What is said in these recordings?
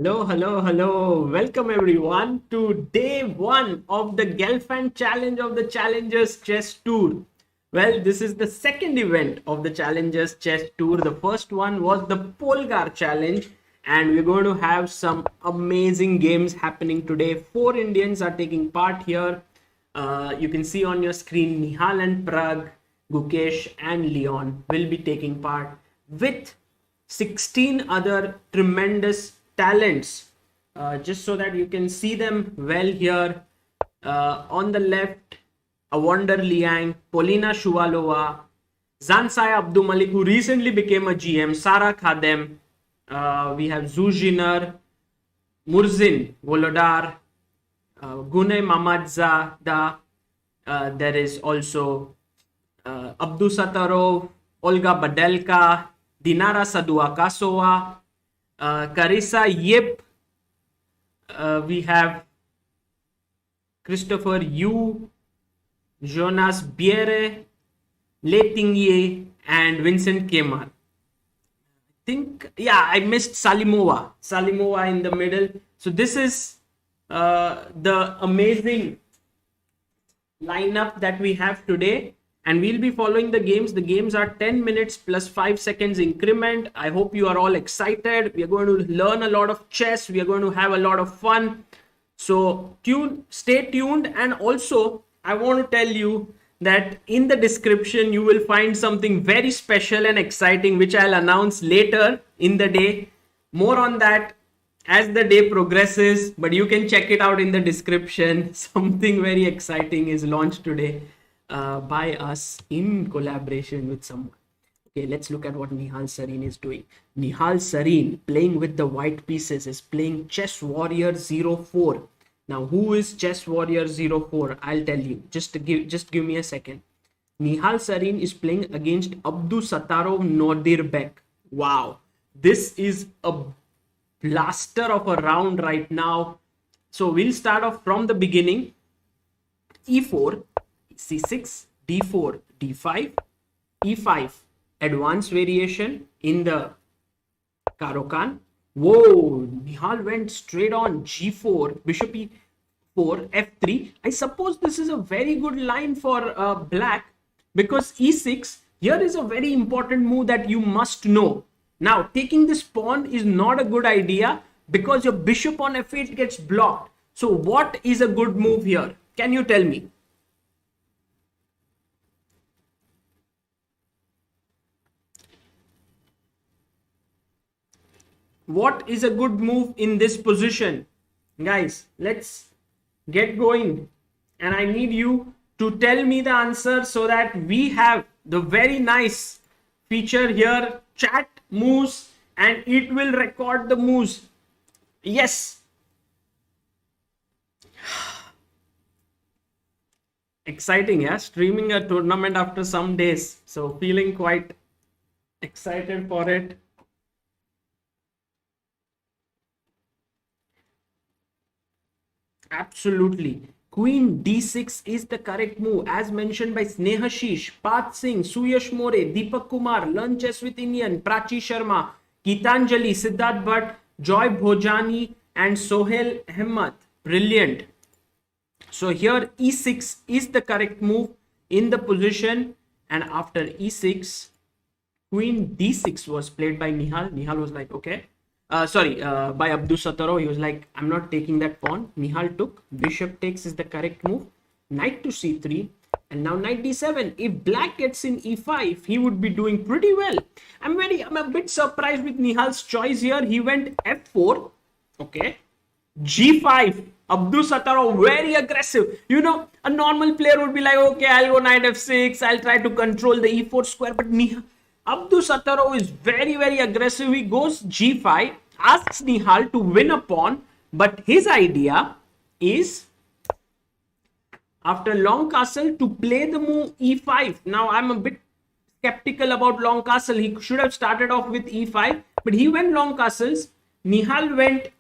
Hello, hello, hello. Welcome everyone to day one of the Gelfand challenge of the Challengers Chess Tour. Well, this is the second event of the Challengers Chess Tour. The first one was the Polgar challenge, and we're going to have some amazing games happening today. 4 Indians are taking part here. You can see on your screen Nihal and Pragg, Gukesh and Leon will be taking part with 16 other tremendous talents, just so that you can see them well here. On the left, Awonder Liang, Polina Shuvalova, Zhansaya Abdumalik, who recently became a GM, Sara Khadem. We have Zhu Jiner, Murzin, Volodar, Gunay Mammadzada. There is also Abdusattorov, Olga Badelka, Dinara Saduakassova, Carissa Yip. We have Christopher Yu, Jonas Bjerre, Lei Tingjie, and Vincent Keymer. I missed Salimova in the middle. So this is the amazing lineup that we have today, and we'll be following the games. The games are 10 minutes plus 5 seconds increment. I hope you are all excited. We are going to learn a lot of chess. We are going to have a lot of fun. So stay tuned. And also, I want to tell you that in the description, you will find something very special and exciting, which I'll announce later in the day. More on that as the day progresses, but you can check it out in the description. Something very exciting is launched today by us in collaboration with someone. Okay, let's look at what Nihal Sarin is doing. Nihal Sarin, playing with the white pieces, is playing Chess Warrior 04. Now, who is Chess Warrior 04? I'll tell you. Just give me a second. Nihal Sarin is playing against Abdusattorov Nodirbek. Wow, this is a blaster of a round right now. So we'll start off from the beginning. E4, C6, D4, D5, E5, advanced variation in the Caro-Kann. Whoa, Nihal went straight on G4, Bishop E4, F3. I suppose this is a very good line for black, because E6, here is a very important move that you must know. Now, taking this pawn is not a good idea because your bishop on F8 gets blocked. So what is a good move here? Can you tell me? What is a good move in this position? Guys, let's get going. And I need you to tell me the answer so that we have the very nice feature here. Chat moves and it will record the moves. Yes. Exciting, yeah? Streaming a tournament after some days. So feeling quite excited for it. Absolutely. Queen D6 is the correct move, as mentioned by Snehashish, Pat Singh, Suyash More, Deepak Kumar, Learn Chess with Indian, Prachi Sharma, Geetanjali, Siddharth Bhatt, Joy Bhojani, and Sohail Ahmed. Brilliant. So here E6 is the correct move in the position, and after E6, Queen D6 was played by Nihal. Nihal was like, okay. By Abdusattorov, he was like, I'm not taking that pawn. Nihal took. Bishop takes is the correct move. Knight to C3. And now Knight D7. If black gets in E5, he would be doing pretty well. I'm a bit surprised with Nihal's choice here. He went F4. Okay. G5. Abdusattorov, very aggressive. You know, a normal player would be like, okay, I'll go Knight F6. I'll try to control the E4 square. But Abdusattorov is very, very aggressive. He goes G5, asks Nihal to win a pawn, but his idea is, after long castle, to play the move E5. Now, I'm a bit skeptical about long castle. He should have started off with E5, but he went long castles. Nihal went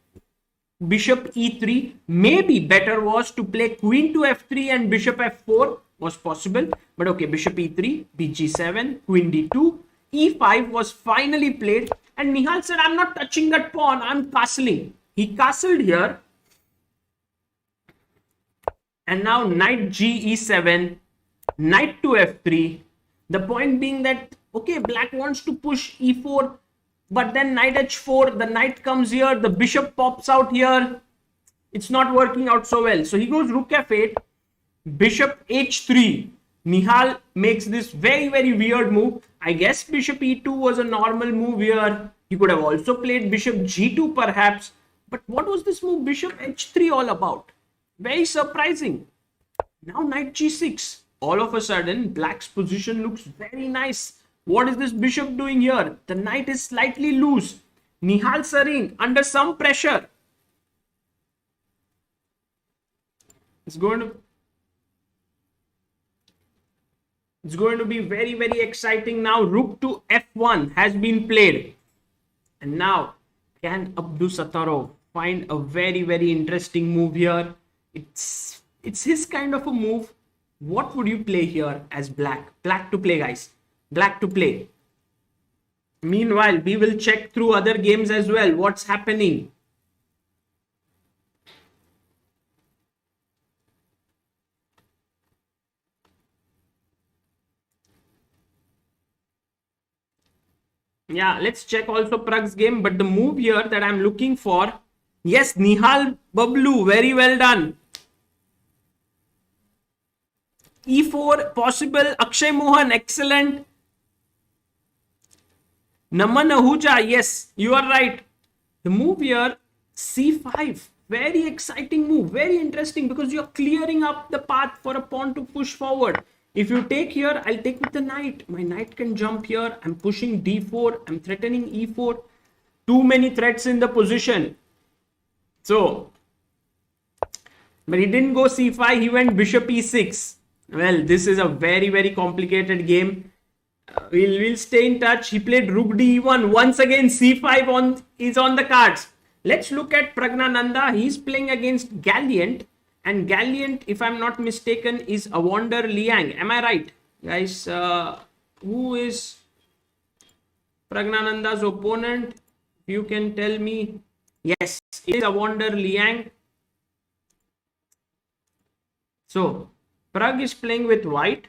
Bishop E3. Maybe better was to play Queen to F3 and Bishop F4 was possible. But okay, Bishop E3, BG7, Queen D2. E5 was finally played, and Nihal said, I'm not touching that pawn, I'm castling. He castled here. And now knight g e7, knight to f3. The point being that, okay, black wants to push e4, but then knight h4, the knight comes here, the bishop pops out here. It's not working out so well. So he goes rook f8, bishop h3. Nihal makes this very, very weird move. I guess bishop e2 was a normal move here. He could have also played bishop g2 perhaps. But what was this move bishop h3 all about? Very surprising. Now knight g6. All of a sudden, black's position looks very nice. What is this bishop doing here? The knight is slightly loose. Nihal Sarin under some pressure. It's going to be very, very exciting now. Rook to f1 has been played. And now, can Abdusattorov find a very, very interesting move here? It's his kind of a move. What would you play here as black? Black to play, guys. Black to play. Meanwhile, we will check through other games as well. What's happening? Yeah, let's check also Pragg's game. But the move here that I'm looking for. Yes, Nihal Bablu. Very well done. E4 possible. Akshay Mohan, excellent. Naman Ahuja, yes, you are right. The move here, C5. Very exciting move. Very interesting because you're clearing up the path for a pawn to push forward. If you take here, I'll take with the knight. My knight can jump here. I'm pushing D4. I'm threatening E4. Too many threats in the position. So, but he didn't go C5. He went bishop E6. Well, this is a very, very complicated game. We'll stay in touch. He played rook d1. Once again, c5 is on the cards. Let's look at Praggnanandhaa. He's playing against Galliant. And Galliant, if I'm not mistaken, is Awonder Liang. Am I right? Guys, who is Praggnanandhaa's opponent? You can tell me. Yes, it is Awonder Liang. So, Pragg is playing with white,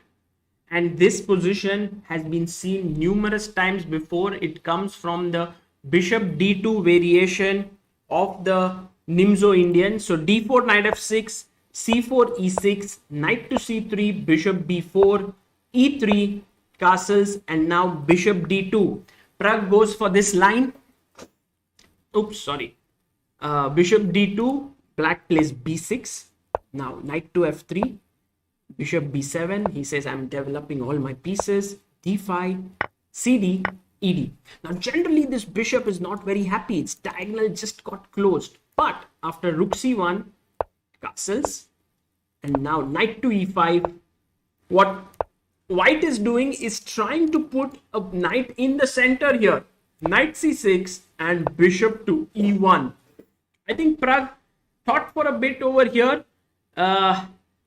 and this position has been seen numerous times before. It comes from the bishop d2 variation of the Nimzo Indian. So d4, knight f6, c4, e6, knight to c3, bishop b4, e3, castles, and now bishop d2. Pragg goes for this line. Oops, sorry. Bishop d2, black plays b6. Now knight to f3. Bishop b7, he says, I'm developing all my pieces. d5, cd, ed. Now, generally, this bishop is not very happy. Its diagonal just got closed. But after rook c1, castles, and now knight to e5, what white is doing is trying to put a knight in the center here. Knight c6 and bishop to e1. I think Pragg thought for a bit over here.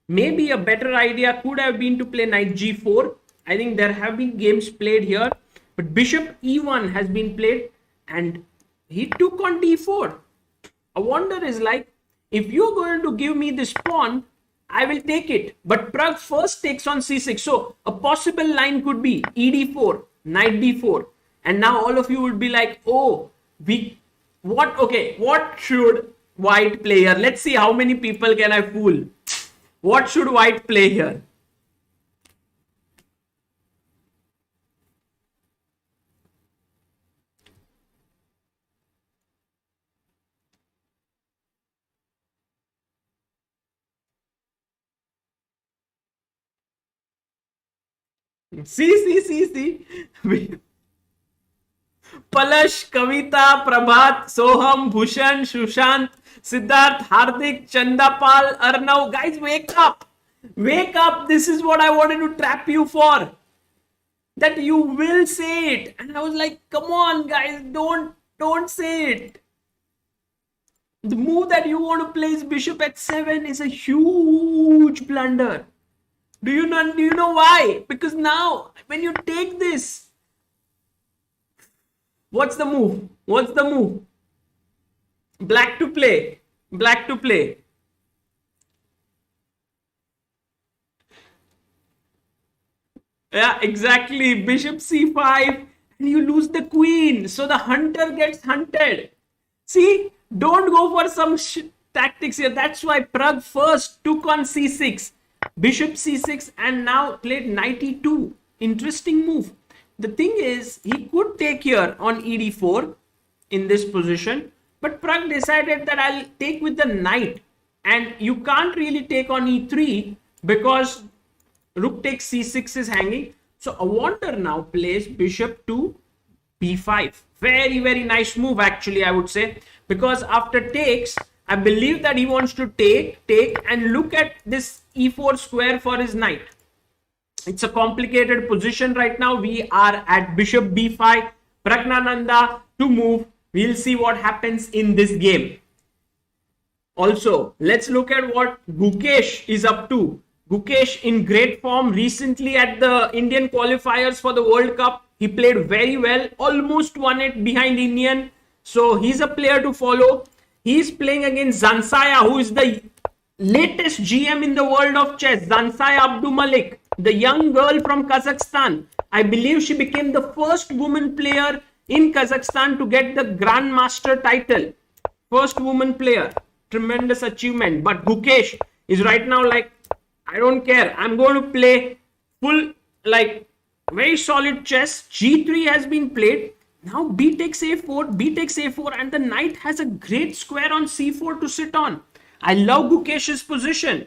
Maybe a better idea could have been to play knight g4. I think there have been games played here. But bishop e1 has been played and he took on d4. Awonder is like, if you're going to give me this pawn, I will take it. But Pragg first takes on c6. So a possible line could be ed4, knight d4. And now all of you would be like, oh, what should white play here? Let's see how many people can I fool. What should white play here? See. Palash, Kavita, Prabhat, Soham, Bhushan, Shushant, Siddharth, Hardik, Chandapal, Arnav. Guys, wake up. Wake up. This is what I wanted to trap you for. That you will say it. And I was like, come on, guys. Don't say it. The move that you want to play is bishop h7 is a huge blunder. Do you know why? Because now, when you take this, what's the move? Black to play. Black to play. Yeah, exactly. Bishop c5. And you lose the queen. So the hunter gets hunted. See, don't go for some tactics here. That's why Pragg first took on c6. Bishop c6 and now played knight e2. Interesting move. The thing is, he could take here on ed4 in this position. But Pragg decided that I'll take with the knight. And you can't really take on e3 because rook takes c6 is hanging. So Awonder now plays bishop to b5. Very, very nice move actually, I would say. Because after takes, I believe that he wants to take, and look at this e4 square for his knight. It's a complicated position right now. We are at bishop b5. Pragnanandhaa to move. We'll see what happens in this game. Also, let's look at what Gukesh is up to. Gukesh in great form recently at the Indian qualifiers for the World Cup. He played very well, almost won it behind Indian. So he's a player to follow. He's playing against Zhansaya, who is the latest GM in the world of chess. Zhansaya Abdumalik, the young girl from Kazakhstan. I believe she became the first woman player in Kazakhstan to get the Grandmaster title. First woman player. Tremendous achievement. But Gukesh is right now like, I don't care. I'm going to play full, like, very solid chess. G3 has been played. Now B takes A4, B takes A4, and the knight has a great square on C4 to sit on. I love Gukesh's position.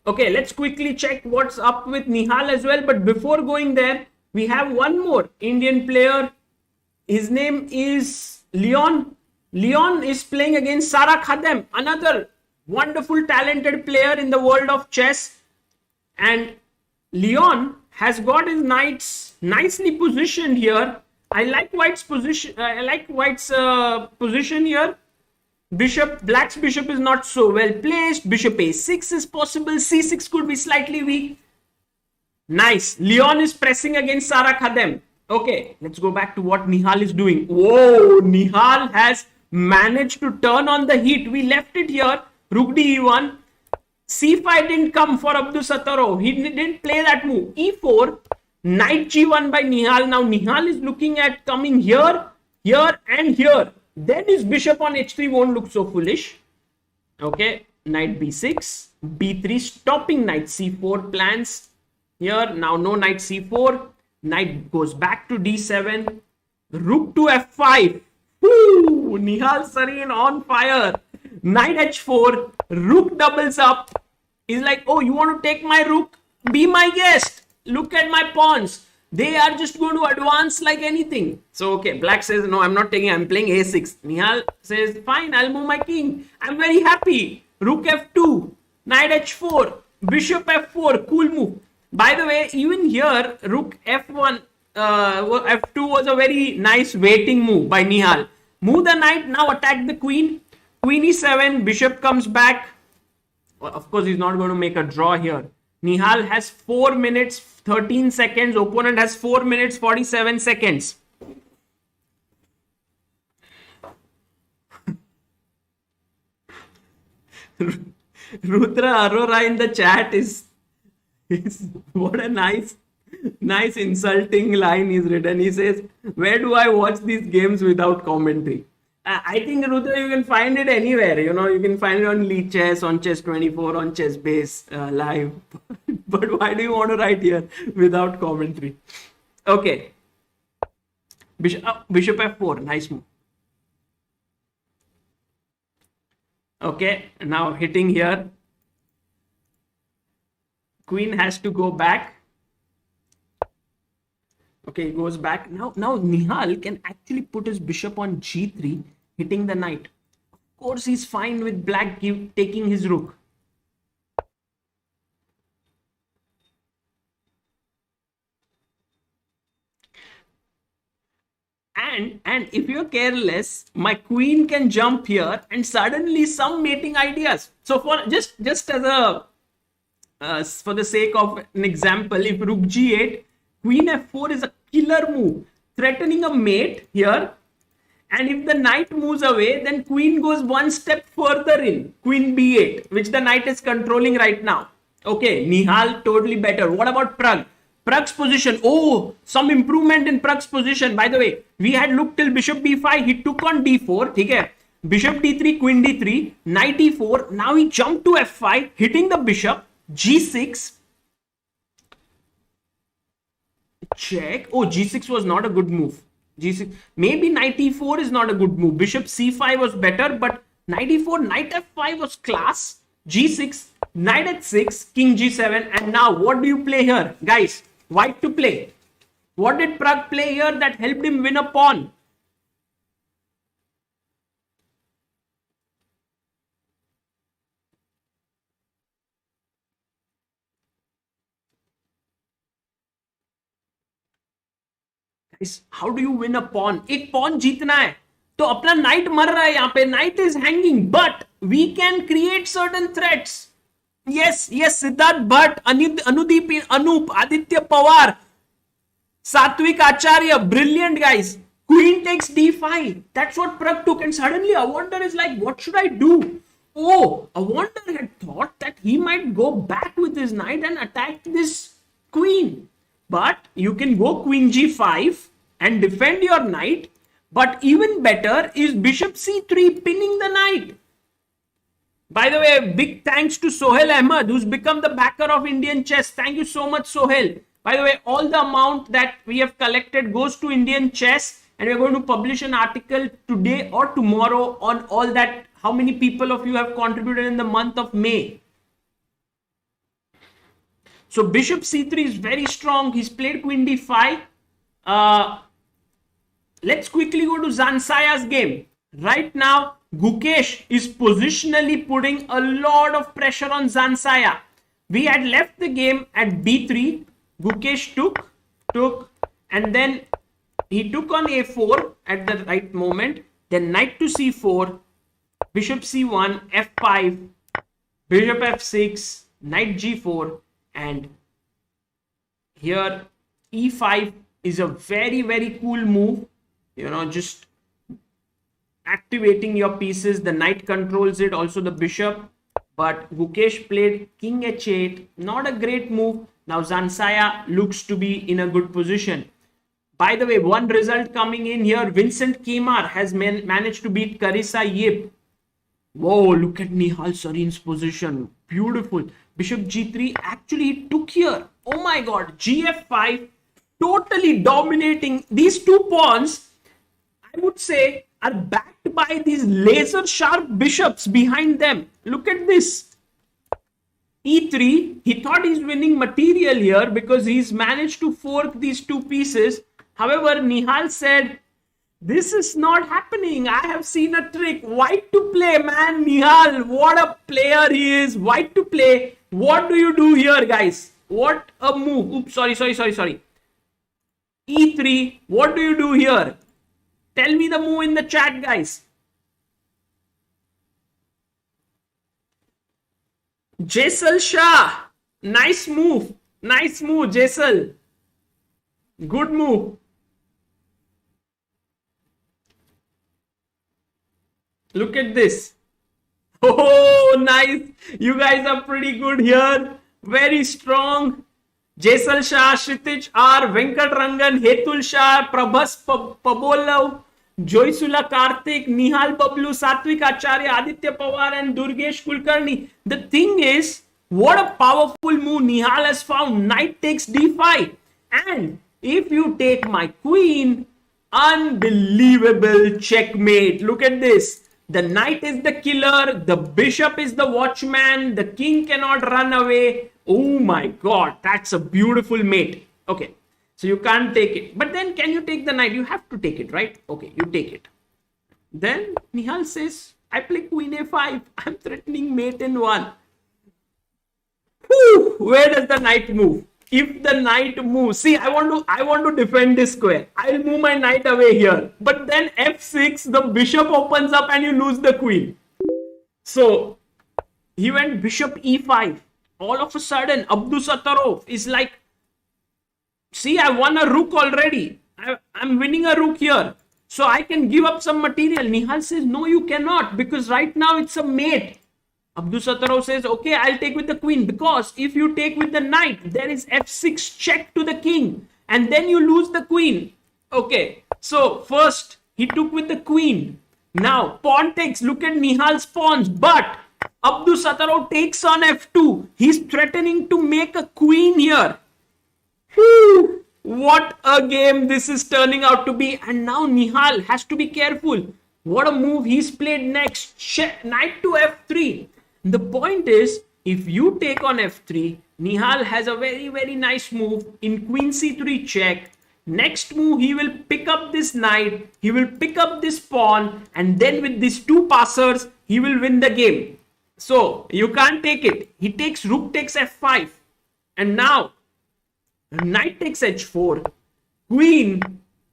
Okay, let's quickly check what's up with Nihal as well. But before going there, we have one more Indian player. His name is Leon. Leon is playing against Sara Khadem, another wonderful, talented player in the world of chess. And Leon has got his knights nicely positioned here. I like White's position. Position here. Black's bishop is not so well placed. Bishop a6 is possible. c6 could be slightly weak. Nice. Leon is pressing against Sara Khadem. Okay, let's go back to what Nihal is doing. Whoa, Nihal has managed to turn on the heat. We left it here. Rook d1. c5 didn't come for Abdusattorov. He didn't play that move. e4. Knight g1 by Nihal. Now Nihal is looking at coming here, here and here. Then his bishop on h3 won't look so foolish. Okay. Knight b6. b3 stopping knight c4 plans. Here. Now no knight c4. Knight goes back to d7. Rook to f5. Woo! Nihal Sarin on fire. Knight h4. Rook doubles up. He's like, oh, you want to take my rook? Be my guest. Look at my pawns. They are just going to advance like anything. So, okay, Black says, no, I'm not taking, I'm playing a6. Nihal says, fine, I'll move my king. I'm very happy. Rook f2. Knight h4. Bishop f4. Cool move. By the way, even here, rook f1, f2 was a very nice waiting move by Nihal. Move the knight, now attack the queen. Queen e7, bishop comes back. Well, of course, he's not going to make a draw here. Nihal has 4 minutes, 13 seconds. Opponent has 4 minutes, 47 seconds. Rudra Arora in the chat is what a nice insulting line is written. He says, where do I watch these games without commentary? I think, Rudra, you can find it anywhere. You know, you can find it on Lead Chess, on Chess24, on ChessBase Live. But why do you want to write here without commentary? Okay. Bishop f4. Nice move. Okay. Now hitting here. Queen has to go back. Okay, he goes back. Now Nihal can actually put his bishop on g3, hitting the knight. Of course, he's fine with Black taking his rook. And if you're careless, my queen can jump here and suddenly some mating ideas. So for just as a for the sake of an example, if rook g8, queen f4 is a killer move, threatening a mate here. And if the knight moves away, then queen goes one step further in. Queen b8, which the knight is controlling right now. Okay, Nihal totally better. What about Pragg? Pragg's position. Oh, some improvement in Pragg's position. By the way, we had looked till bishop b5. He took on d4. Okay. Bishop d3, queen d3, knight e4. Now he jumped to f5, hitting the bishop. G6. Check. Oh, g6 was not a good move. G6. Maybe knight e4 is not a good move. Bishop c5 was better, but knight e4, knight f5 was class. G6, knight h6, king g7. And now what do you play here? Guys, white to play. What did Pragg play here that helped him win a pawn? How do you win a pawn? एक pawn जीतना है तो अपना knight मर रहा है यहाँ पे. Knight is hanging, but we can create certain threats. Yes, Siddharth Bhatt, Anudeep, Anup, Aditya Pawar, Satvik Acharya, brilliant guys. Queen takes d5. That's what Pragg took, and suddenly Awonder is like, what should I do? Oh, Awonder had thought that he might go back with his knight and attack this queen. But you can go queen g5 and defend your knight. But even better is bishop c3, pinning the knight. By the way, big thanks to Sohail Ahmed, who's become the backer of Indian chess. Thank you so much, Sohail. By the way, all the amount that we have collected goes to Indian chess. And we're going to publish an article today or tomorrow on all that, how many people of you have contributed in the month of May. So bishop c3 is very strong. He's played queen d5. Let's quickly go to Zhansaya's game. Right now, Gukesh is positionally putting a lot of pressure on Zhansaya. We had left the game at b3. Gukesh took, and then he took on a4 at the right moment. Then knight to c4, bishop c1, f5, bishop f6, knight g4. And here e5 is a very, very cool move. You know, just activating your pieces. The knight controls it, also the bishop. But Gukesh played king h8. Not a great move. Now Zhansaya looks to be in a good position. By the way, one result coming in here. Vincent Keymer has managed to beat Carissa Yip. Whoa, look at Nihal Sarin's position. Beautiful. Bishop g3. Actually, he took here. Oh my god. gf5. Totally dominating. These two pawns, I would say, are backed by these laser sharp bishops behind them. Look at this. e3. He thought he's winning material here because he's managed to fork these two pieces. However, Nihal said, this is not happening. I have seen a trick. White to play, man. Nihal, what a player he is. White to play. What do you do here, guys? What a move. Oops, sorry. e3. What do you do here? Tell me the move in the chat, guys. Jaisal Shah. Nice move. Nice move, Jaisal. Good move. Look at this. Oh, nice. You guys are pretty good here. Very strong. Jaisal Shah, Kshitij R, Venkat Rangan, Hetul Shah, Prabhas Pabolav, Joysula Karthik, Nihal Bablu, Satvik Acharya, Aditya Pawar and Durgesh Kulkarni. The thing is, what a powerful move Nihal has found. Knight takes d5. And if you take my queen, unbelievable checkmate. Look at this. The knight is the killer. The bishop is the watchman. The king cannot run away. Oh my god, that's a beautiful mate. Okay, so you can't take it. But then can you take the knight? You have to take it, right? Okay, you take it. Then Nihal says, I play queen a5. I'm threatening mate in one. Whew, where does the knight move? If the knight moves, see, I want to defend this square. I'll move my knight away here. But then f6, the bishop opens up and you lose the queen. So he went bishop e5. All of a sudden, Abdusattorov is like, see, I won a rook already. I'm winning a rook here. So I can give up some material. Nihal says, no, you cannot, because right now it's a mate. Abdusattorov says, okay, I'll take with the queen, because if you take with the knight, there is f6 check to the king, and then you lose the queen. Okay, so first he took with the queen. Now pawn takes, look at Nihal's pawns, but Abdusattorov takes on f2. He's threatening to make a queen here. Whew, what a game this is turning out to be. And now Nihal has to be careful. What a move he's played next. Knight to f3. The point is, if you take on f3, Nihal has a very, very nice move in queen c3 check. Next move, he will pick up this knight, he will pick up this pawn, and then with these two passers, he will win the game. So, you can't take it. He takes rook takes f5. And now, knight takes h4. Queen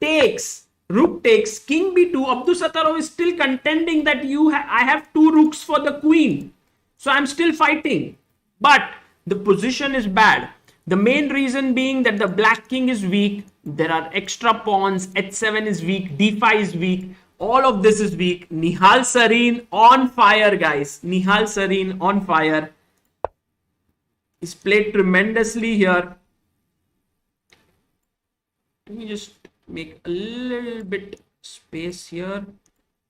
takes, rook takes, king b2. Abdusattorov is still contending that I have two rooks for the queen. So I'm still fighting, but the position is bad. The main reason being that the black king is weak. There are extra pawns. h7 is weak. d5 is weak. All of this is weak. Nihal Sarin on fire, guys. Nihal Sarin on fire. He's played tremendously here. Let me just make a little bit space here.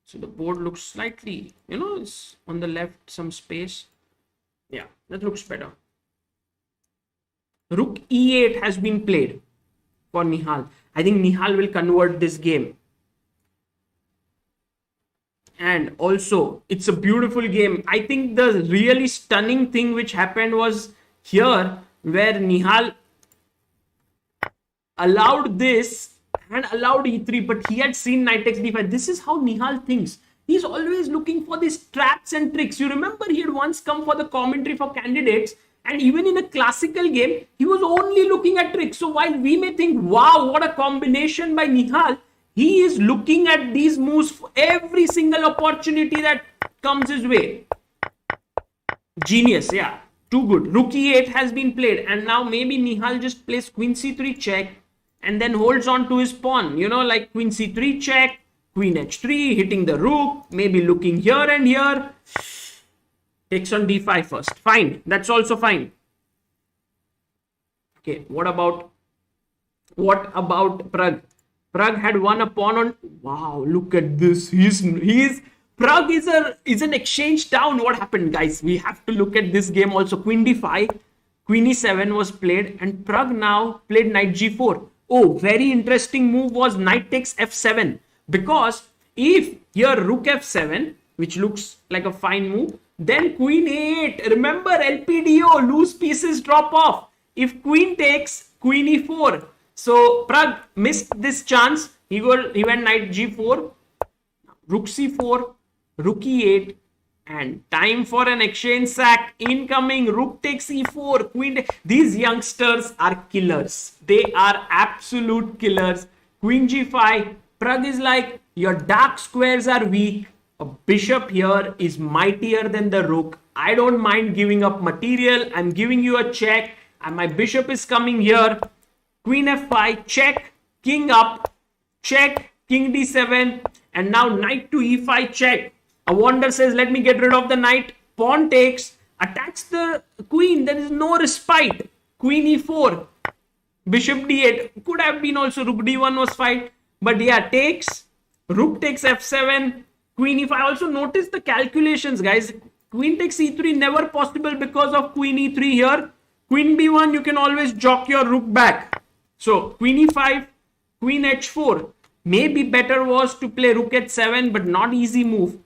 So the board looks slightly, it's on the left, some space. Yeah, that looks better. Rook e8 has been played for Nihal. I think Nihal will convert this game. And also, it's a beautiful game. I think the really stunning thing which happened was here, where Nihal allowed this and allowed e3, but he had seen knight takes d5. This is how Nihal thinks. He's always looking for these traps and tricks. You remember he had once come for the commentary for candidates, and even in a classical game, he was only looking at tricks. So while we may think, wow, what a combination by Nihal, he is looking at these moves for every single opportunity that comes his way. Genius, yeah. Too good. Rook e8 has been played, and now maybe Nihal just plays queen c3 check, and then holds on to his pawn, like queen c3 check, queen h3, hitting the rook, maybe looking here and here. Takes on d5 first. Fine. That's also fine. Okay, what about Pragg? Pragg had won a pawn on... Wow, look at this. Pragg is an exchange down. What happened, guys? We have to look at this game also. Queen d5, queen e7 was played, and Pragg now played knight g4. Oh, very interesting move was knight takes f7, because if here rook f7, which looks like a fine move, then queen a8. Remember LPDO, loose pieces drop off. If queen takes, queen e4. So Pragg missed this chance. He went knight g4, rook c4, rook e8, and time for an exchange sack incoming. Rook takes e4, queen. These youngsters are killers. They are absolute killers. Queen g5. Pragg is like, your dark squares are weak. A bishop here is mightier than the rook. I don't mind giving up material. I'm giving you a check, and my bishop is coming here. Queen f5, check, king up, check, king d7, and now knight to e5 check. Awonder says, let me get rid of the knight. Pawn takes, attacks the queen. There is no respite. Queen e4, bishop d8. Could have been also rook d1 was fine. But yeah, takes, rook takes f7, queen e5. Also notice the calculations, guys. Queen takes e3 never possible because of queen e3 here. Queen b1, you can always jock your rook back. So queen e5, queen h4. Maybe better was to play rook h7, but not easy move.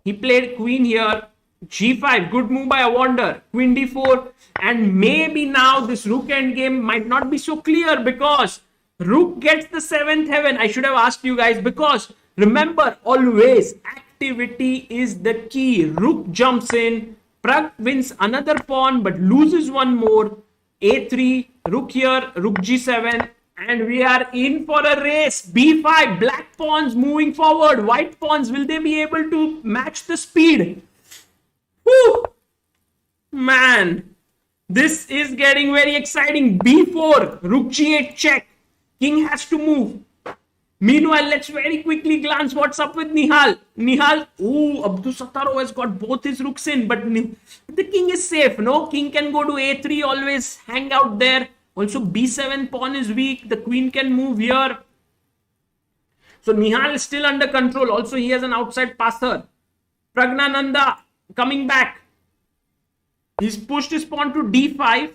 He played queen here, g5, good move by Awonder, queen d4, and maybe now this rook endgame might not be so clear, because rook gets the 7th heaven. I should have asked you guys, because remember, always activity is the key. Rook jumps in, Pragg wins another pawn but loses one more. a3, rook here, rook g7, and we are in for a race. b5, black pawns moving forward. White pawns, will they be able to match the speed? Whew! Man, this is getting very exciting. b4, rook g8 check. King has to move. Meanwhile, let's very quickly glance what's up with Nihal. Nihal, Abdusattorov has got both his rooks in, but the king is safe. No, king can go to a3, always hang out there. Also, b7 pawn is weak. The queen can move here. So Nihal is still under control. Also, he has an outside passer. Pragnanandhaa coming back. He's pushed his pawn to d5.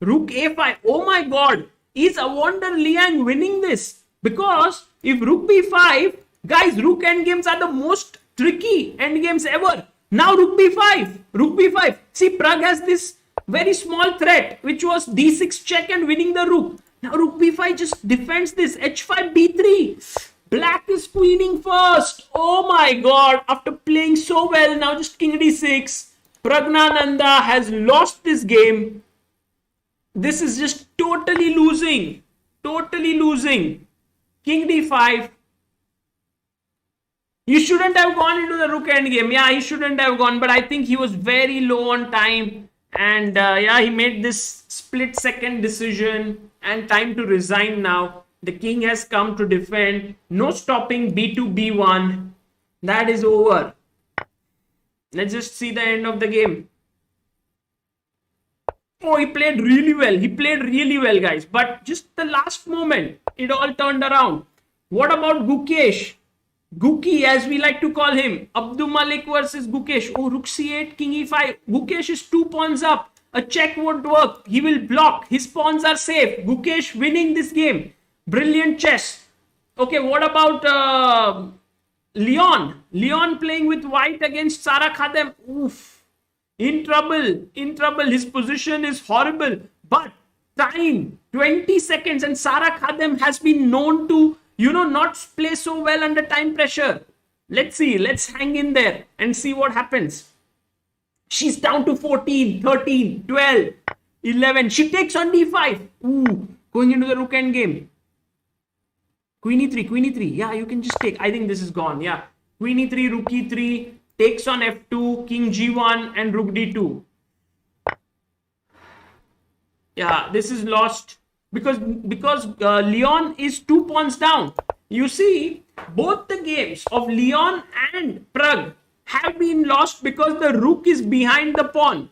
Rook a5. Oh my god. Is Awonder Liang winning this? Because if rook b5, guys, rook endgames are the most tricky endgames ever. Now rook b5. Rook b5. See, Pragg has this very small threat, which was d6 check and winning the rook. Now rook b5 just defends this. h5 b3. Black is queening first. Oh my god. After playing so well, now just king d6. Pragnanandhaa has lost this game. This is just totally losing. Totally losing. King d5. You shouldn't have gone into the rook endgame. Yeah, he shouldn't have gone. But I think he was very low on time. And yeah, he made this split second decision. And time to resign now. The king has come to defend. No stopping b2, b1. That is over. Let's just see the end of the game. Oh, he played really well. He played really well, guys. But just the last moment, it all turned around. What about Gukesh? Guki, as we like to call him. Abdumalik versus Gukesh. Oh, rook c8, king e5. Gukesh is 2 pawns up. A check won't work. He will block. His pawns are safe. Gukesh winning this game. Brilliant chess. Okay, what about Leon? Leon playing with white against Sara Khadem. Oof. In trouble. In trouble. His position is horrible. But time, 20 seconds. And Sara Khadem has been known to, not play so well under time pressure. Let's see. Let's hang in there and see what happens. She's down to 14, 13, 12, 11. She takes on d5. Ooh, going into the rook endgame. Queen e3, queen e3. Yeah, you can just take. I think this is gone. Yeah. Queen e3, rook e3. Takes on f2, king g1 and rook d2. Yeah, this is lost because Leon is 2 pawns down. You see, both the games of Leon and Pragg have been lost because the rook is behind the pawn.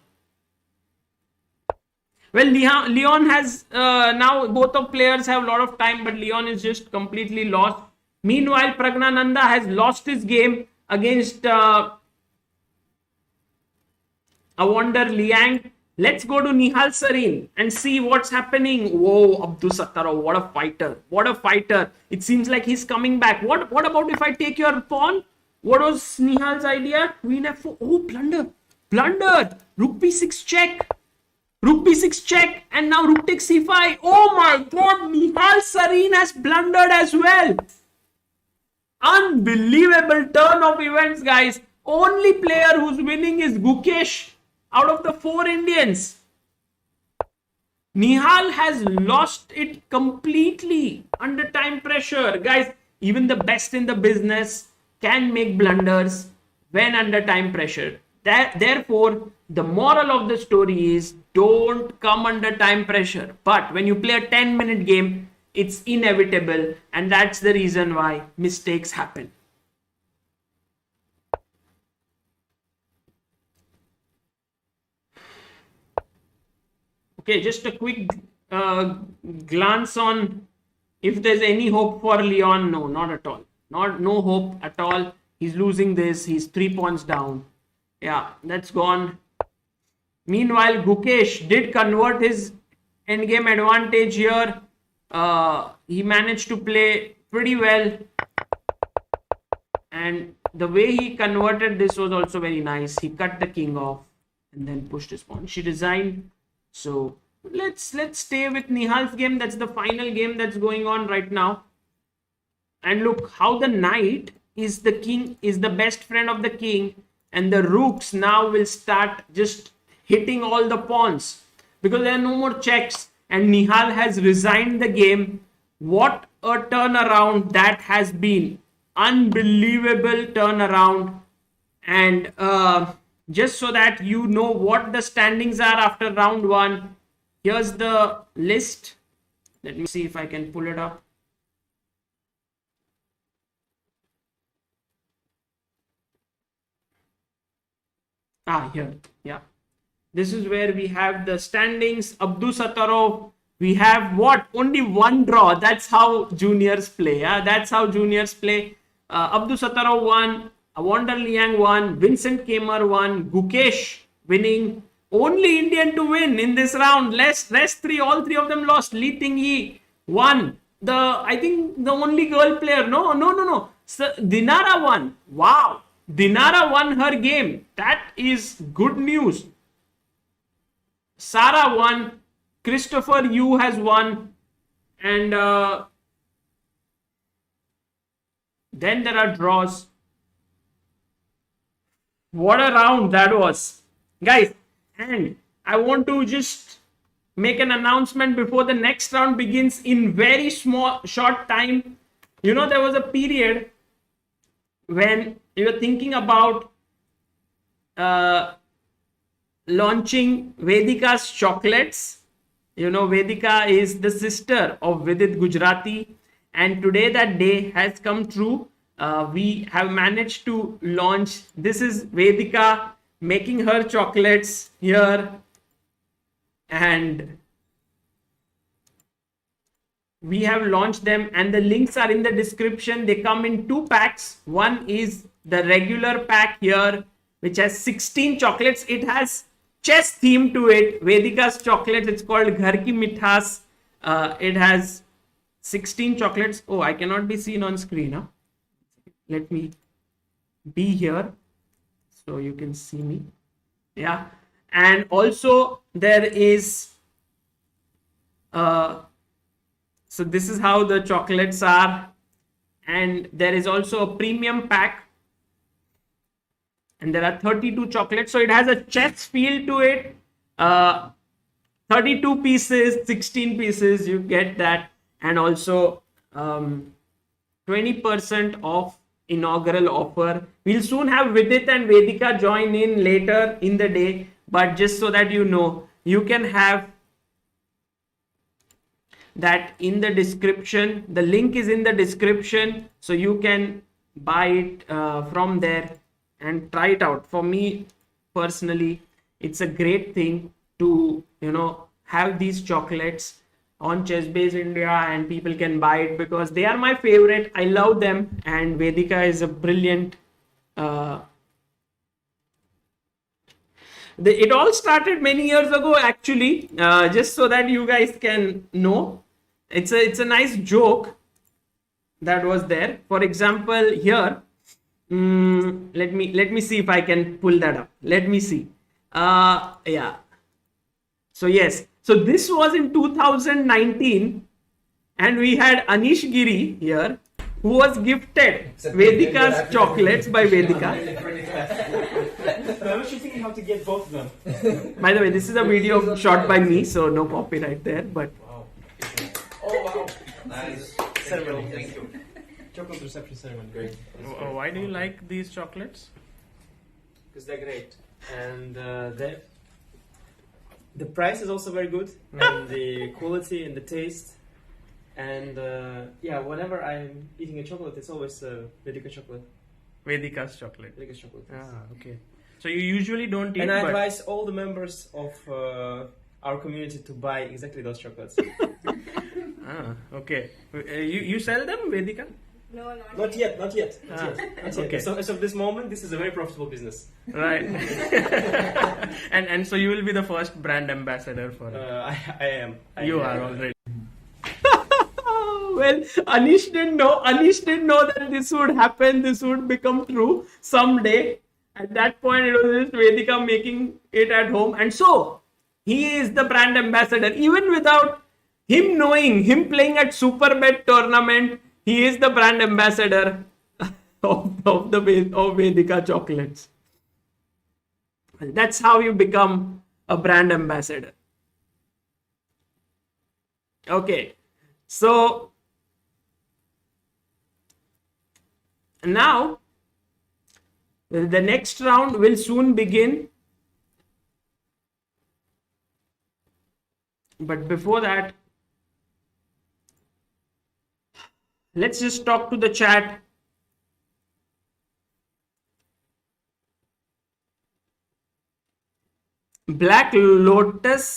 Well, Leon has now both of players have a lot of time, but Leon is just completely lost. Meanwhile, Pragnanandhaa has lost his game against Awonder Liang. Let's go to Nihal Sarin and see what's happening. Whoa, Abdusattorov, what a fighter. What a fighter. It seems like he's coming back. What about if I take your pawn? What was Nihal's idea? Queen f4. Oh, blunder. Blunder. Rook b6 check. Rook b6 check. And now rook takes c5. Oh my god. Nihal Sarin has blundered as well. Unbelievable turn of events, guys. Only player who's winning is Gukesh out of the 4 Indians. Nihal has lost it completely under time pressure. Guys, even the best in the business can make blunders when under time pressure. Therefore, the moral of the story is don't come under time pressure. But when you play a 10-minute game, it's inevitable, and that's the reason why mistakes happen. Okay, just a quick glance on if there's any hope for Leon. No, not at all. No hope at all. He's losing this. He's 3 pawns down. Yeah, that's gone. Meanwhile, Gukesh did convert his endgame advantage here. He managed to play pretty well. And the way he converted this was also very nice. He cut the king off and then pushed his pawn. She resigned. So let's stay with Nihal's game. That's the final game that's going on right now. And look how the knight is the king, is the best friend of the king, and the rooks now will start just hitting all the pawns because there are no more checks, and Nihal has resigned the game. What a turnaround that has been. Unbelievable turnaround. And just so that you know what the standings are after round 1, here's the list. Let me see if I can pull it up. Here. Yeah. This is where we have the standings. Abdusattorov. We have what? Only one draw. That's how juniors play. Yeah, that's how juniors play. Abdusattorov won. Awonder Liang won. Vincent Keymer won. Gukesh winning. Only Indian to win in this round. Rest three, all three of them lost. Lei Tingjie won. I think the only girl player. No. So, Dinara won. Wow. Dinara won her game. That is good news. Sara won. Christopher Yu has won. And then there are draws. What a round that was. Guys, and I want to just make an announcement before the next round begins in very short time. You know, there was a period when you were thinking about launching Vedika's chocolates. You know, Vedika is the sister of Vidit Gujarati, and today that day has come true. We have managed to launch. This is Vedika making her chocolates here, and we have launched them, and the links are in the description. They come in 2 packs. One is the regular pack here, which has 16 chocolates. It has chess theme to it. Vedika's chocolates. It's called Ghar Ki Mithas. It has 16 chocolates. Oh, I cannot be seen on screen. Huh? Let me be here so you can see me. Yeah. And also there is so this is how the chocolates are, and there is also a premium pack, and there are 32 chocolates, so it has a chess feel to it. 32 pieces, 16 pieces, you get that, and also 20% off inaugural offer. We'll soon have Vidit and Vedika join in later in the day, but just so that you know, you can have that in the description. The link is in the description, so you can buy it from there and try it out. For me personally, it's a great thing to, you know, have these chocolates on Chessbase India, and people can buy it because they are my favorite. I love them, and Vedika is a brilliant it all started many years ago, actually, just so that you guys can know. It's a nice joke that was there. For example, here, let me see if I can pull that up. Let me see. Yeah. So yes. So this was in 2019, and we had Anish Giri here, who was gifted Vedika's chocolates by Vedika. I was just thinking how to get both of them. By the way, this is a video shot by me, so no copyright there. But wow. Oh wow, nice ceremony. Thank you. Chocolate reception ceremony, great. Why do you like these chocolates? Because they're great, and the price is also very good, and the quality and the taste. And yeah, whenever I'm eating a chocolate, it's always Vedika chocolate. Vedika's chocolate. Vedika's chocolate. Ah, okay. So you usually don't eat. And I advise all the members of our community to buy exactly those chocolates. Ah, okay. You sell them, Vedika? No, not yet. Okay. So as of this moment, this is a very profitable business. Right. and so you will be the first brand ambassador for it. I am. You are already. Well, Anish didn't know that this would happen, this would become true someday. At that point, it was just Vedika making it at home. And so, he is the brand ambassador. Even without him knowing, him playing at Superbet tournament, he is the brand ambassador of Vedika chocolates. That's how you become a brand ambassador. Okay, so now the next round will soon begin, but before that, let's just talk to the chat. Black lotus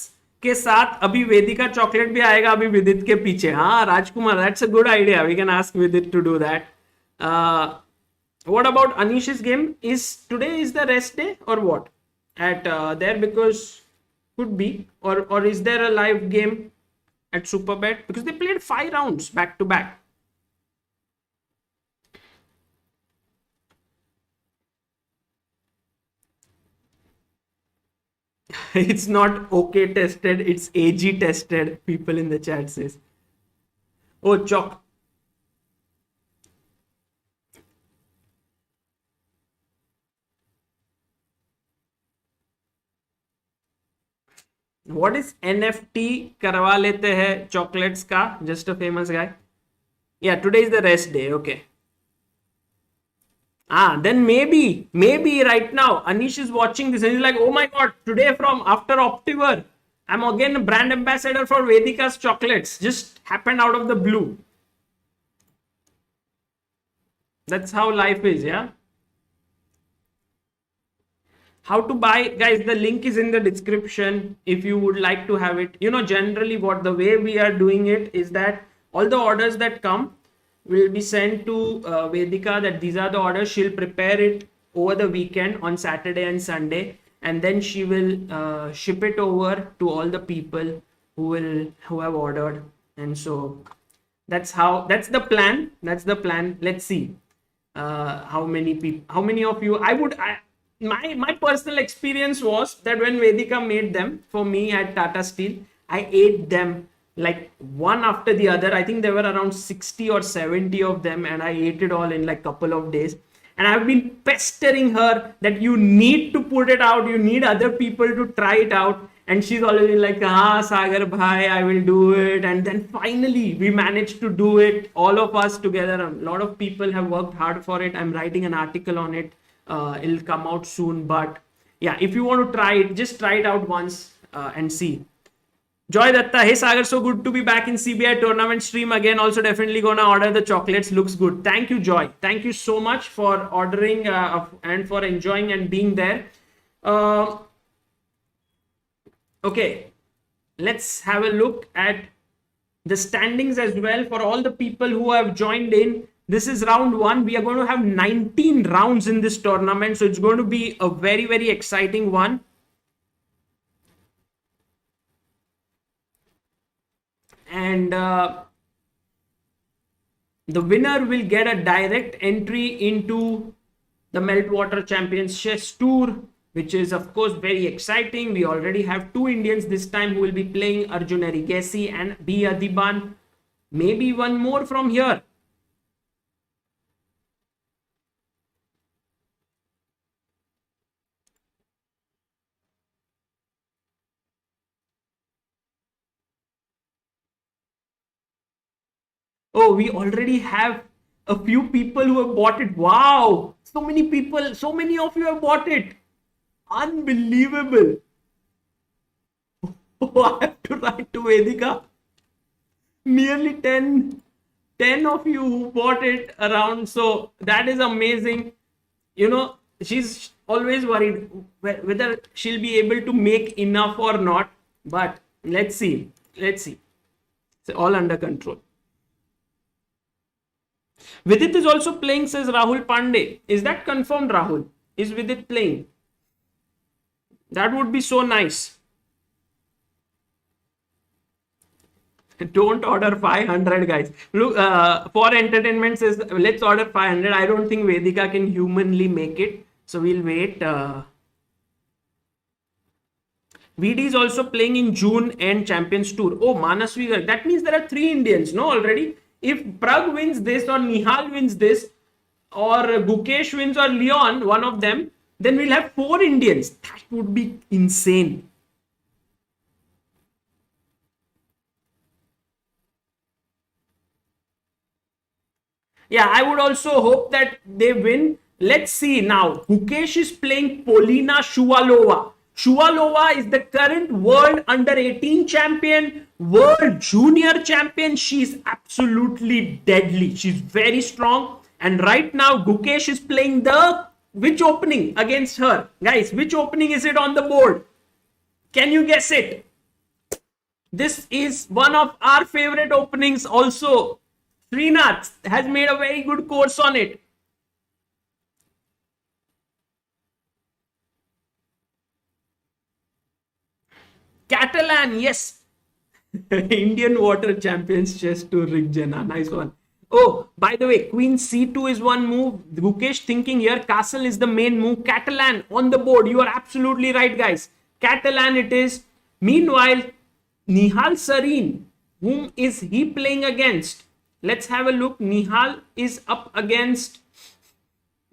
के साथ अभी वेदिका chocolate भी आएगा अभी विदित के पीछे. हाँ Rajkumar, that's a good idea. We can ask Vidit to do that. What about Anish's game? Is today is the rest day or what? At there, because could be, or is there a live game at Superbet? Because they played 5 rounds back to back. It's not okay tested, it's AG tested, people in the chat says. Oh, chalk. What is NFT? करवा लेते हैं chocolates का. Just a famous guy. Yeah, today is the rest day. Okay. Then maybe right now Anish is watching this and he's like, oh my god, today from after October, I'm again a brand ambassador for Vedika's chocolates. Just happened out of the blue. That's how life is, yeah. How to buy, guys, the link is in the description if you would like to have it. You know, generally what the way we are doing it is that all the orders that come will be sent to Vedika, that these are the orders. She'll prepare it over the weekend on Saturday and Sunday, and then she will ship it over to all the people who have ordered. And so that's the plan. Let's see how many of you. My personal experience was that when Vedika made them for me at Tata Steel, I ate them like one after the other. I think there were around 60 or 70 of them, and I ate it all in like a couple of days. And I've been pestering her that you need to put it out, you need other people to try it out. And she's always like, Sagar bhai, I will do it. And then finally we managed to do it, all of us together. A lot of people have worked hard for it. I'm writing an article on it. It'll come out soon. But yeah, if you want to try it, just try it out once and see. Joy Datta, hey Sagar, so good to be back in CBI tournament stream again. Also definitely gonna order the chocolates, looks good. Thank you, Joy. Thank you so much for ordering and for enjoying and being there. Okay, let's have a look at the standings as well for all the people who have joined in. This is round 1. We are going to have 19 rounds in this tournament, so it's going to be a very, very exciting one. And the winner will get a direct entry into the Meltwater Champions Tour, which is of course very exciting. We already have 2 Indians this time who will be playing, Arjun Erigesi and B. Adiban. Maybe one more from here. Oh, we already have a few people who have bought it. Wow, so many people, so many of you have bought it. Unbelievable. Oh, I have to write to Vedika. Nearly 10 of you who bought it around. So that is amazing. You know, she's always worried whether she'll be able to make enough or not. But let's see. It's all under control. Vidit is also playing, says Rahul Pandey. Is that confirmed, Rahul? Is Vidit playing? That would be so nice. Don't order 500, guys. Look, for entertainment says, let's order 500. I don't think Vedika can humanly make it. So we'll wait. VD is also playing in June and Champions Tour. Oh, Manasvi. That means there are 3 Indians, no, already? If Pragg wins this, or Nihal wins this, or Gukesh wins, or Leon, one of them, then we'll have 4 Indians. That would be insane. Yeah, I would also hope that they win. Let's see now. Gukesh is playing Polina Shuvalova. Shuvalova is the current world under 18 champion, world junior champion. She's absolutely deadly. She's very strong. And right now, Gukesh is playing which opening against her? Guys, which opening is it on the board? Can you guess it? This is one of our favorite openings also. Srinath has made a very good course on it. Catalan, yes. Indian Water Champions Chess Tour, Rick Jena. Nice one. Oh, by the way, Queen C2 is one move. Gukesh thinking here, castle is the main move. Catalan on the board. You are absolutely right, guys. Catalan it is. Meanwhile, Nihal Sarin, whom is he playing against? Let's have a look. Nihal is up against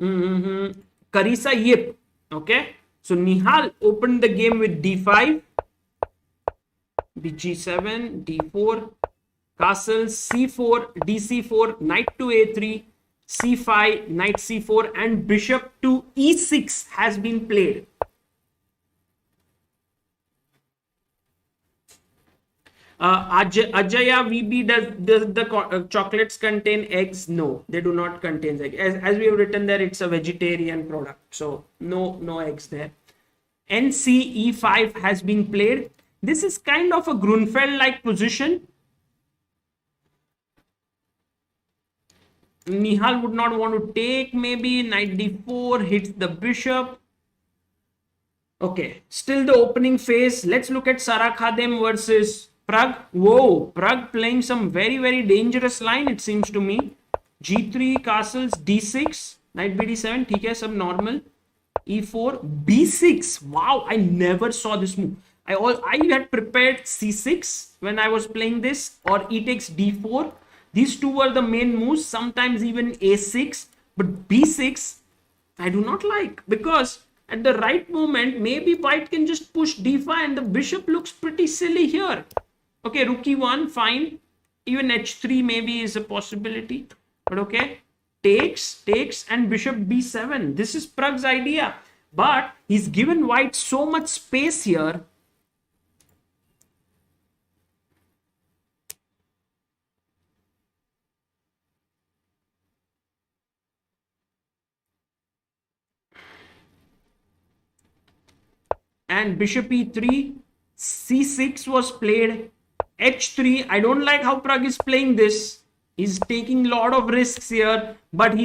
Carissa Yip. Okay. So Nihal opened the game with D5. G7, D4, castle, C4, DC4, knight to A3, C5, knight C4, and bishop to E6 has been played. Ajaya VB, does the chocolates contain eggs? No, they do not contain eggs. As we have written there, it's a vegetarian product. So no eggs there. NC E5 has been played. This is kind of a Grunfeld-like position. Nihal would not want to take, maybe knight d4 hits the bishop. Okay, still the opening phase. Let's look at Sara Khadem versus Pragg. Whoa, Pragg playing some very dangerous line, it seems to me. G3, castles, d6, knight bd7, theek hai, sab normal. E4, b6. Wow, I never saw this move. I had prepared c6 when I was playing this, or e takes d4. These two were the main moves, sometimes even a6. But b6, I do not like, because at the right moment, maybe white can just push d5 and the bishop looks pretty silly here. Okay, rook e1, fine. Even h3 maybe is a possibility. But okay, takes, and bishop b7. This is Pragg's idea. But he's given white so much space here. And bishop e3, c6 was played, h3. I don't like how Pragg is playing this. He's taking a lot of risks here, but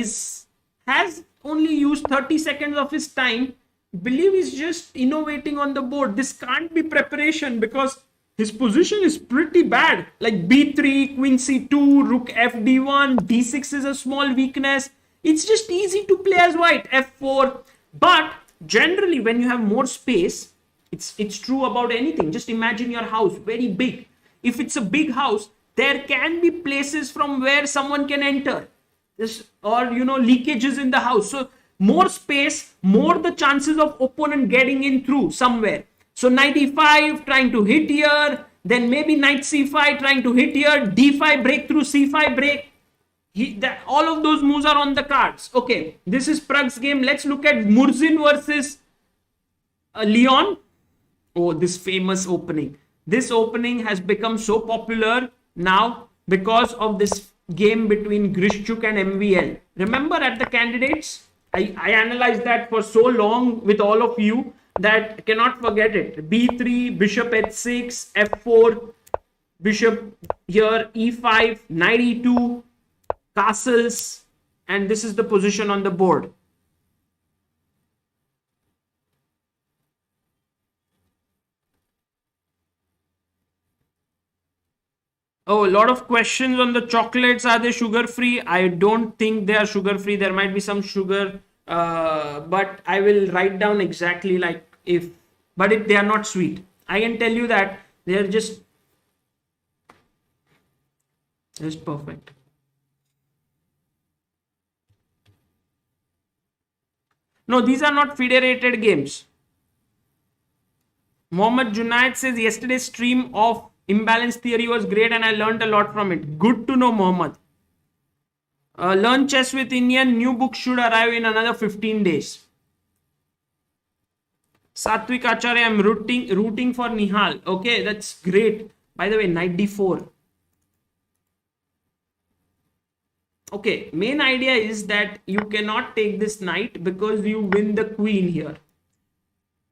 has only used 30 seconds of his time. Believe he's just innovating on the board. This can't be preparation, because his position is pretty bad. Like b3, queen c2, rook fd1, d6 is a small weakness. It's just easy to play as white, f4. But generally, when you have more space, it's true about anything. Just imagine your house, very big. If it's a big house, there can be places from where someone can enter. Or, leakages in the house. So, more space, more the chances of opponent getting in through somewhere. So, knight e5 trying to hit here. Then maybe knight c5 trying to hit here. d5 breakthrough, c5 break. All of those moves are on the cards. Okay, this is Pragg's game. Let's look at Murzin versus Leon. Oh, this famous opening. This opening has become so popular now because of this game between Grishchuk and MVL. Remember at the candidates? I analyzed that for so long with all of you that I cannot forget it. B3, bishop h6, f4, bishop here, e5, knight e2, castles, and this is the position on the board. Oh, a lot of questions on the chocolates. Are they sugar free? I don't think they are sugar free. There might be some sugar, but I will write down exactly but they are not sweet. I can tell you that they are just perfect. No, these are not federated games. Mohammad Junaid says yesterday's stream of imbalance theory was great and I learned a lot from it. Good to know, Mohammad. Learn chess with Indian. New book should arrive in another 15 days. Satvik Acharya, I'm rooting for Nihal. Okay, that's great. By the way, knight d4. Okay, main idea is that you cannot take this knight because you win the queen here.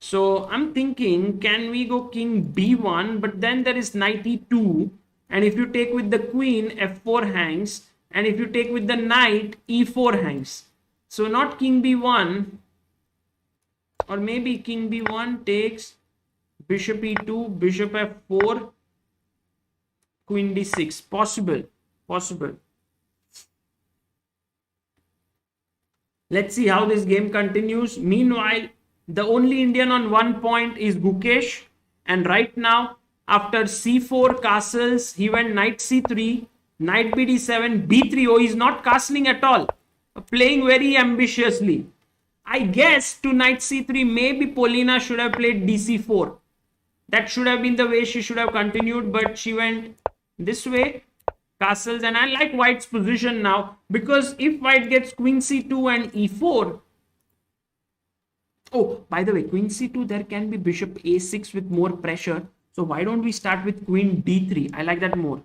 So I'm thinking, can we go king b1? But then there is knight e2. And if you take with the queen, f4 hangs. And if you take with the knight, e4 hangs. So not king b1. Or maybe king b1 takes bishop e2, bishop f4, queen d6. Possible. Possible. Let's see how this game continues. Meanwhile, the only Indian on 1 point is Gukesh. And right now, after c4 castles, he went knight c3, knight bd7, b3. Oh, he's not castling at all. Playing very ambitiously. I guess to knight c3, maybe Polina should have played dc4. That should have been the way she should have continued, but she went this way. Castles, and I like white's position now, because if white gets queen c2 and e4. Oh, by the way, queen c2, there can be bishop a6 with more pressure. So why don't we start with queen d3? I like that more.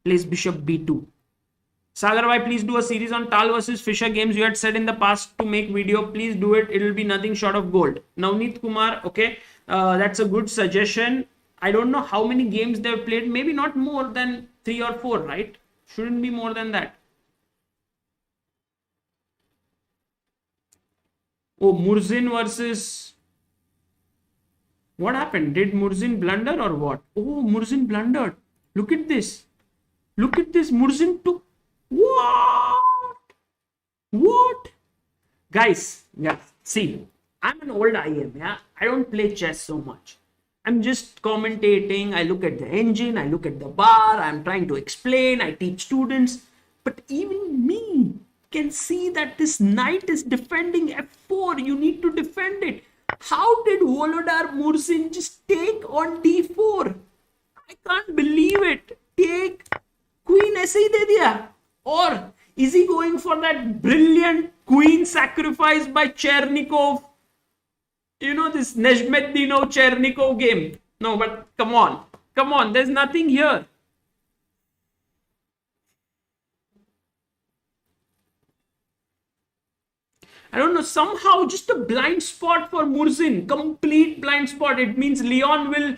Plays bishop b2. Sagar bhai, please do a series on Tal versus Fischer games. You had said in the past to make video. Please do it. It will be nothing short of gold. Navneet Kumar, okay. That's a good suggestion. I don't know how many games they've played. Maybe not more than 3 or 4, right? Shouldn't be more than that. Oh, Murzin versus... What happened? Did Murzin blunder or what? Oh, Murzin blundered. Look at this. Look at this. Murzin took... What? What? Guys, yeah, see, I'm an old IM, yeah. I don't play chess so much. I'm just commentating. I look at the engine. I look at the bar. I'm trying to explain. I teach students. But even me can see that this knight is defending f4. You need to defend it. How did Volodar Murzin just take on d4? I can't believe it. Take queen aise hi de diya. Or is he going for that brilliant queen sacrifice by Chernikov? You know, this Nezhmetdinov Chernikov game. No, but come on. Come on. There's nothing here. I don't know. Somehow just a blind spot for Murzin. Complete blind spot. It means Leon will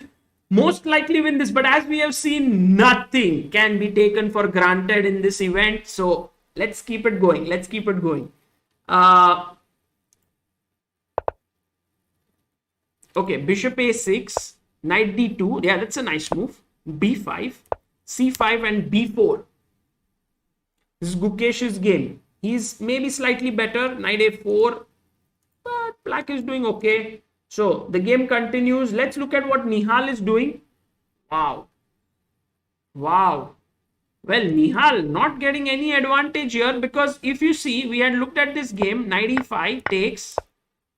most likely win this. But as we have seen, nothing can be taken for granted in this event. So let's keep it going. Let's keep it going. Okay, bishop a6, knight d2. Yeah, that's a nice move. b5, c5 and b4. This is Gukesh's game. He's maybe slightly better. Knight a4. But black is doing okay. So the game continues. Let's look at what Nihal is doing. Wow. Wow. Well, Nihal not getting any advantage here, because if you see, we had looked at this game. Knight e5 takes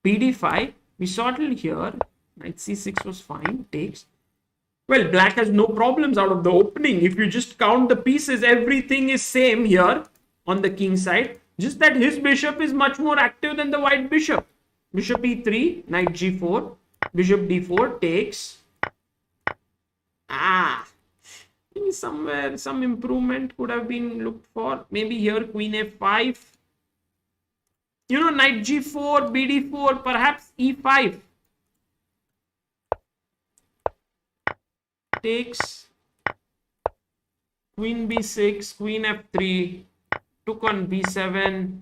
bd5. We saw it here. Knight c6 was fine. Takes. Well, black has no problems out of the opening. If you just count the pieces, everything is same here on the king side. Just that his bishop is much more active than the white bishop. Bishop e3, knight g4, bishop d4 takes. Maybe somewhere some improvement could have been looked for. Maybe here queen f5. You know, knight g4, bd4, perhaps e5. Takes. Queen b6, queen f3. Took on b7.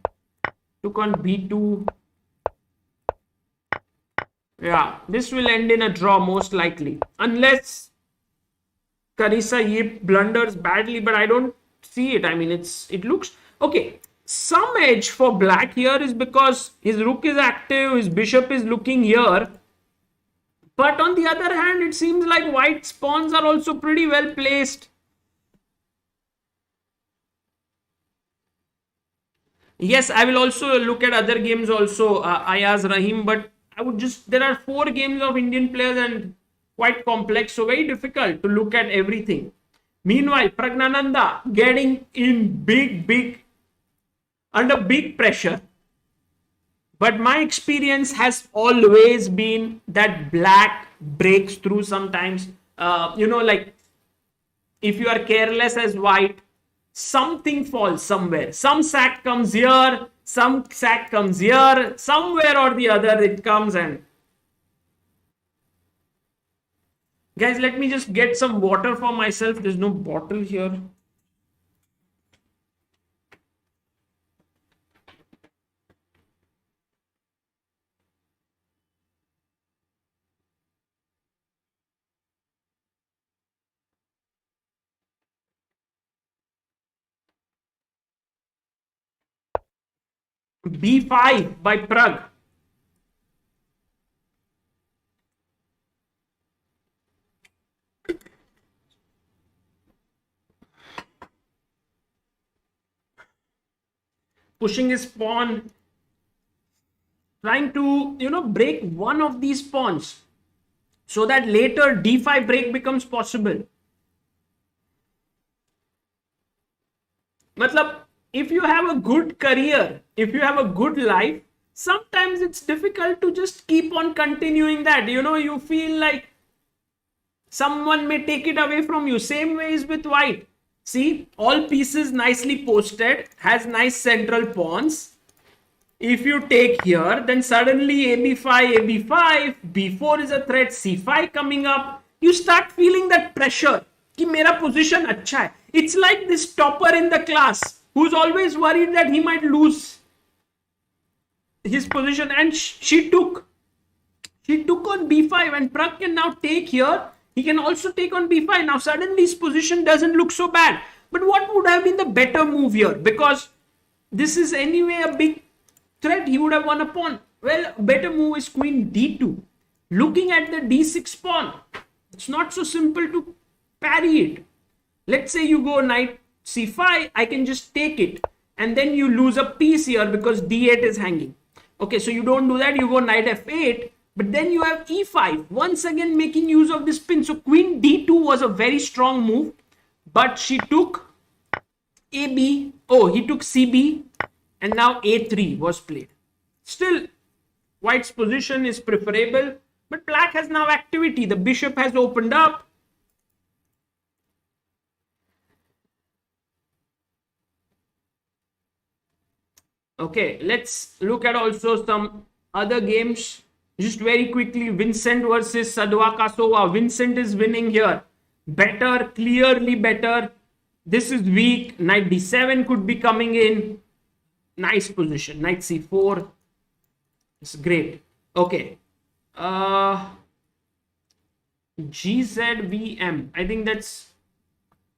Took on b2. Yeah, this will end in a draw most likely. Unless Carissa Yip blunders badly, but I don't see it. I mean, it looks... Okay, some edge for black here is because his rook is active, his bishop is looking here. But on the other hand, it seems like white's pawns are also pretty well placed. Yes, I will also look at other games also, Ayaz Rahim, but I would just... There are 4 games of Indian players and quite complex, so very difficult to look at everything. Meanwhile, Pragnanandhaa getting in under big pressure. But my experience has always been that black breaks through sometimes. You know, like if you are careless as white, something falls somewhere. Some sack comes here, some sack comes here, somewhere or the other it comes, and Guys, let me just get some water for myself. There's no bottle here. B5 by Pragg. Pushing his pawn, trying to, break one of these pawns so that later d5 break becomes possible. Matlab, if you have a good career, if you have a good life, sometimes it's difficult to just keep on continuing that. You feel like someone may take it away from you. Same way is with white. See, all pieces nicely posted, has nice central pawns. If you take here, then suddenly AB5, B4 is a threat, C5 coming up. You start feeling that pressure. Ki mera position acha hai. It's like this topper in the class who's always worried that he might lose his position. And she took on B5, and Pragg can now take here. He can also take on B5. Now suddenly his position doesn't look so bad. But what would have been the better move here? Because this is anyway a big threat. He would have won a pawn. Well, better move is queen D2. Looking at the D6 pawn, it's not so simple to parry it. Let's say you go knight C5, I can just take it. And then you lose a piece here because D8 is hanging. Okay, so you don't do that. You go knight F8. But then you have E5, once again making use of this pin. So queen D2 was a very strong move, but she took AB. Oh, he took CB, and now A3 was played. Still, white's position is preferable, but black has now activity. The bishop has opened up. Okay, let's look at also some other games. Just very quickly, Vincent versus Saduakassova. Vincent is winning here. Better, clearly better. This is weak. Knight D7 could be coming in. Nice position. Knight C4. It's great. Okay. GZVM. I think that's...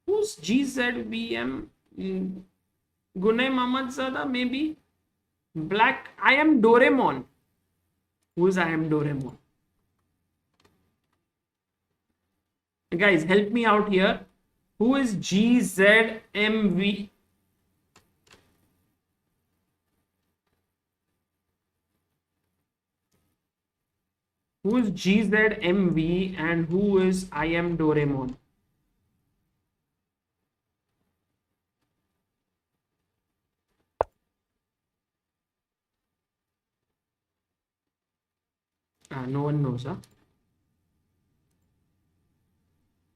Who's GZVM? Gunay Mammadzada, maybe? Black. I am Doraemon. Who's I am Doraemon? Guys, help me out here. Who is GZMV? Who is GZMV and who is I am Doraemon? No one knows, huh?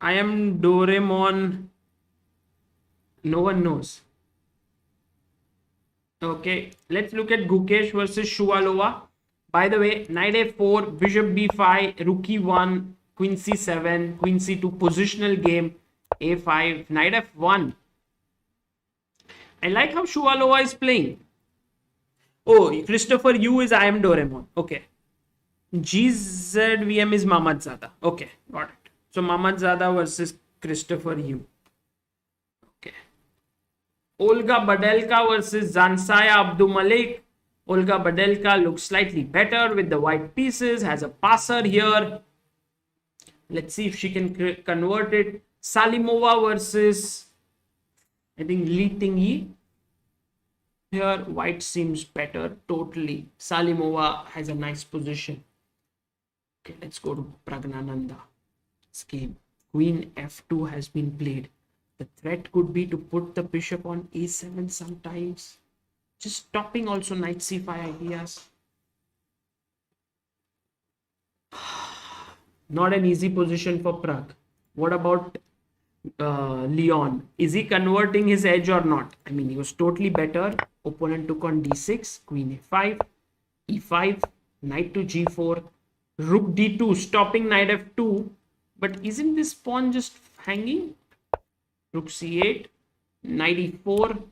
I am Doraemon. No one knows. Okay, let's look at Gukesh versus Shuvalova. By the way, knight a4, bishop b5, rook e1, queen c7, queen c2, positional game, a5, knight f1. I like how Shuvalova is playing. Oh, Christopher Yu is I am Doraemon. Okay. GZVM is Mammadzada. Okay, got it. So Mammadzada versus Christopher Yu. Okay. Olga Badelka versus Zhansaya Abdumalik. Olga Badelka looks slightly better with the white pieces, has a passer here. Let's see if she can convert it. Salimova versus, I think, Lei Tingjie. Here, white seems better, totally. Salimova has a nice position. Okay, let's go to Pragnanandhaa. This game. Queen f2 has been played. The threat could be to put the bishop on a7 sometimes. Just stopping also knight c5 ideas. Not an easy position for Pragg. What about Leon? Is he converting his edge or not? I mean, he was totally better. Opponent took on d6, queen a5, e5, knight to g4, rook d2, stopping knight f2. But isn't this pawn just hanging? Rook c8, knight e4,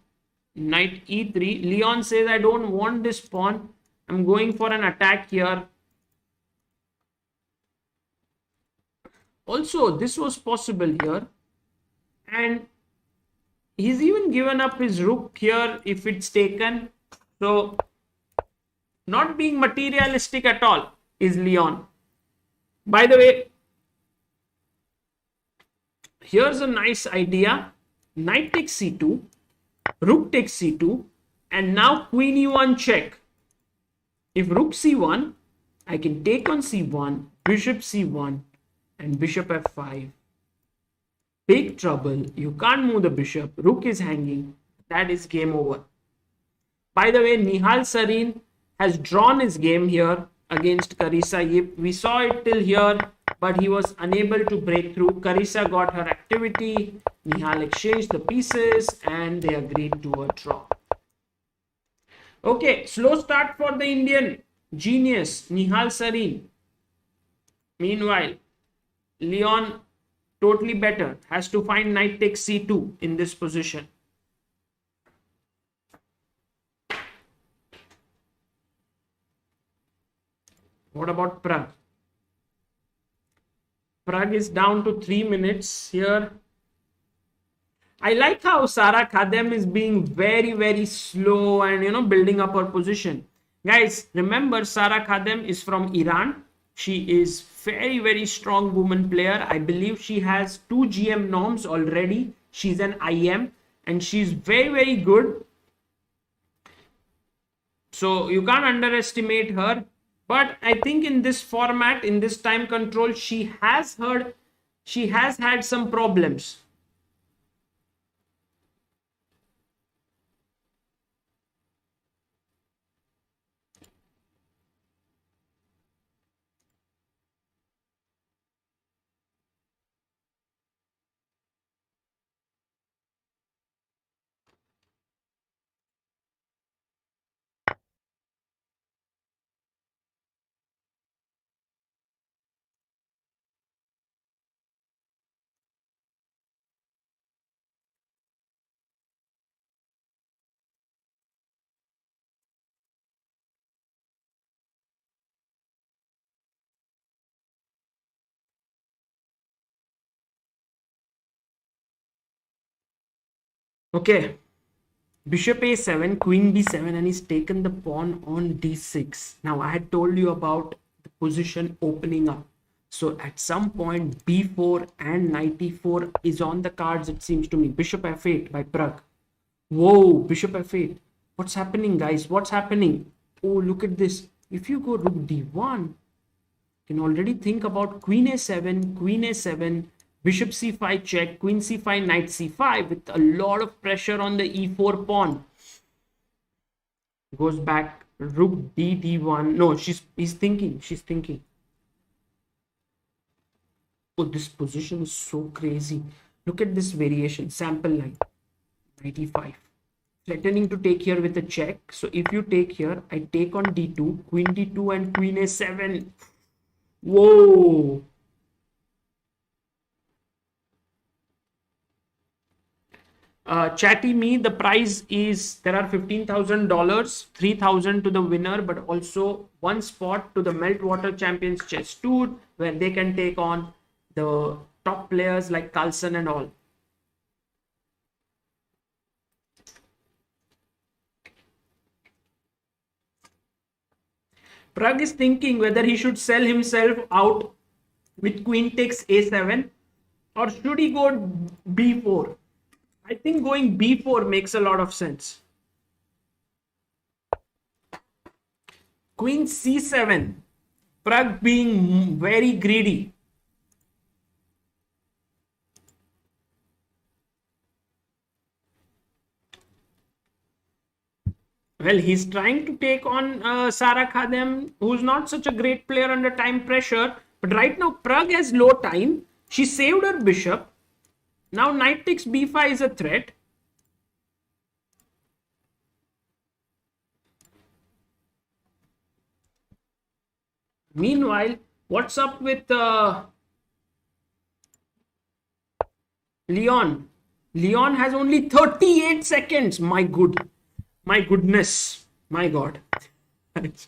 knight e3. Leon says, I don't want this pawn. I'm going for an attack here. Also, this was possible here. And he's even given up his rook here if it's taken. So, not being materialistic at all is Leon. By the way, here's a nice idea. Knight takes c2, rook takes c2, and now queen e1 check. If rook c1, I can take on c1, bishop c1, and bishop f5. Big trouble. You can't move the bishop. Rook is hanging. That is game over. By the way, Nihal Sarin has drawn his game here against Carissa Yip. We saw it till here, but he was unable to break through. Carissa got her activity. Nihal exchanged the pieces and they agreed to a draw. Okay, slow start for the Indian genius, Nihal Sarin. Meanwhile, Leon, totally better, has to find knight takes c2 in this position. What about Pragg? Pragg is down to 3 minutes here. I like how Sara Khadem is being very, very slow and, building up her position. Guys, remember Sara Khadem is from Iran. She is very, very strong woman player. I believe she has 2 GM norms already. She's an IM and she's very, very good. So you can't underestimate her. But I think in this format, in this time control, she has had some problems. Okay, bishop a7, queen b7, and he's taken the pawn on d6. Now, I had told you about the position opening up. So, at some point, b4 and knight e4 is on the cards, it seems to me. Bishop f8 by Pragg. Whoa, bishop f8. What's happening, guys? What's happening? Oh, look at this. If you go rook d1, you can already think about queen a7, bishop c5 check, queen c5, knight c5 with a lot of pressure on the e4 pawn. Goes back, rook d1. No, she's thinking. Oh, this position is so crazy. Look at this variation, sample line, knight e5. Threatening to take here with a check. So if you take here, I take on d2, queen d2 and queen a7. Whoa. Chatty me, the prize is, there are $15,000, $3,000 to the winner, but also one spot to the Meltwater Champions Chess Tour, where they can take on the top players like Carlsen and all. Pragg is thinking whether he should sell himself out with queen takes a7 or should he go b4. I think going b4 makes a lot of sense. Queen c7. Pragg being very greedy. Well, he's trying to take on Sara Khadem, who's not such a great player under time pressure. But right now, Pragg has low time. She saved her bishop. Now, knight takes b5 is a threat. Meanwhile, what's up with Leon. Leon has only 38 seconds. My goodness. My God.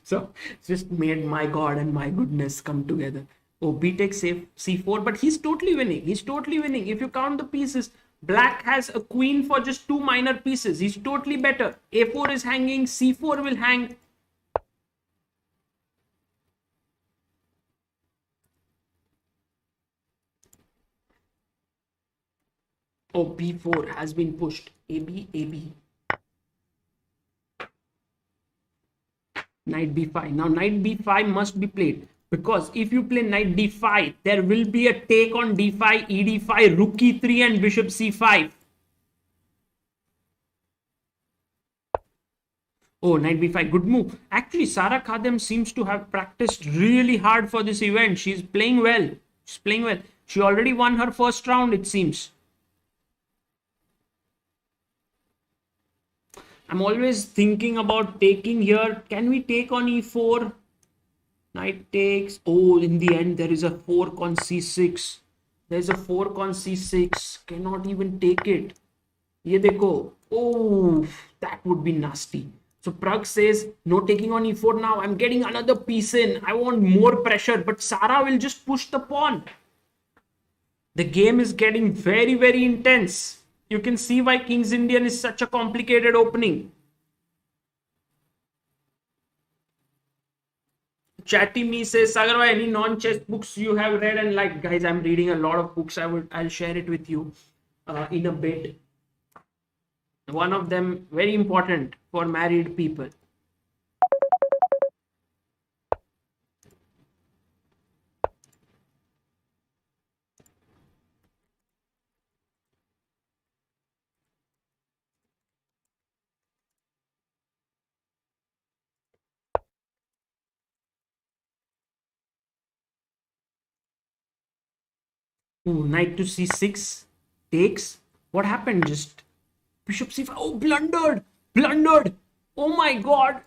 So just made my God and my goodness come together. Oh, B takes C4, but he's totally winning. He's totally winning. If you count the pieces, Black has a queen for just 2 minor pieces. He's totally better. A4 is hanging. C4 will hang. Oh, B4 has been pushed. AB, AB. Knight B5. Now, knight B5 must be played. Because if you play knight D5, there will be a take on D5, ED5, rook E3 and bishop C5. Oh, knight B5. Good move. Actually, Sara Khadem seems to have practiced really hard for this event. She's playing well. She's playing well. She already won her first round, it seems. I'm always thinking about taking here. Can we take on E4? Knight takes. Oh, in the end, there is a fork on C6. There's a fork on C6. Cannot even take it. Ye dekho. Oh, that would be nasty. So Pragg says, no taking on E4 now. I'm getting another piece in. I want more pressure. But Sara will just push the pawn. The game is getting very, very intense. You can see why King's Indian is such a complicated opening. Chatty Me says, Sagar, any non-chess books you have read and like? Guys, I'm reading a lot of books. I'll share it with you in a bit. One of them very important for married people. Ooh, knight to C6 takes. What happened? Just bishop C5. Oh, blundered. Oh my God.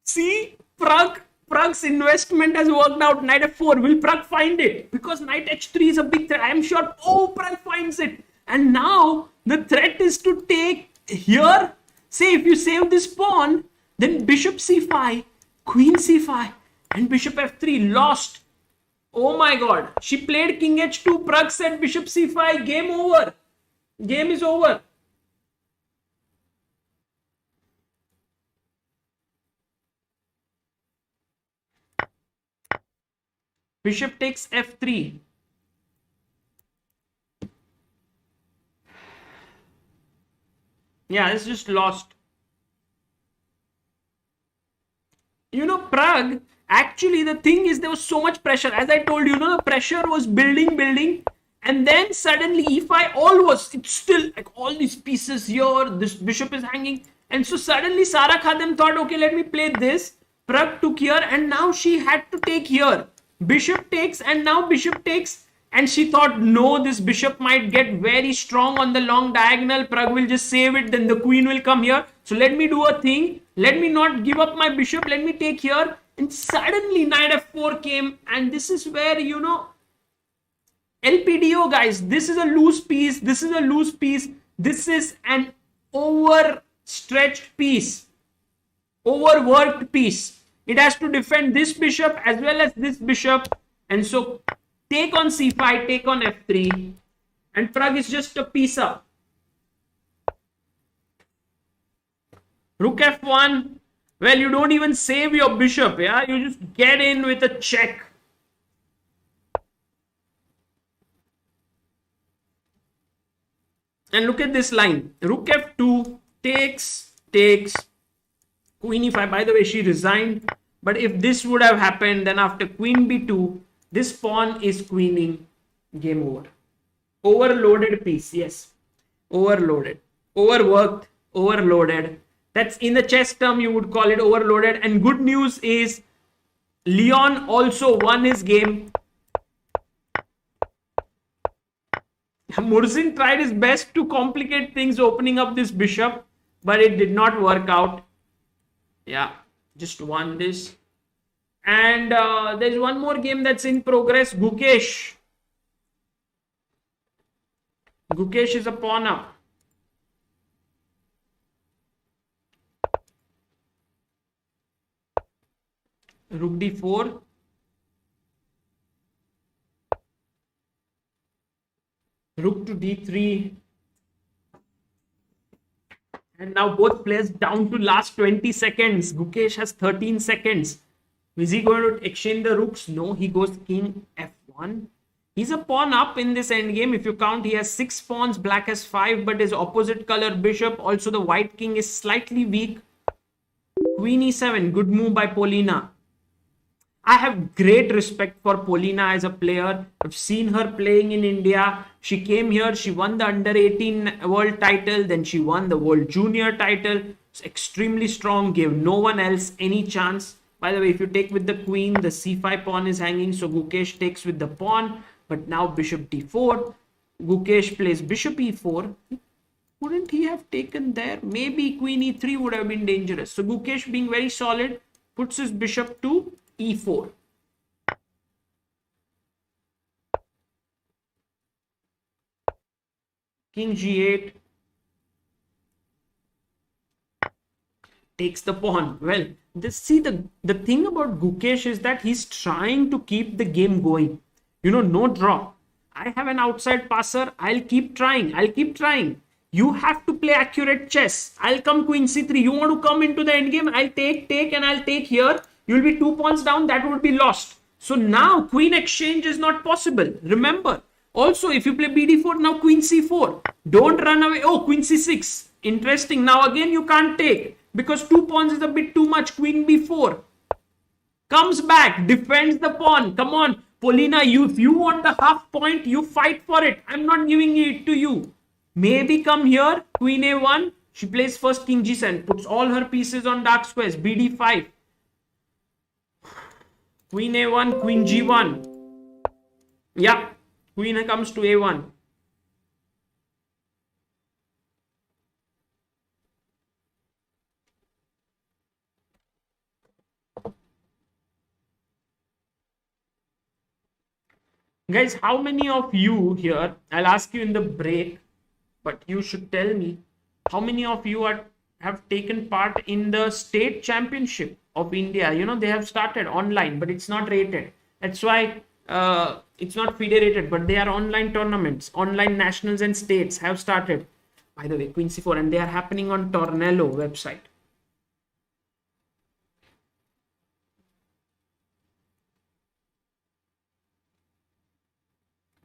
See, Pragg's investment has worked out. Knight F4. Will Pragg find it? Because knight H3 is a big threat. I am sure. Oh, Pragg finds it. And now the threat is to take here. Say if you save this pawn, then bishop C5, queen C5, and bishop F3 lost. Oh my God. She played king H2. Pragg said bishop C5. Game over. Game is over. Bishop takes F3. Yeah, it's just lost. You know, Pragg, actually the thing is there was so much pressure. As I told you, the pressure was building. And then suddenly E5, it's still like all these pieces here. This bishop is hanging. And so suddenly Sara Khadem thought, okay, let me play this. Pragg took here and now she had to take here. Bishop takes and now bishop takes. And she thought, no, this bishop might get very strong on the long diagonal. Pragg will just save it. Then the queen will come here. So let me do a thing. Let me not give up my bishop. Let me take here. And suddenly knight F4 came. And this is where, LPDO, guys. This is a loose piece. This is a loose piece. This is an overstretched piece. Overworked piece. It has to defend this bishop as well as this bishop. And so take on C5, take on F3. And Pragg is just a piece up. Rook F1. Well, you don't even save your bishop. Yeah, you just get in with a check. And look at this line. Rook F2 takes. Queen E5. By the way, she resigned. But if this would have happened, then after Queen B2, this pawn is queening. Game over. Overloaded piece. Yes. Overloaded. Overworked. Overloaded. That's in the chess term, you would call it overloaded. And good news is Leon also won his game. Murzin tried his best to complicate things opening up this bishop, but it did not work out. Yeah, just won this. And there's one more game that's in progress. Gukesh Gukesh is a pawn up. Rook d4. Rook to d3. And now both players down to last 20 seconds. Gukesh has 13 seconds. Is he going to exchange the rooks? No, he goes king f1. He's a pawn up in this endgame. If you count, he has 6 pawns, black has 5, but his opposite color bishop, also the white king, is slightly weak. Queen e7, good move by Polina. I have great respect for Polina as a player. I've seen her playing in India. She came here, she won the under 18 world title, then she won the world junior title. It's extremely strong, gave no one else any chance. By the way, if you take with the queen, the c5 pawn is hanging, so Gukesh takes with the pawn. But now bishop d4. Gukesh plays bishop e4. Wouldn't he have taken there? Maybe queen e3 would have been dangerous. So Gukesh, being very solid, puts his bishop to e4. King g8. Takes the pawn. Well, the thing about Gukesh is that he's trying to keep the game going. You know, no draw. I have an outside passer. I'll keep trying. You have to play accurate chess. I'll come queen c3. You want to come into the endgame? I'll take, and I'll take here. You'll be 2 pawns down. That would be lost. So now queen exchange is not possible. Remember. Also, if you play bd4, now queen c4. Don't run away. Oh, queen c6. Interesting. Now again, you can't take. Because 2 pawns is a bit too much. Queen b4. Comes back. Defends the pawn. Come on. Polina, if you want the half point, you fight for it. I'm not giving it to you. Maybe come here. Queen a1. She plays first king g7. Puts all her pieces on dark squares. bd5. Queen a1. Queen g1. Yeah. Queen comes to a1. Guys, how many of you here, I'll ask you in the break, but you should tell me, how many of you have taken part in the state championship of India? You know, they have started online, but it's not rated. That's why it's not FIDE rated, but they are online tournaments. Online nationals and states have started. By the way, Queen c4, and they are happening on Tornello website.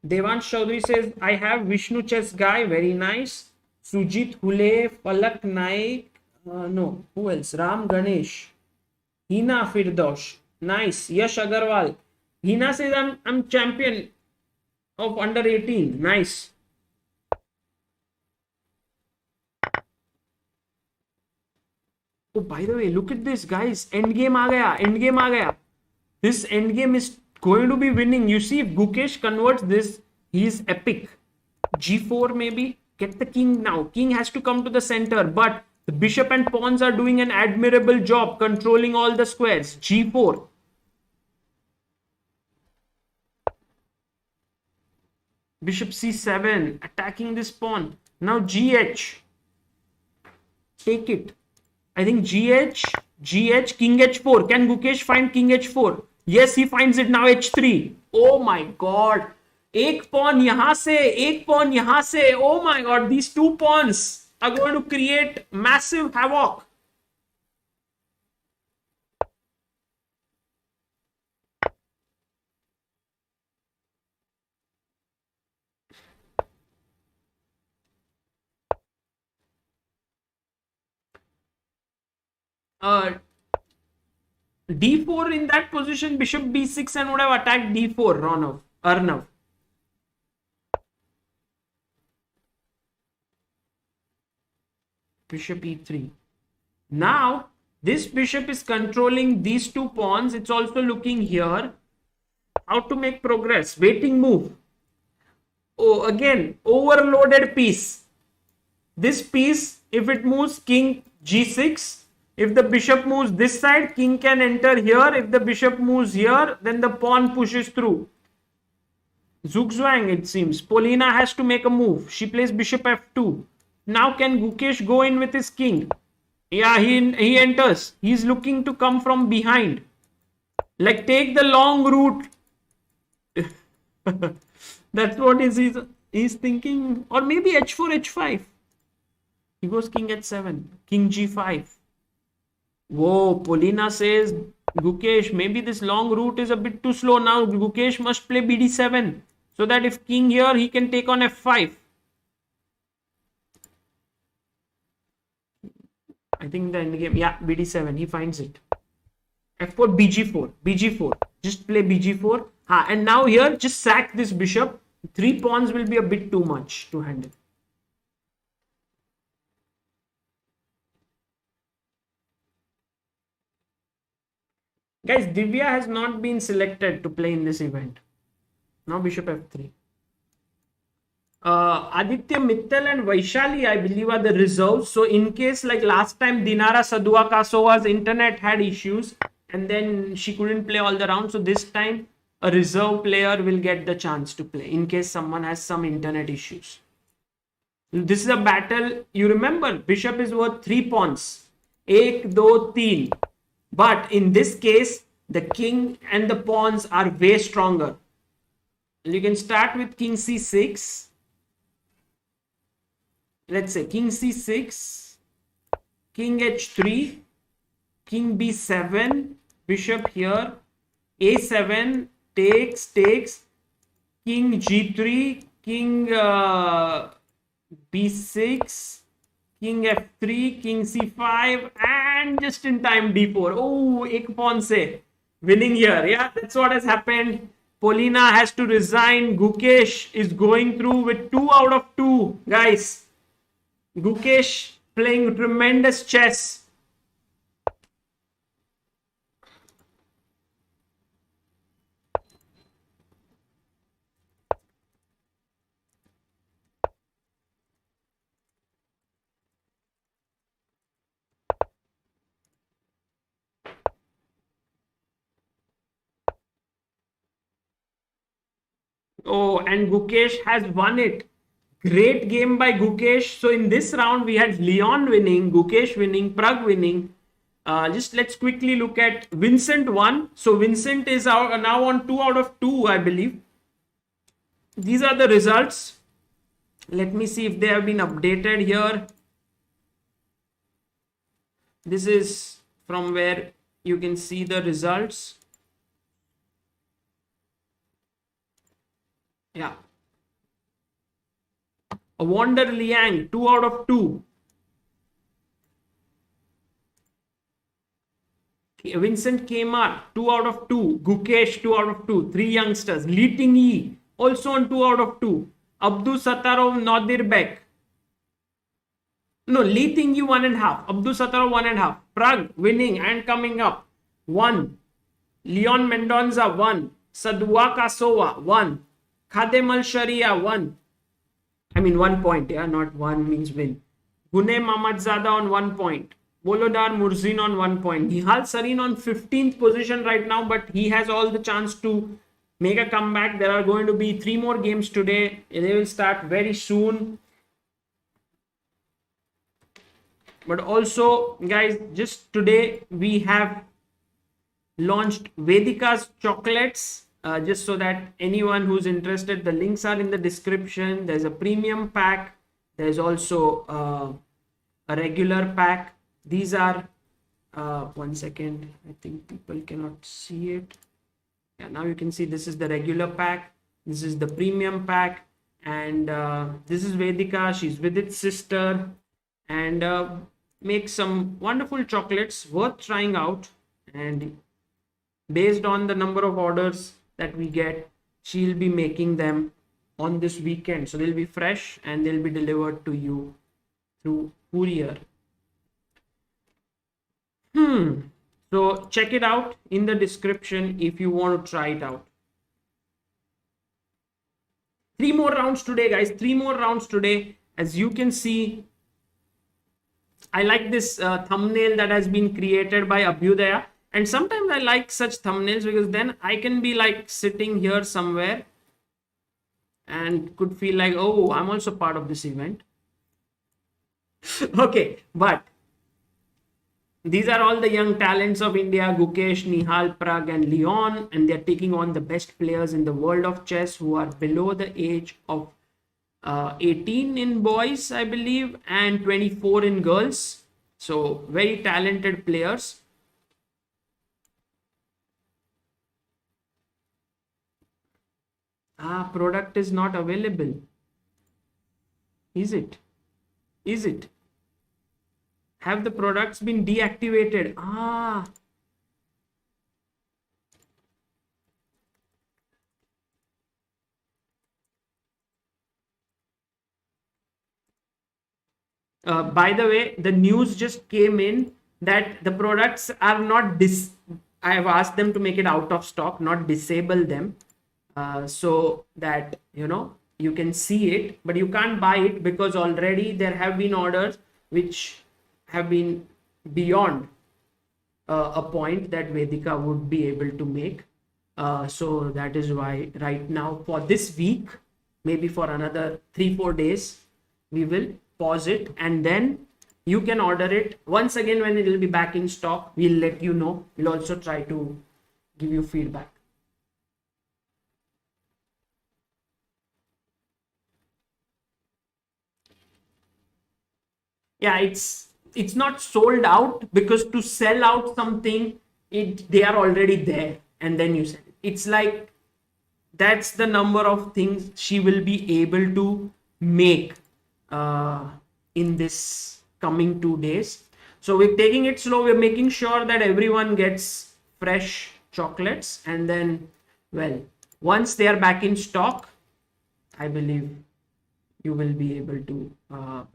Devansh Chaudhary says, I have Vishnu Chess Guy, very nice. Sujit Hule, Palak Naik, no, who else? Ram Ganesh, Hina Firdosh, nice. Yash Agarwal, Hina says, I'm champion of under 18, nice. Oh, by the way, look at this, guys. Endgame aa gaya. This endgame is going to be winning. You see, if Gukesh converts this, he is epic. g4 maybe. Get the king now. King has to come to the center, but the bishop and pawns are doing an admirable job controlling all the squares. g4. Bishop c7, attacking this pawn. Now gh. Take it. I think gh, king h4. Can Gukesh find king h4? Yes, he finds it. Now h3. Oh my god. Ek pawn yahan se. Oh my god. These 2 pawns are going to create massive havoc. d4 in that position, bishop b6, and would have attacked d4, Arnav. Bishop e3. Now, this bishop is controlling these 2 pawns. It's also looking here. How to make progress? Waiting move. Oh, again, overloaded piece. This piece, if it moves king g6, if the bishop moves this side, king can enter here. If the bishop moves here, then the pawn pushes through. Zugzwang, it seems. Polina has to make a move. She plays bishop f2. Now can Gukesh go in with his king? Yeah, he enters. He's looking to come from behind. Like, take the long route. That's what he's thinking. Or maybe h4, h5. He goes king h7. King g5. Whoa, Polina says, Gukesh, maybe this long route is a bit too slow now. Gukesh must play bd7. So that if king here, he can take on f5. I think the endgame, yeah, bd7, he finds it. f4, bg4, bg4. Just play bg4. And now here, just sack this bishop. 3 pawns will be a bit too much to handle. Guys, Divya has not been selected to play in this event. Now bishop f3. Aditya Mittal and Vaishali, I believe, are the reserves. So in case like last time Dinara Saduakassova's internet had issues and then she couldn't play all the rounds. So this time a reserve player will get the chance to play in case someone has some internet issues. This is a battle. You remember, bishop is worth 3 pawns. 1, 2, 3. But in this case, the king and the pawns are way stronger. You can start with king c6. Let's say king c6, king h3, king b7, bishop here, a7, takes, king g3, king b6, king f3, king c5, and just in time d4. Oh, ek pawn se winning here. Yeah, that's what has happened. Polina has to resign. Gukesh is going through with 2 out of 2, guys. Gukesh playing tremendous chess. Oh, and Gukesh has won it. Great game by Gukesh. So in this round, we had Leon winning, Gukesh winning, Pragg winning. Just let's quickly look at Vincent won. So Vincent is now on 2 out of 2, I believe. These are the results. Let me see if they have been updated here. This is from where you can see the results. Yeah. Awonder Liang, 2 out of 2. Vincent Keymer, 2 out of 2. Gukesh, 2 out of 2. 3 youngsters. Lei Tingjie, also on 2 out of 2. Abdusattorov, Nodirbek. No, Lei Tingjie 1.5. Abdusattorov 1.5. Pragg winning and coming up. 1. Leon Mendonca 1. Saduakassova 1. Khadem al-Sharia 1. I mean 1 point, yeah, not 1 means win. Gunay Mammadzada on 1 point. Volodar Murzin on 1 point. Nihal Sarin on 15th position right now, but he has all the chance to make a comeback. There are going to be 3 more games today. They will start very soon. But also, guys, just today we have launched Vedika's chocolates. Just so that anyone who's interested, the links are in the description. There's a premium pack. There's also a regular pack. These are, 1 second, I think people cannot see it. Yeah, now you can see this is the regular pack. This is the premium pack. And this is Vedika. She's with its sister. And make some wonderful chocolates worth trying out. And based on the number of orders that we get, she'll be making them on this weekend. So they'll be fresh and they'll be delivered to you through courier. So check it out in the description if you want to try it out. 3 more rounds today, guys. 3 more rounds today. As you can see, I like this thumbnail that has been created by Abhyudaya. And sometimes I like such thumbnails because then I can be like sitting here somewhere and could feel like, oh, I'm also part of this event. Okay, but these are all the young talents of India: Gukesh, Nihal, Pragg, and Leon, and they're taking on the best players in the world of chess who are below the age of 18 in boys, I believe, and 24 in girls. So, very talented players. Product is not available. Is it? Is it? Have the products been deactivated? By the way, the news just came in that the products are not I have asked them to make it out of stock, not disable them, so that you can see it, but you can't buy it because already there have been orders which have been beyond a point that Vedika would be able to make. So that is why right now for this week, maybe for another 3-4 days, we will pause it, and then you can order it once again. When it will be back in stock, we'll let you know. We'll also try to give you feedback. Yeah, it's not sold out, because to sell out something, they are already there and then you sell it. It's like that's the number of things she will be able to make in this coming 2 days. So we're taking it slow. We're making sure that everyone gets fresh chocolates, and then, well, once they are back in stock, I believe you will be able to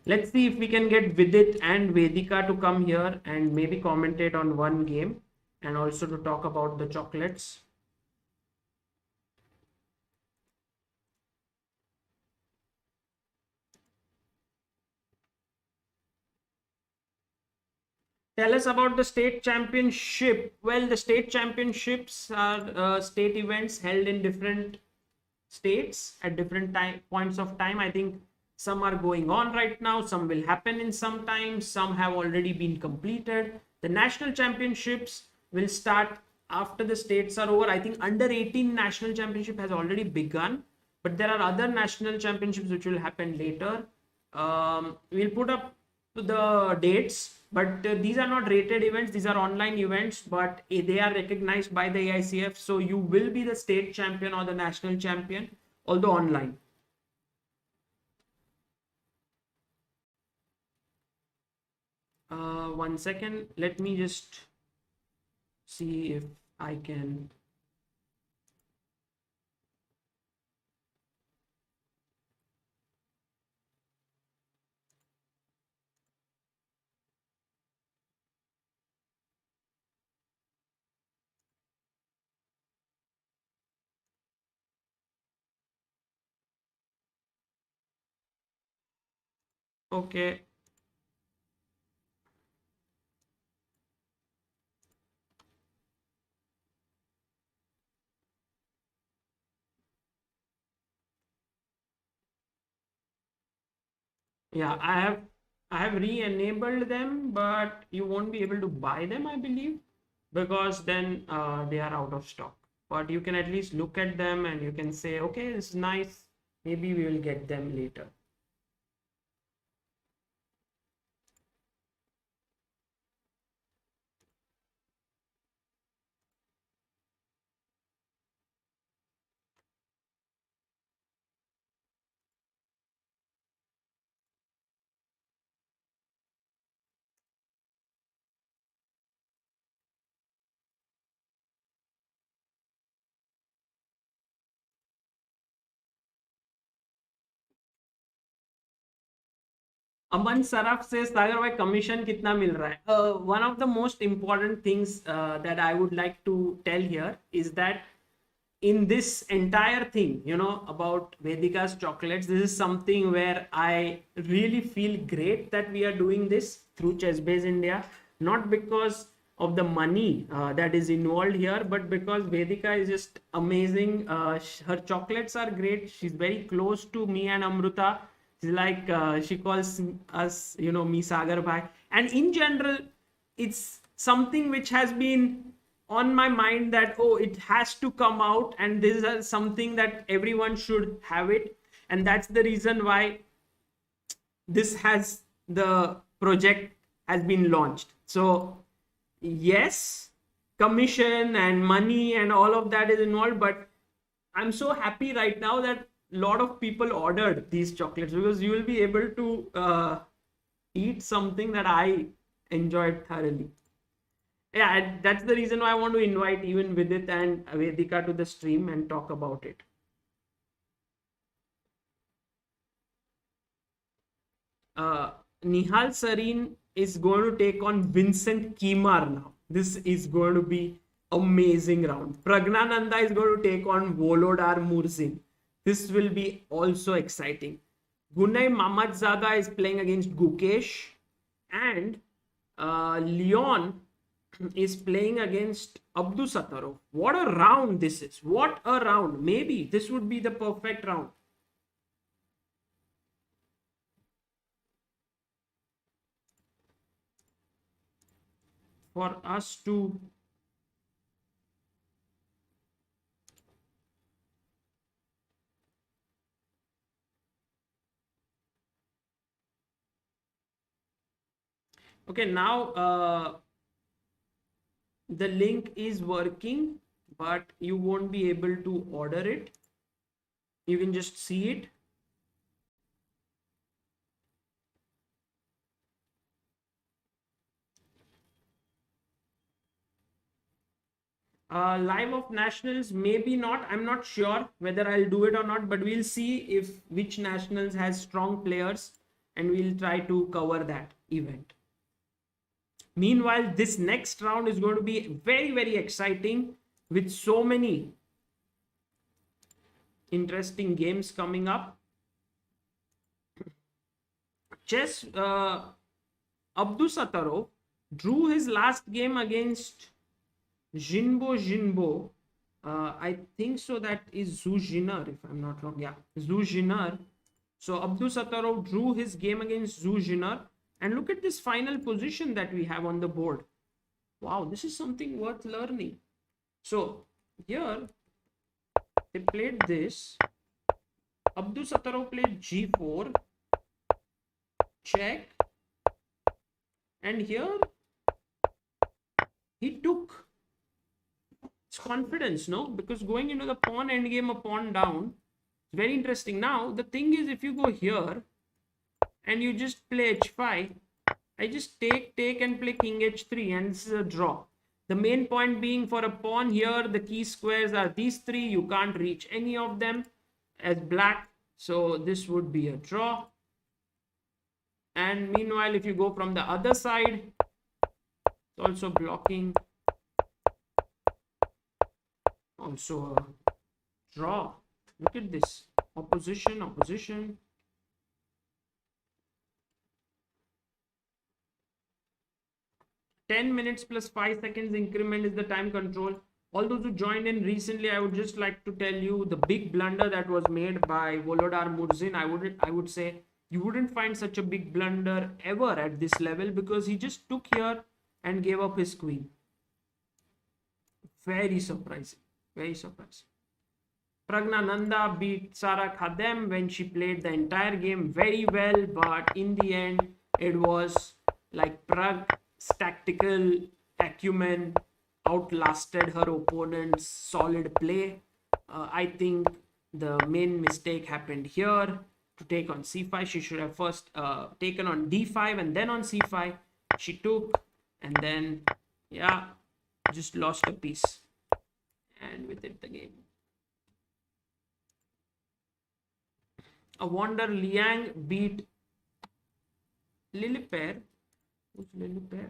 let's see if we can get Vidit and Vedika to come here and maybe commentate on one game, and also to talk about the chocolates. Tell us about the state championship. Well, the state championships are state events held in different states at different points of time. I think some are going on right now, some will happen in some time, some have already been completed. The national championships will start after the states are over. I think under 18 national championship has already begun, but there are other national championships which will happen later. We'll put up the dates, but these are not rated events, these are online events, but they are recognized by the AICF, so you will be the state champion or the national champion, although online. One second, let me just see if I can. Okay. Yeah, I have re-enabled them, but you won't be able to buy them, I believe, because then they are out of stock. But you can at least look at them and you can say, okay, this is nice, maybe we will get them later. Aman Saraf says, Sagar bhai, commission kitna mil raha hai? One of the most important things that I would like to tell here is that in this entire thing, about Vedika's chocolates, this is something where I really feel great that we are doing this through Chessbase India, not because of the money that is involved here, but because Vedika is just amazing. Her chocolates are great. She's very close to me and Amruta. She's like, she calls us, me Sagar Bhai. And in general, it's something which has been on my mind that, oh, it has to come out, and this is something that everyone should have it. And that's the reason why the project has been launched. So yes, commission and money and all of that is involved, but I'm so happy right now that a lot of people ordered these chocolates, because you will be able to eat something that I enjoyed thoroughly. Yeah, that's the reason why I want to invite even Vidit and Vedika to the stream and talk about it. Nihal Sarin is going to take on Vincent Keymer now. This is going to be amazing round. Praggnanandhaa is going to take on Volodar Murzin. This will be also exciting. Gunay Mammadzada is playing against Gukesh, and Leon is playing against Abdusattorov. What a round this is. What a round. Maybe this would be the perfect round. For us to okay, now the link is working, but you won't be able to order it. You can just see it. Live of nationals, maybe not. I'm not sure whether I'll do it or not, but we'll see if which nationals has strong players, and we'll try to cover that event. Meanwhile, this next round is going to be very, very exciting, with so many interesting games coming up. Chess, Abdusattorov drew his last game against Jinbo. I think so. That is Zhu Jiner, if I'm not wrong. Yeah, Zhu Jiner. So Abdusattorov drew his game against Zhu Jiner. And look at this final position that we have on the board. Wow, this is something worth learning. So here they played this. Abdusattorov played G4, check, and here he took confidence, no? Because going into the pawn endgame, a pawn down, it's very interesting. Now the thing is, if you go here and you just play h5, I just take and play king h3, and this is a draw. The main point being, for a pawn here, the key squares are these three. You can't reach any of them as black, so this would be a draw. And meanwhile, if you go from the other side, it's also blocking. Also a draw. Look at this. Opposition. 10 minutes plus 5 seconds increment is the time control. All those who joined in recently, I would just like to tell you the big blunder that was made by Volodar Murzin. I would say you wouldn't find such a big blunder ever at this level, because he just took here and gave up his queen. Very surprising. Very surprising. Praggnanandhaa beat Sara Khadem when she played the entire game very well, but in the end, it was like Pragg's tactical acumen outlasted her opponent's solid play. I think the main mistake happened here. To take on c5, she should have first taken on d5 and then on c5. She took, and then, yeah, just lost a piece. And with it, the game. Awonder Liang beat Lilipair. Who's Lilipair?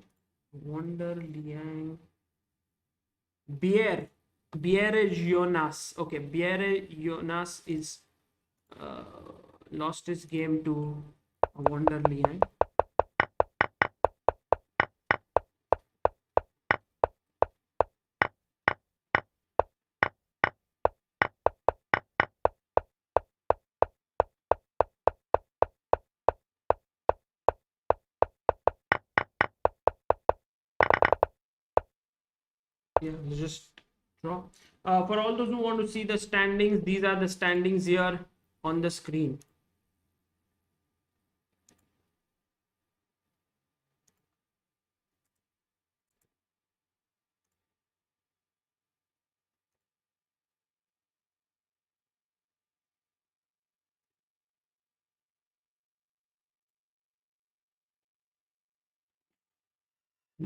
Awonder Liang. Baer. Bjerre Jonas. Okay, Bjerre Jonas is lost his game to Awonder Liang. Yeah, let's just draw. For all those who want to see the standings, these are the standings here on the screen.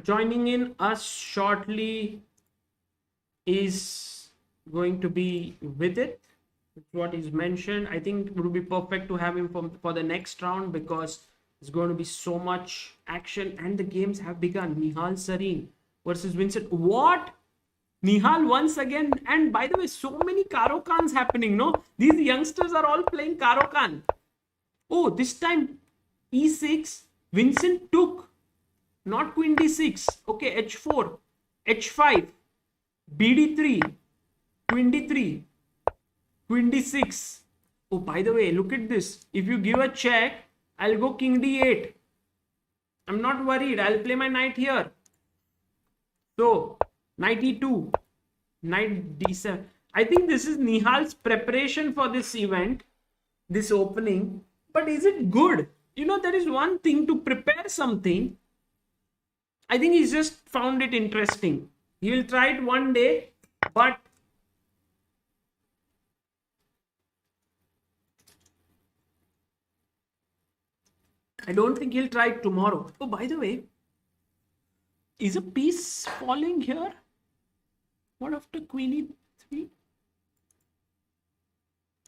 Joining in us shortly is going to be with it. It's what is mentioned. I think it would be perfect to have him for the next round because there's going to be so much action and the games have begun. Nihal Sarin versus Vincent. What? Nihal once again. And by the way, so many Karokans happening, no? These youngsters are all playing Karokan. Oh, this time E6. Vincent took. Not queen d6. Okay, h4. h5. bd3. Queen d3. Queen d6. Oh, by the way, look at this. If you give a check, I'll go king d8. I'm not worried. I'll play my knight here. So, knight e2. Knight d7. I think this is Nihal's preparation for this event. This opening. But is it good? You know, there is one thing to prepare something. I think he's just found it interesting. He will try it one day, but I don't think he'll try it tomorrow. Oh, by the way, is a piece falling here? What after queen e3?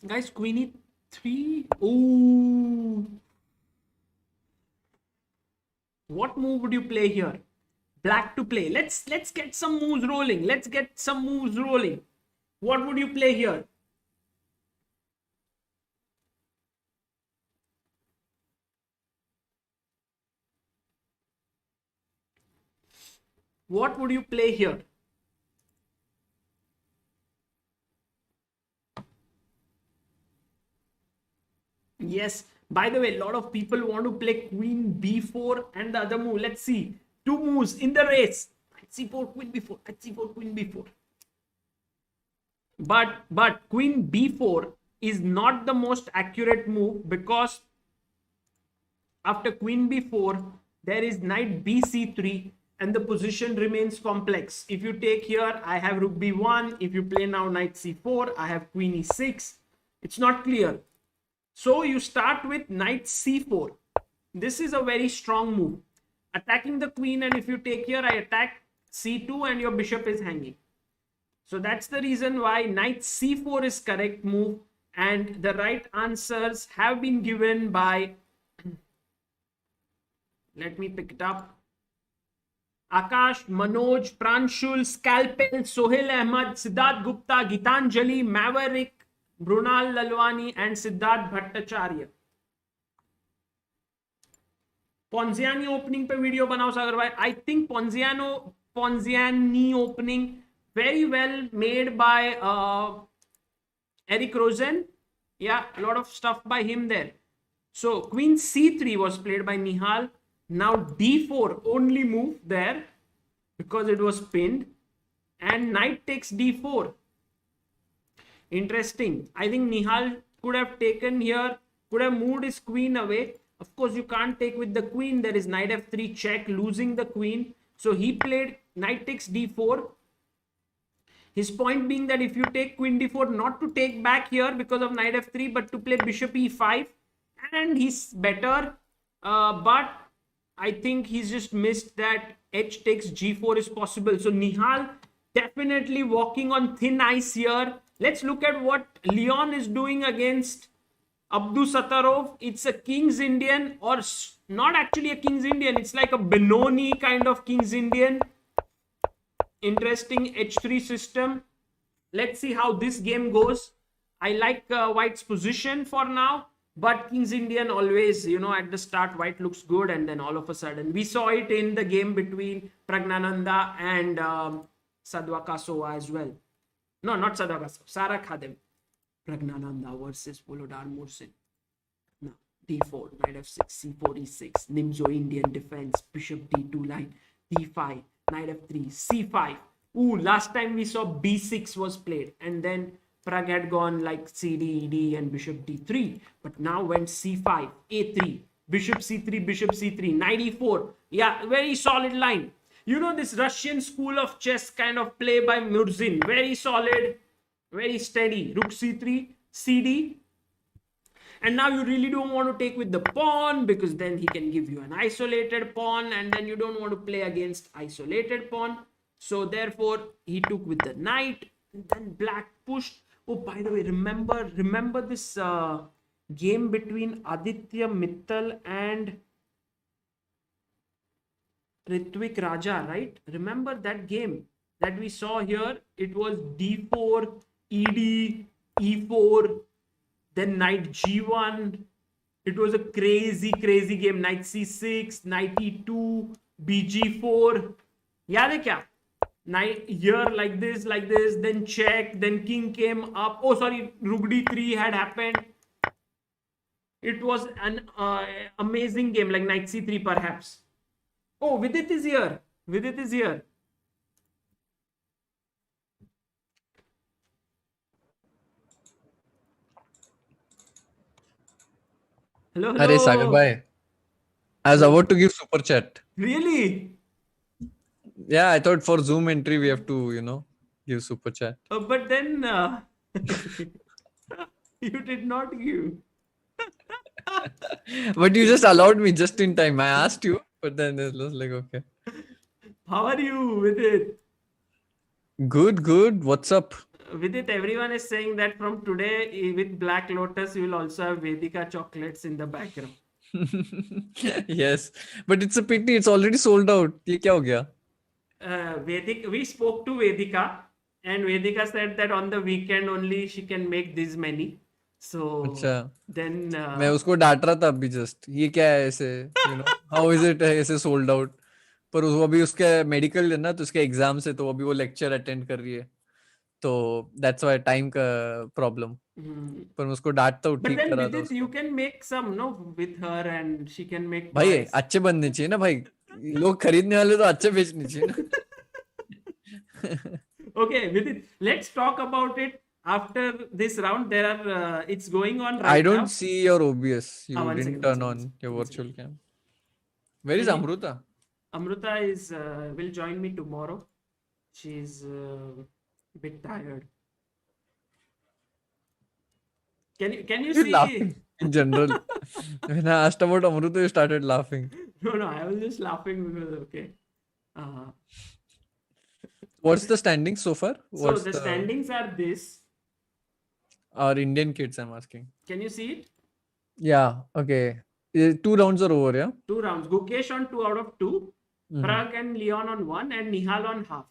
Guys, queen e3. Oh. What move would you play here? Black to play. Let's get some moves rolling. Let's get some moves rolling. What would you play here? What would you play here? Yes. By the way, a lot of people want to play queen b4 and the other move. Let's see. Two moves in the race. c4, queen b4, c4, queen b4. But queen b4 is not the most accurate move because after queen b4, there is knight bc3 and the position remains complex. If you take here, I have rook b1. If you play now knight c4, I have queen e6. It's not clear. So you start with knight c4. This is a very strong move. Attacking the queen, and if you take here, I attack c2 and your bishop is hanging. So that's the reason why knight c4 is correct move, and the right answers have been given by, let me pick it up, Akash, Manoj, Pranshul, Scalpel, Sohail Ahmad, Siddharth Gupta, Gitanjali, Maverick, Brunal Lalwani and Siddharth Bhattacharya. Ponziani opening पे video बनाओ सागर भाई. I think Ponziani opening very well made by Eric Rosen. Yeah, a lot of stuff by him there. So queen c3 was played by Nihal. Now d4 only move there because it was pinned, and knight takes d4. Interesting. I think Nihal could have taken here, could have moved his queen away. Of course, you can't take with the queen. There is knight f3 check, losing the queen. So he played knight takes d4. His point being that if you take queen d4, not to take back here because of knight f3, but to play bishop e5. And he's better. But I think he's just missed that h takes g4 is possible. So Nihal definitely walking on thin ice here. Let's look at what Leon is doing against Abdusattorov. It's a King's Indian, or not actually a King's Indian. It's like a Benoni kind of King's Indian. Interesting h3 system. let's see how this game goes. I like White's position for now, but King's Indian always, at the start, White looks good, and then all of a sudden, we saw it in the game between Praggnanandhaa and Saduakassova as well. No, not Saduakassova, Sara Khadem. Praggnanandhaa versus Volodar Murzin. Now, d4, knight f6, c4, e6, Nimzo Indian defense, bishop d2 line, d5, knight f3, c5. Ooh, last time we saw b6 was played, and then Pragg had gone like cd, ed, and bishop d3. But now went c5, a3, bishop c3, bishop c3, knight e4. Yeah, very solid line. This Russian school of chess kind of play by Murzin. Very solid, very steady. Rook c3, cd. And now you really don't want to take with the pawn, because then he can give you an isolated pawn, and then you don't want to play against isolated pawn. So therefore, he took with the knight, and then black pushed. Oh, by the way, remember this game between Aditya Mittal and Ritwik Raja, right? Remember that game that we saw here? It was d4, ed, e4, then knight g1. It was a crazy game. Knight c6, knight e2, bg4. Yaad hai kya? Knight here like this, then check, then king came up. Oh, sorry, rook d3 had happened. It was an amazing game, like knight c3 perhaps. Oh, Vidit is here. Hello. Arey Sagar bhai, I was about to give super chat. Really? Yeah, I thought for Zoom entry we have to, give super chat. But then you did not give. But you just allowed me just in time. I asked you, but then it was like, okay. How are you, Vidit? Good. What's up? Vidit, everyone is saying that from today with Black Lotus, you will also have Vedika chocolates in the background. Yes, but it's a pity. It's already sold out. Ye kya ho gaya? We spoke to Vedika, and Vedika said that on the weekend only she can make this many. So अच्छा, then मैं उसको डांट रहा था अभी just. ये क्या है ऐसे? How is it ऐसे sold out? पर वो अभी उसके मेडिकल है ना, तो उसके एग्जाम से, तो अभी वो लेक्चर अटेंड कर रही है. तो that's why time का प्रॉब्लम. पर मैं उसको डांटता हूँ, but ठीक then करा with था it you can make some with her, and she can make भाई. toys. अच्छे बनने चाहिए ना भाई. लोग खरीदने वाले तो अच्छे बेचने चाहिए ना. Okay, Vidit, let's talk about it after this round. There are it's going on right now. I don't see your OBS. You one didn't second, turn one on second, your one virtual second. cam. Where is Can you- Amruta? Amruta is will join me tomorrow. She's a bit tired. Can you You're see? laughing in general. When I asked about Amruta, you started laughing. No, I was just laughing because okay. What's the standings so far? So What's the standings are this. Our Indian kids, I'm asking. Can you see it? Yeah, okay. 2 rounds are over, yeah? 2 rounds. Gukesh on 2 out of 2. Pragg and Leon on 1, and Nihal on half.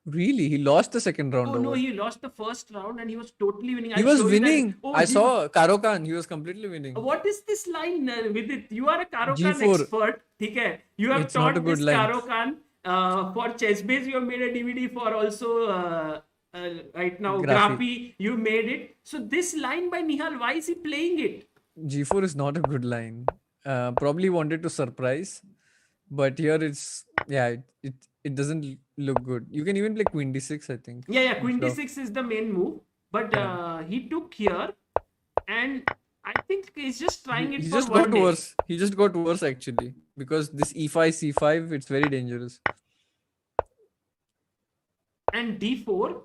Really? He lost the second round. Oh no, over. he lost the first round and he was totally winning. He I'll was show you that. winning. Oh, I saw Karo Khan. He was completely winning. What is this line with it? You are a Karo Khan G4. expert. Okay. You have It's not taught a good this line. Karo Khan. For Chessbase, you have made a DVD. For also right now, Graphy, you made it. So this line by Nihal, why is he playing it? G4 is not a good line. Probably wanted to surprise, but here it's it doesn't look good. You can even play Queen D6, I think. Yeah, Queen D6 is the main move, but he took here, and I think he's just trying it. He for just one got day. worse. He just got worse actually, because this E5 C5, it's very dangerous. And D4,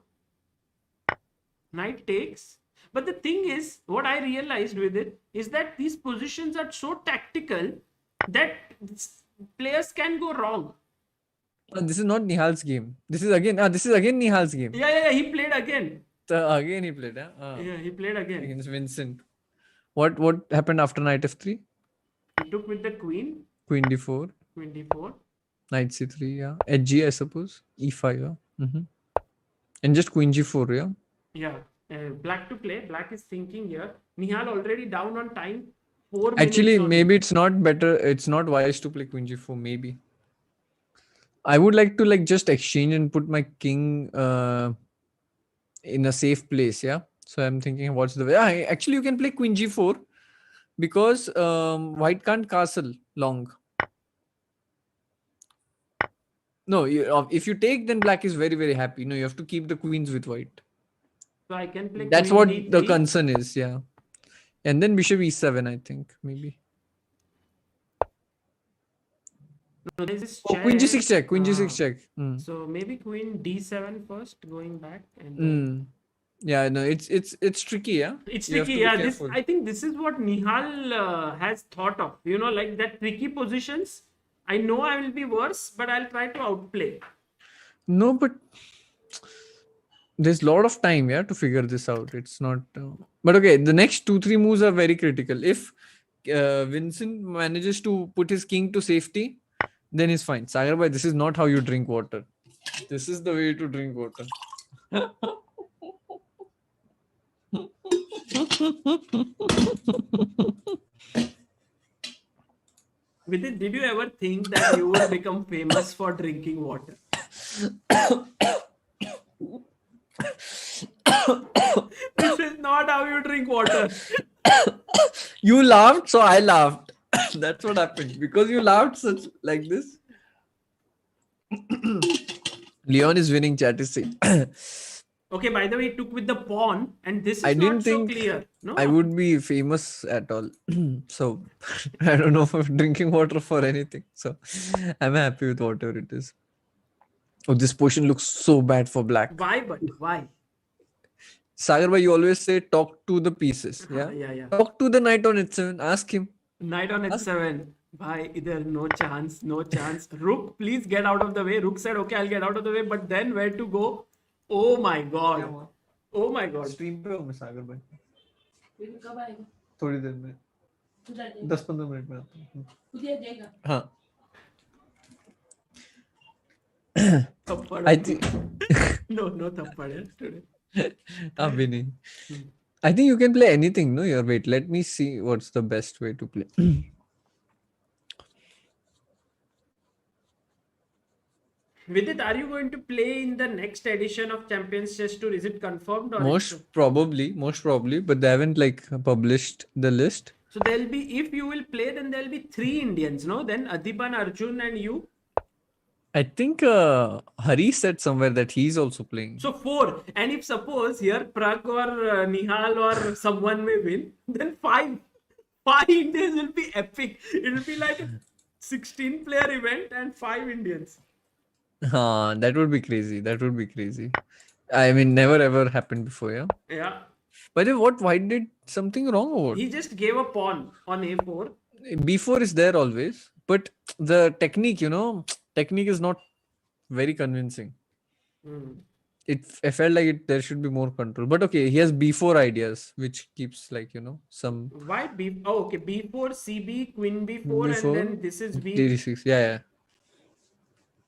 knight takes. But the thing is, what I realized with it is that these positions are so tactical that players can go wrong. This is not Nihal's game. This is again Nihal's game. Yeah, he played again. Again he played, Yeah, he played again. against Vincent. What happened after knight f3? He took with the queen. Queen d4. Queen d4. Knight c3, yeah. Edgy, I suppose. e5, yeah. And just queen g4, yeah. Yeah. Black to play. Black is thinking here. Nihal already down on time. 4 minutes Actually, only. maybe it's not better. It's not wise to play queen g4. Maybe I would like to like just exchange and put my king in a safe place. Yeah. So I'm thinking, what's the way? Yeah, actually, you can play queen g4 because white can't castle long. No, if you take, then black is very, very happy. No, you have to keep the queens with white. So I can play That's queen what d3. the concern is. Yeah. And then bishop e7, I think, maybe. No, this is Oh, queen g6 check. Queen g6 check. So maybe queen d7 first, going back, and then Yeah, no, it's tricky, yeah. it's You have tricky. to be Yeah, this careful. I think this is what Nihal has thought of. You know, like that tricky positions. I know I will be worse, but I'll try to outplay. No, but there's a lot of time, yeah, to figure this out. It's not. But okay, the next 2-3 moves are very critical. If Vincent manages to put his king to safety, then he's fine. Sagar bhai, this is not how you drink water. This is the way to drink water. Vidit, did you ever think that you would become famous for drinking water? This is not how you drink water. You laughed, so I laughed. That's what happened. Because you laughed such like this. Leon is winning, chat is saying. Okay, by the way, he took with the pawn, and this is I didn't not so think clear. No, I would be famous at all. So I don't know if drinking water for anything. So I'm happy with whatever it is. Oh, this position looks so bad for black. Why? But why? Sagar bhai, you always say talk to the pieces. Yeah. Yeah. Talk to the knight on h7. Ask him. Knight on h7. Bhai, either no chance, no chance. Rook, please get out of the way. Rook said, okay, I'll get out of the way. But then where to go? Oh my God. Oh my God. Stream पे हूँ मैं सागर भाई. कब आएगा? थोड़ी देर में. उधर देगा. 10-15 मिनट में आता हूँ. उधर देगा. हाँ. Thappad. I think. No thappad today. अभी नहीं. I think you can play anything, no? Here, wait. Let me see what's the best way to play. Vidit, are you going to play in the next edition of Champions Chess Tour? Is it confirmed or Most probably, but they haven't like published the list. so there'll be, if you will play, then there'll be 3 Indians, no? Then Adiban, Arjun, and you. I think Hari said somewhere that he's also playing. So 4. And if suppose here Pragg or Nihal or someone may win, then 5. 5 Indians will be epic. It will be like a 16-player event and 5 Indians. That would be crazy. I mean, never ever happened before, yeah. Yeah. By the way, what white did something wrong or what? He just gave a pawn on a4. B4 is there always, but the technique, technique is not very convincing. I felt like there should be more control, but okay, he has B4 ideas, which keeps like some. Why B? Oh, okay. B4, CB, Queen B4, and then this is B. D6. Yeah.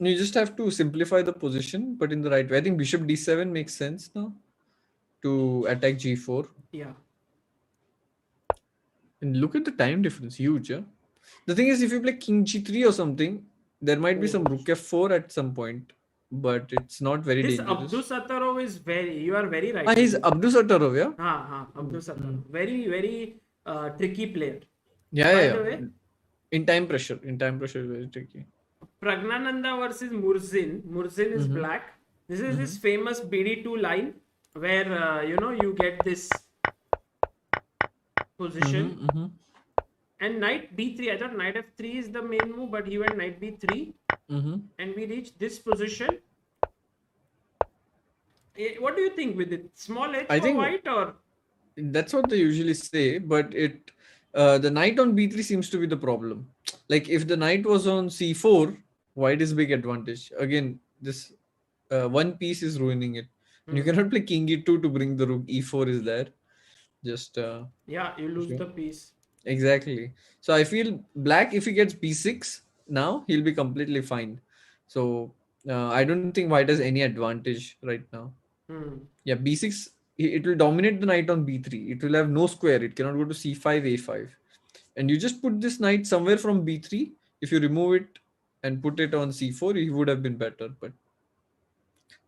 You just have to simplify the position, but in the right way. I think Bishop D7 makes sense now to attack G4. Yeah. And look at the time difference, huge. Yeah? The thing is, if you play King G3 or something, there might be some Rook F4 at some point, but it's not very This dangerous. Abdusattorov is you are very right. He's Abdusattorov, yeah? Abdusattorov. Very, very tricky player. Yeah. By the way, In time pressure is very tricky. Pragnanandhaa versus Murzin. Murzin is black. This is his famous BD2 line where, you get this position. And knight b3. I thought knight f3 is the main move, but he went knight b3. And we reached this position. What do you think with it? Small edge for white or? That's what they usually say, but the knight on b3 seems to be the problem. Like if the knight was on c4, white is big advantage. Again, this one piece is ruining it. You cannot play king e2 to bring the rook. e4 is there. Just you lose the piece. Exactly. So I feel black, if he gets b6 now, he'll be completely fine. So I don't think white has any advantage right now. Yeah, b6, it will dominate the knight on b3. It will have no square. It cannot go to c5, a5. And you just put this knight somewhere from b3. If you remove it and put it on c4, it would have been better. But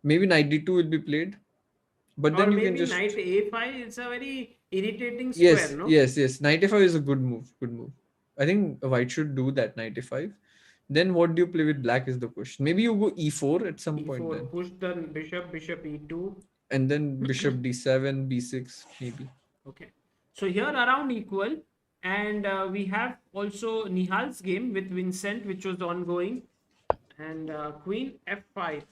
maybe knight d2 will be played. But Or then you can maybe just... knight a5 is a very irritating Yes, square, no? yes. Knight a5 is a good move. Good move. I think white should do that, knight a5. Then what do you play with black is the question. Maybe you go e4 at some point e4, then. push the bishop, bishop e2. And then bishop d7, b6, maybe. Okay. So here around equal. And we have also Nihal's game with Vincent, which was ongoing. And queen f5.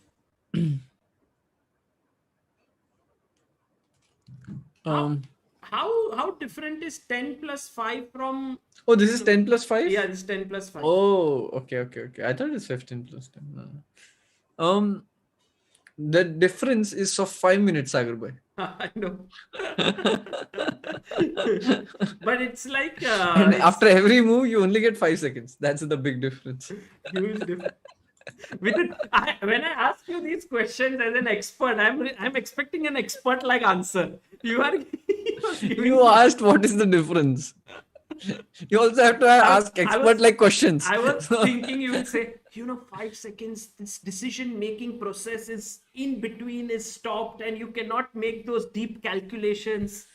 How different is 10 plus 5 from... Oh, this is 10 plus 5? Yeah, this is 10 plus 5. Oh, okay. I thought it's 15 plus 10. No. The difference is of 5 minutes, Sagar bhai. I know. But it's like... And after every move, you only get 5 seconds. That's the big difference. Huge difference. When I ask you these questions as an expert, I'm expecting an expert-like answer. You are... You asked what is the difference. You also have to ask expert-like questions. I was thinking you will say, 5 seconds, this decision-making process is in between, is stopped, and you cannot make those deep calculations.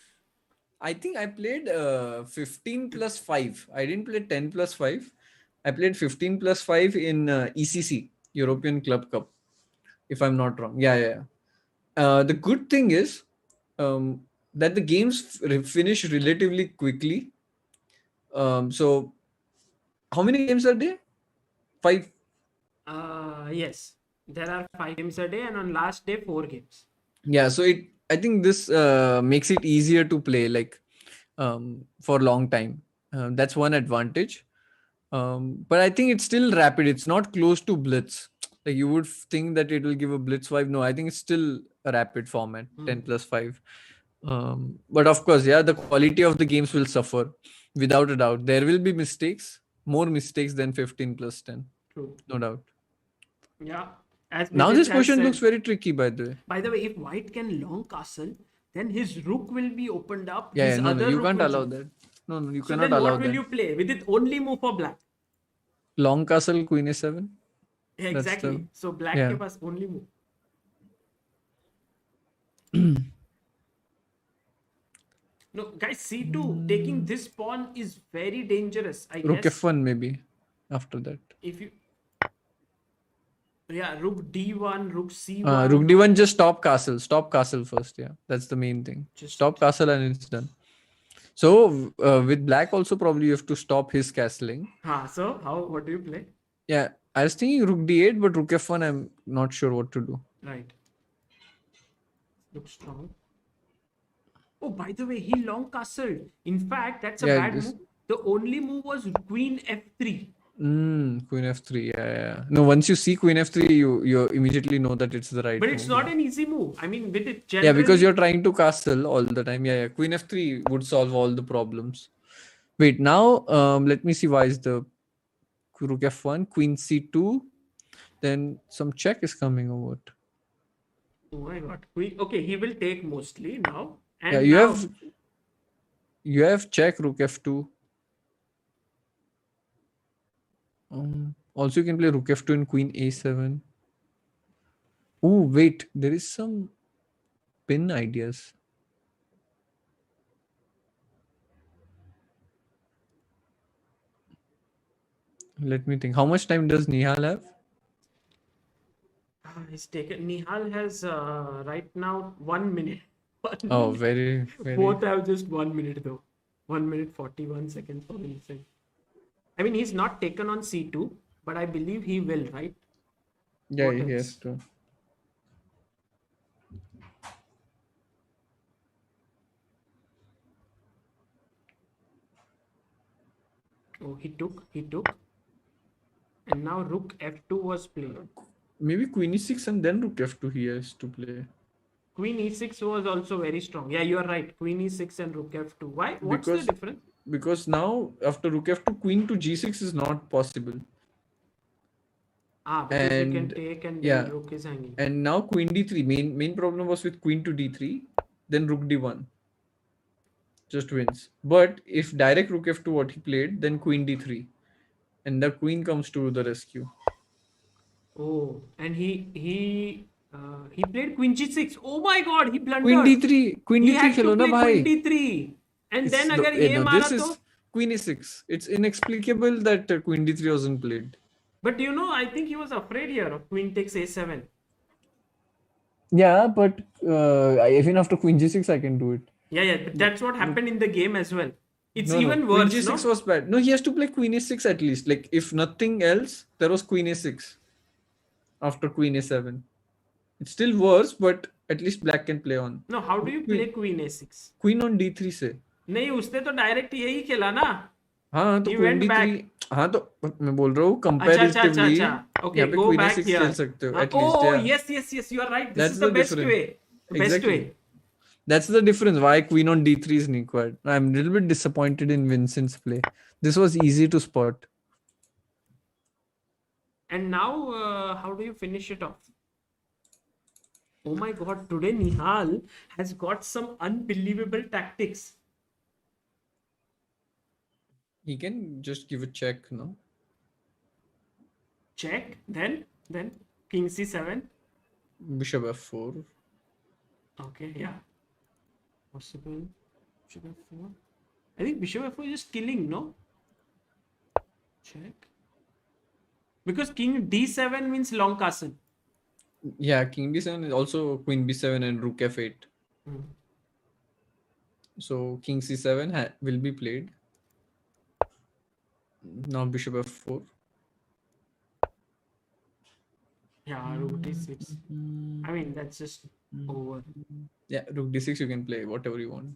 I think I played 15 plus 5. I didn't play 10 plus 5. I played 15 plus 5 in ECC, European Club Cup, if I'm not wrong. Yeah. The good thing is that the games finish relatively quickly. So, how many games a day? 5? Yes. There are 5 games a day, and on last day, 4 games. Yeah, so I think this makes it easier to play for a long time. That's one advantage. But I think it's still rapid. It's not close to blitz. Like you would think that it will give a blitz vibe. No, I think it's still a rapid format, 10 plus 5. But of course, the quality of the games will suffer without a doubt. There will be mistakes, more mistakes than 15 plus 10. True. No doubt. Yeah. Now this question looks very tricky, by the way. By the way, if white can long castle, then his rook will be opened up. No, you can't allow that. No, you cannot allow that. What will you play? With it only move for black? Long castle, queen a7. Yeah, exactly. So black ke paas only move. No, guys, c2 taking this pawn is very dangerous. I Rook guess. f1 maybe after that. If you... Yeah, rook d1, rook c1. Rook d1, just stop castle. Stop castle first. Yeah, that's the main thing. Just stop castle and it's done. So with black also probably you have to stop his castling. So what do you play? Yeah, I was thinking rook d8, but rook f1 I'm not sure what to do. Right. Looks strong. Oh, by the way, he long castled. In fact, that's a bad move. The only move was queen f3. Queen f3. Yeah. No, once you see queen f3, you immediately know that it's the right move. But it's not an easy move. I mean, with it generally... Yeah, because you're trying to castle all the time. Yeah. Queen f3 would solve all the problems. Wait, now let me see why is the rook f1, queen c2, then some check is coming over. Oh my god. Okay, he will take mostly now. And yeah, you have check rook f2. Also you can play rook f2 and queen a7. Oh wait, there is some pin ideas. Let me think. How much time does Nihal have? He's taken. Nihal has right now 1 minute. Oh, very. Both have just 1 minute though. 1 minute 41 seconds for Vincent. I mean, he's not taken on c2, but I believe he will, right? Yeah, he has to. Oh, he took. And now rook f2 was played. Maybe queen e6 and then rook f2 he has to play. Queen e6 was also very strong. Yeah, you are right. Queen e6 and rook f2. Why? What's the difference? Because now after rook f2, queen to g6 is not possible. Because you can And take and yeah, then rook is hanging. and now queen d3. Main problem was with queen to d3, then rook d1. Just wins. But if direct rook f2 what he played, then queen d3, and the queen comes to the rescue. Oh, and he played queen g6. Oh my god, he blundered. Queen d3, queen He d3 had to खेलो ना play queen भाई. d3. And It's then the- अगर ये no, मारा this तो is queen e6. It's inexplicable that queen d3 wasn't played. But I think he was afraid here of queen takes a7. Yeah, but even after queen g6, I can do it. Yeah, but that's what happened in the game as well. It's No, even queen worse, g6 no? was bad. No, he has to play queen a6 at least. Like, if nothing else, there was queen a6 after queen a7. It's still worse, but at least black can play on. No, how do you play queen a6? Queen on d3 से. नहीं, उसने तो direct यही खेला ना. हाँ तो He queen went d3. back. हाँ तो मैं बोल रहा हूँ अच्छा. comparatively Okay, यहाँ पे go queen back a6 here. खेल सकते हो at least. Oh, Yeah. yes, you are right. This That's is the the best difference. way. Best Exactly. way. That's the difference. Why queen on d3 is required. I'm a little bit disappointed in Vincent's play. This was easy to spot. And now, how do you finish it off? Oh my god, today Nihal has got some unbelievable tactics. He can just give a check, no? Check, then king c7. Bishop f4. Okay, yeah. Possible. Bishop f4. I think bishop f4 is just killing, no? Check. Because king d7 means long castle. Yeah, king d7 is also queen b7 and rook f8. So king c7 will be played. Now bishop f4. Yeah, rook d6. I mean, that's just over. Yeah, rook d6 you can play whatever you want.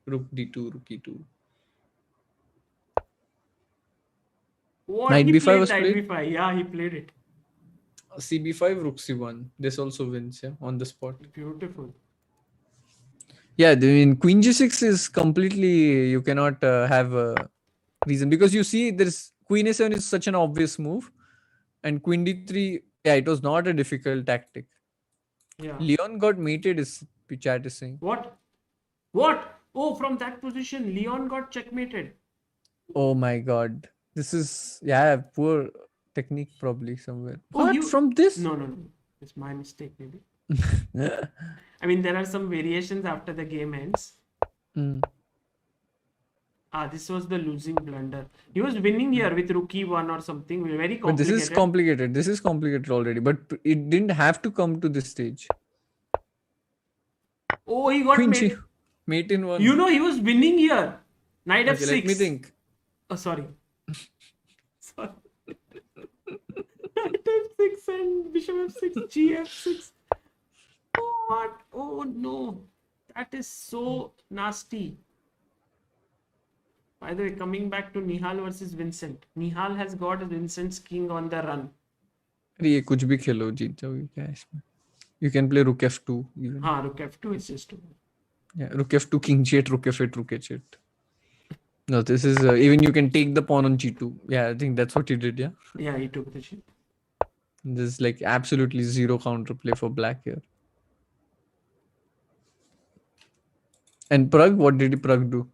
Rook d2, rook e2. What? Knight He b5 played was knight played? b5. Yeah, he played it. cb5, rook c1. This also wins, yeah, on the spot. Beautiful. Yeah, I mean, queen g6 is completely, you cannot have a reason, because you see there's queen a7 is such an obvious move, and queen d3, yeah, it was not a difficult tactic. Yeah. Leon got mated, is chat is saying. What? Oh, from that position, Leon got checkmated. Oh my god. This is, yeah, poor technique probably somewhere. Oh, What? From this? No. It's my mistake, maybe. I mean, there are some variations after the game ends. This was the losing blunder. He was winning here with rook e1 or something. Very complicated. But this is complicated. This is complicated already. But it didn't have to come to this stage. Oh, he got Queen mate in one. he was winning here. Knight Okay, f6. let me think. Oh, sorry. Knight f6 and bishop f6, g f6. What? Oh no. That is so nasty. By the way, coming back to Nihal versus Vincent. Nihal has got Vincent's king on the run. ये कुछ भी खेलो जीत जाओगे क्या इसमें? You can play rook f2 even. Rook f2 is just over. Yeah, rook f2, king g8, rook f8, rook h8. No, this is even you can take the pawn on g2. Yeah, I think that's what he did. Yeah. Yeah, he took the ship. There's like absolutely zero counterplay for black here. And Pragg, what did Pragg do?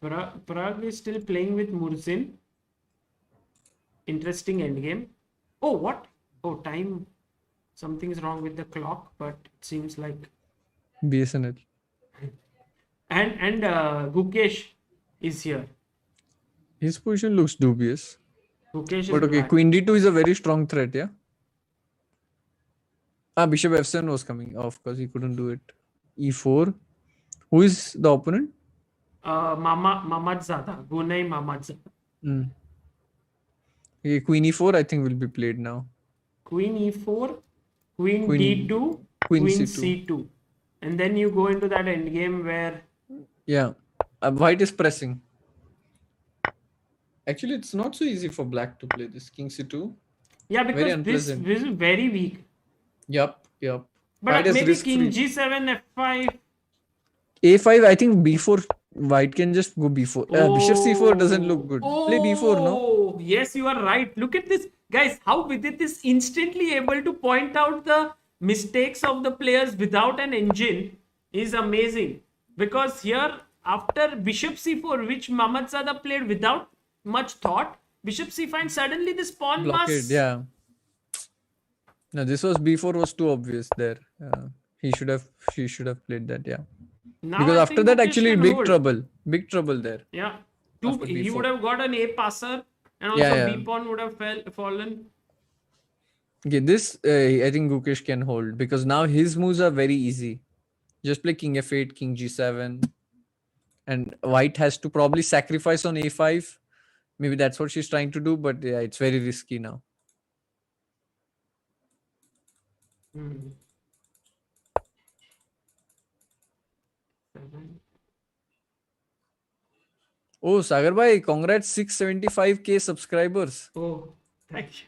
Pragg is still playing with Murzin. Interesting endgame. Oh, what? Oh, time. Something's wrong with the clock, but it seems like. BSNL. And Gukesh is here. His position looks dubious. Gukesh But is okay, black. queen d2 is a very strong threat, yeah? Bishop f7 was coming off because he couldn't do it. e4. Who is the opponent? Mammadzada. Gunay Mammadzada. Okay, queen e4 I think will be played now. Queen e4, queen d2, queen c2. And then you go into that endgame where... Yeah, white is pressing. Actually, it's not so easy for black to play this. King c2. Yeah, because this unpleasant. is very weak. Yup. But White is maybe risk-free. king g7, f5. a5, I think b4. White can just go b4. Bishop c4 doesn't look good. Play b4, no? Oh, yes, you are right. Look at this. Guys, how Vidit is instantly able to point out the mistakes of the players without an engine is amazing. Because here, after Bishop C4, which Mammadzada played without much thought, Bishop C5, suddenly this pawn Blockade, must... yeah. No, this was B4 was too obvious there. She should have played that, yeah. Now Because I after think that, Gukesh actually, can big hold. trouble there. Yeah. After He B4. would have got an A passer and also Yeah, yeah. B pawn would have fallen. Okay, this I think Gukesh can hold because now his moves are very easy. Just play King F8, King G7, and White has to probably sacrifice on A5. Maybe that's what she's trying to do, but yeah, it's very risky now. Hmm. Oh, Sagar bhai, congrats 675k subscribers. Oh, thank you.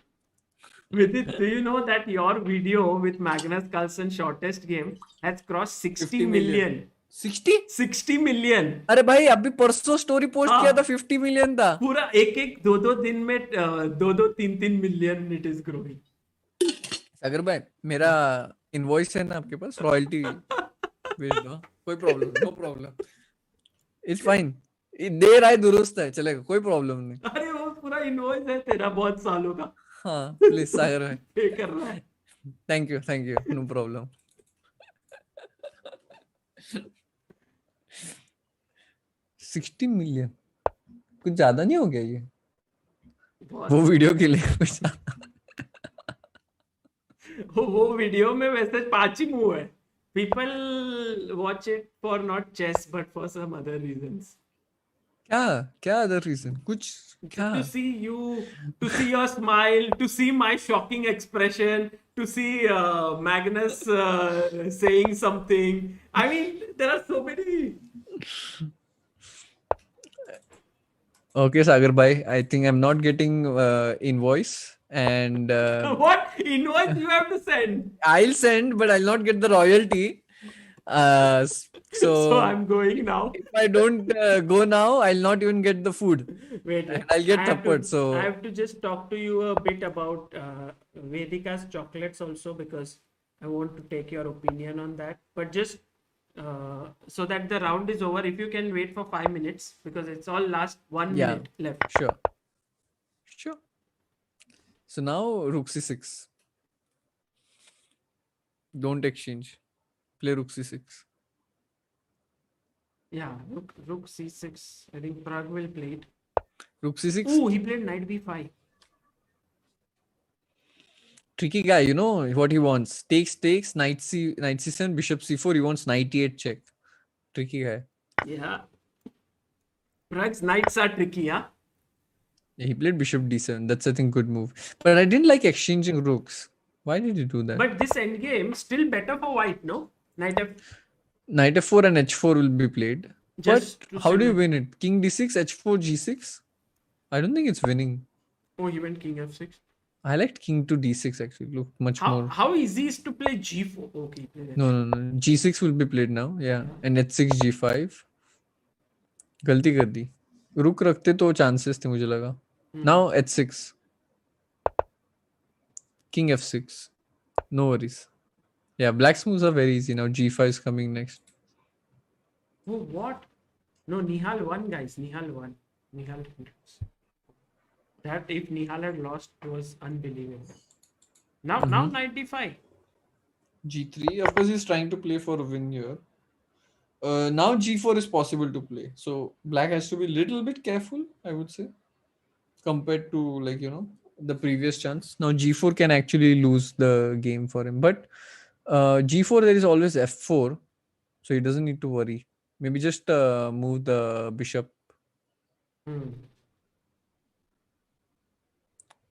Vidit, do you know that your video with Magnus Carlsen shortest game has crossed 60 million? 60? 60 million. अरे भाई अभी परसों story post हाँ. किया था 50 million था. पूरा एक दो दिन में 2-3 मिलियन इट इज ग्रोइंग. सागर भाई मेरा इनवॉइस है ना आपके पास रॉयल्टी भेज दो. कोई problem no problem. It's fine. देर आए दुरुस्त है चलेगा कोई प्रॉब्लम नहीं. अरे वो पूरा इनवॉइस है तेरा बहुत सालों का. हाँ प्लीज सागर भाई पे कर रहा है. Thank you know problem. $60 million कुछ ज्यादा नहीं हो गया ये वो वीडियो के लिए कुछ वो वीडियो में वैसे 5 ही मूव है. People watch it for not chess but for some other reasons. क्या अदर रीजन कुछ क्या To see you, to see your smile, to see my shocking expression, to see Magnus saying something. I mean, there are so many. Okay, Sagar bhai, I think I'm not getting invoice and What invoice you have to send? I'll send, but I'll not get the royalty. So I'm going now. if I don't go now, I'll not even get the food. Wait, And I'll get support. So I have to just talk to you a bit about Vedika's chocolates also because I want to take your opinion on that. But just so that the round is over, if you can wait for 5 minutes because it's all last 1 Yeah. minute left. Sure. So now Rook C6. Don't exchange. Play Rook C6. Yeah, Rook C6. I think Pragg will play it. Rook C6. Oh, he played Knight B5. Tricky guy, you know what he wants. Takes, Knight C7, Bishop C4. He wants Knight E8 check. Tricky guy. Yeah. Pragg's knights are tricky, huh? Yeah, he played Bishop D7. That's I think good move. But I didn't like exchanging rooks. Why did you do that? But this endgame still better for white, no? Knight F4 and H4 will be played. Just But how do you win it? King D6, H4, G6? I don't think it's winning. Oh, he went King F6. I liked King to D6 actually. Looked much more. How easy is to play G4? Okay. No. G6 will be played now. Yeah. And H6, G5. गलती कर दी. रुक रखते तो chances थे मुझे लगा. Now H6. King F6. No worries. Yeah, black's moves are very easy now. G5 is coming next. Oh, what? No, Nihal won, guys. Nihal won. Nihal wins. That if Nihal had lost was unbelievable. Now 95. G3. Of course, he's trying to play for a win here. Now G4 is possible to play. So black has to be a little bit careful, I would say, compared to the previous chance. Now G4 can actually lose the game for him. But G4 there is always F4. So he doesn't need to worry. Maybe just move the bishop.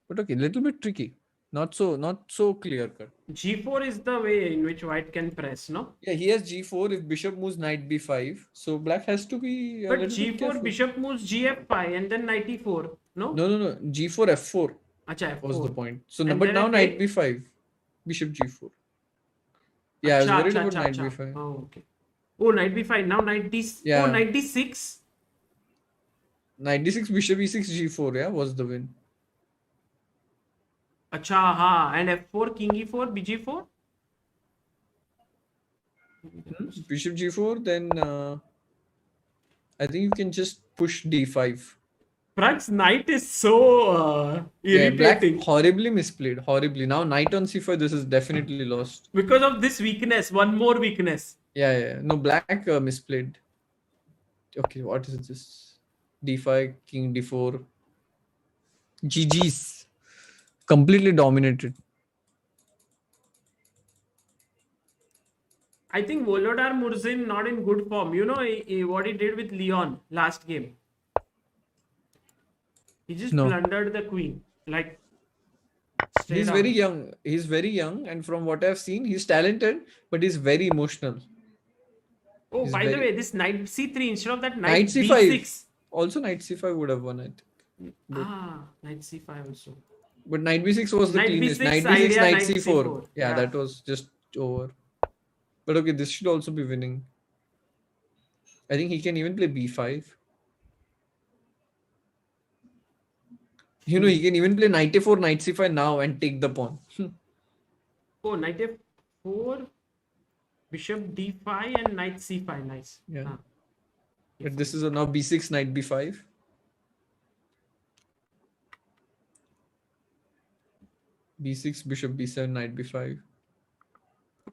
But okay, little bit tricky. Not so clear cut. G4 is the way in which white can press, no? Yeah, he has G4 if bishop moves knight B5. So black has to be But G4 bishop moves GF5 and then knight E4, no? No. G4 F4 Achha, F4 was the point. So And but then now I knight take- B5, bishop G4. Yeah, I was worried about knight Achha. B5. Oh, okay. Oh, knight B5. Now knight D. Yeah. Oh, knight D6. Knight D6, bishop E6, G4. Yeah, was the win. Acha, ha. And F4, King E4, BG4. Bishop G4, then I think you can just push D5. Pragg's knight is so Yeah, black irritating. horribly misplayed. Horribly. Now knight on C5, this is definitely lost. Because of this weakness, one more weakness. Yeah. No, black misplayed. Okay, what is this? D5, King D4. GG's. Completely dominated. I think Volodar Murzin not in good form. You know what he did with Leon last game. He just No. plundered the queen. Like straight He's out. very young. He's very young, and from what I've seen, he's talented, but he's very emotional. Oh, He's by the very- way, this knight C3 instead of that Knight knight C5. B6. Also, knight C5 would have won it. Knight C5 also. But knight B6 was the Knight cleanest. B6 Knight B6, idea, knight knight C4. C4. Yeah, Yeah. that was just over. But okay, this should also be winning. I think he can even play B5. You know, he can even play knight A4, knight C5 now and take the pawn. Oh, knight F4, bishop D5 and knight C5. Nice. Yeah. Ah. But this is a now B6, knight B5. B6, bishop B7, knight B5.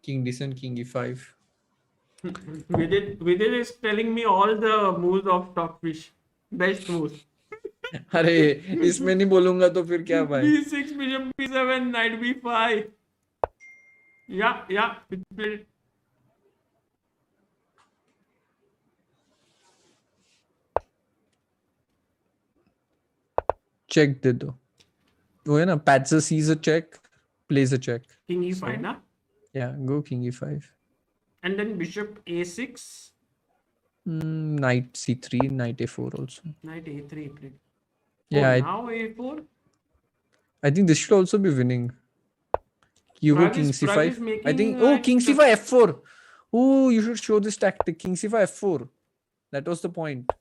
King D7, king E5. Vidit is telling me all the moves of Stockfish. Best moves. अरे इसमें नहीं बोलूंगा तो फिर क्या भाई? B6, bishop B7, knight B5. Yeah. It played. Check दे दो. वो है ना, Patzer sees a check, plays a check. King E5, na? Yeah, go king E5. And then bishop A6, Knight C3, knight A4 also. knight A3 played. Yeah, Now A4. I think this should also be winning. You go Pragg king is C5. I making, think, like, king C5 F4. Oh, you should show this tactic. King C5 F4. That was the point.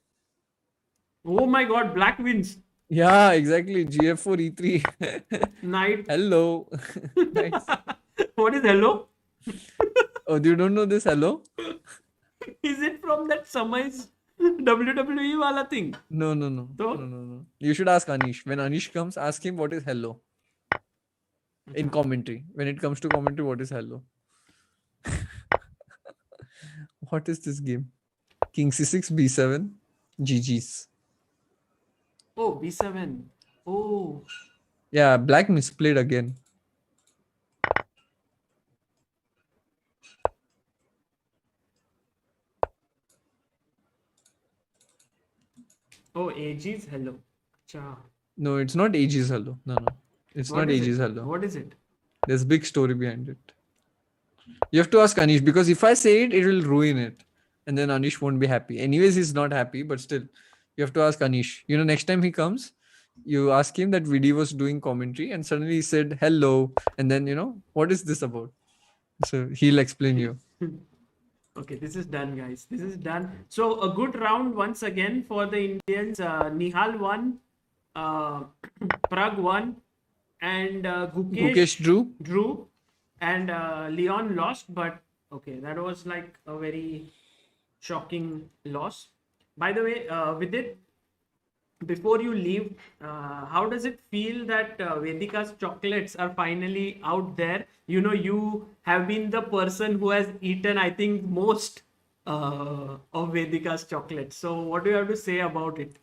Oh my god, black wins. Yeah, exactly. GF4 E3. Knight. Hello. Nice. What is hello? Oh, you don't know this hello? Is it from that Samai's WWE wala thing? No. So? No. You should ask Anish. When Anish comes, ask him what is hello. In commentary. When it comes to commentary, what is hello? What is this game? King C6, B7, GG's. Oh, B7. Oh. Yeah, black misplayed again. Oh, AG's hello. Cha. No, it's not AG's hello. No. It's What not is AG's it? hello. What is it? There's big story behind it. You have to ask Anish, because if I say it, it will ruin it. And then Anish won't be happy. Anyways, he's not happy, but still, you have to ask Anish. You know, next time he comes, you ask him that Vidi was doing commentary and suddenly he said hello. And then, what is this about? So he'll explain you. Okay, this is done, guys. This is done. So a good round once again for the Indians. Nihal won, Pragg won, and Gukesh drew, and Leon lost. But okay, that was like a very shocking loss. By the way, with it, before you leave, how does it feel that Vedika's chocolates are finally out there? You know, you have been the person who has eaten, I think, most of Vedika's chocolates. So what do you have to say about it?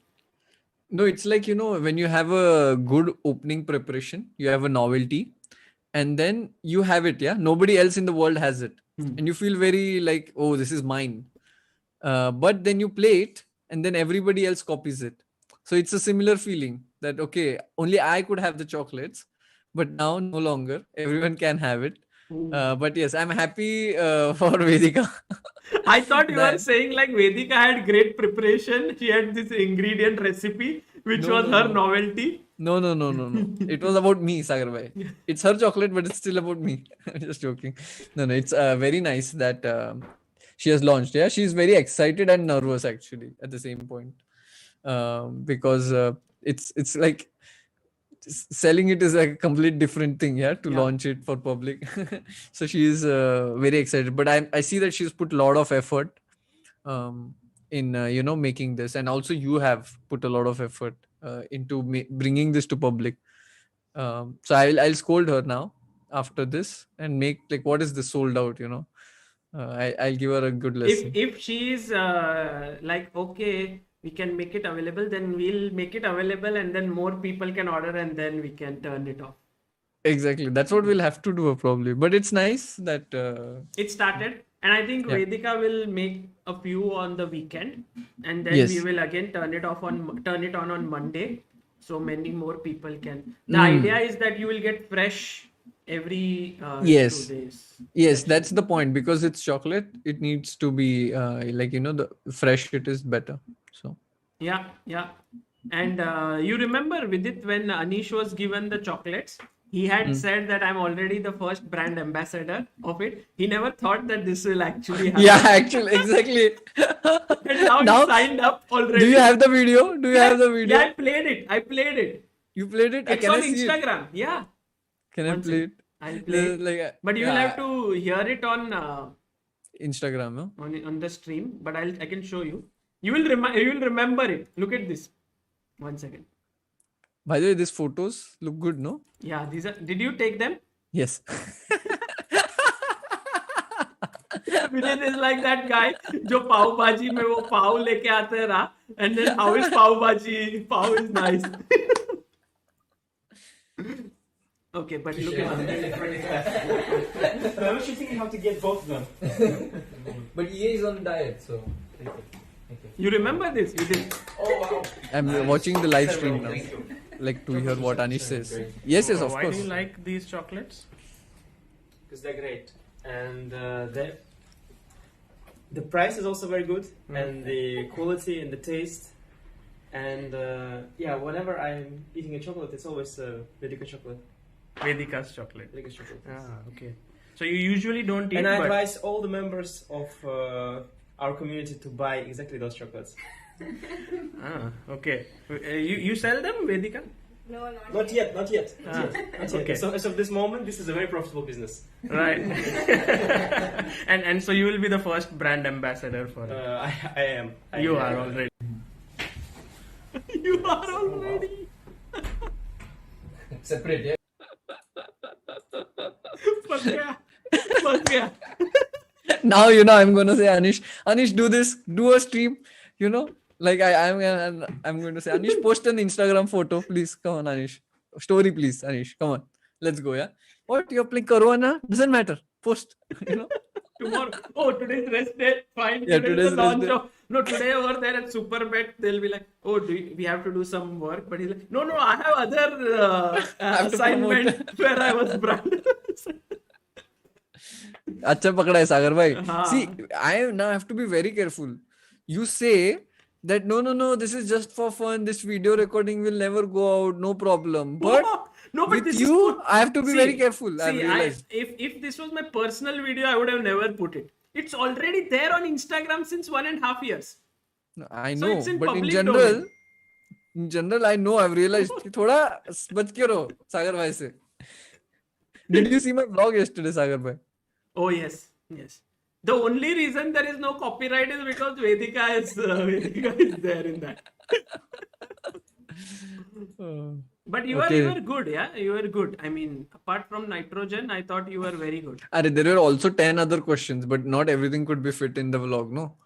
No, it's like, when you have a good opening preparation, you have a novelty, and then you have it, yeah? Nobody else in the world has it. And you feel very like, oh, this is mine. But then you play it, and then everybody else copies it. So it's a similar feeling that, okay, only I could have the chocolates, but now no longer. Everyone can have it. But yes, I'm happy for Vedika. I thought you were saying like Vedika had great preparation. She had this ingredient recipe, which was her novelty. No. It was about me, Sagar bhai. It's her chocolate, but it's still about me. I'm just joking. No. It's very nice that she has launched. Yeah, she's very excited and nervous actually at the same point. Because it's like selling it is a complete different thing, yeah, to Yeah. launch it for public. So she is very excited, but I see that she's put a lot of effort in making this, and also you have put a lot of effort into bringing this to public. So I'll scold her now after this and make like, what is this sold out, I'll give her a good lesson. If she is like, okay, we can make it available, then we'll make it available, and then more people can order, and then we can turn it off. Exactly, that's what we'll have to do probably, but it's nice that It started, and I think Yeah. Vedika will make a few on the weekend, and then Yes. we will again turn it on Monday, so many more people can. The idea is that you will get fresh every Yes. 2 days. Yes, that's the point, because it's chocolate. It needs to be the fresh it is better. So Yeah. And you remember, Vidit, when Anish was given the chocolates, he had said that I'm already the first brand ambassador of it. He never thought that this will actually happen. yeah, actually, exactly. And now Now, he signed up already. do you have the video? Do you have the video? Yeah, I played it. You played it? It's Can on I see it? Instagram. Yeah. Can I One play second. it? I'll play it. Like, But you will yeah, have to hear it on Instagram, no? on the stream. But I can show you. You will remember it. Look at this. 1 second. By the way, these photos look good, no? Yeah, these are. Did you take them? Yes. Vijay is like that guy जो पाव भाजी में वो पाव लेके आते हैं रहा, and then how is पाव भाजी? Pav is nice. Okay, but look at I was thinking how to get both of them. But EA is on diet, so. you remember this? You did. Oh wow. I'm watching the live stream now. Thank you. Like to hear what Anish says. Yes, of Why course. do you like these chocolates? Because they're great, and the price is also very good, and the quality and the taste, and whenever I'm eating a chocolate, it's always Vedika chocolate. Vedika's chocolate. Vedika's chocolate. Okay. So you usually don't eat, And I but advise all the members of our community to buy exactly those chocolates. okay. You sell them, Vedika? No, Not yet. Not yet. Okay. So as of this moment, this is a very profitable business. Right. and so you will be the first brand ambassador for it. I am. You are already. You are already. Separate, yeah. फंस गया. Now I'm gonna say Anish, do this, do a stream, like I'm going to say, Anish, post an Instagram photo, please. Come on, Anish, story, please, Anish, come on, let's go. Yeah, what you're playing Corona doesn't matter, post. Tomorrow. Oh, today's rest day. Fine. Yeah, today's today's the launch rest day. of. No, today over there at Superbet, they'll be like, oh, we have to do some work. But he's like, no, I have other have to assignment where I was brand. अच्छा पकड़ा है सागर भाई. हाँ. See, I now have to be very careful. You say that no, this is just for fun. This video recording will never go out, no problem. But No, but with this you, is I have to be very careful. I've See, realized. if this was my personal video, I would have never put it. It's already there on Instagram since 1.5 years. I So know, it's in but public in general, I know. I've realized कि थोड़ा बच के रहो सागर भाई से. Did you see my vlog yesterday, Sagar bhai? Oh yes. The only reason there is no copyright is because Vedika is there in that. But you were good, yeah. You were good. I mean, apart from nitrogen, I thought you were very good. There were also 10 other questions, but not everything could be fit in the vlog, no?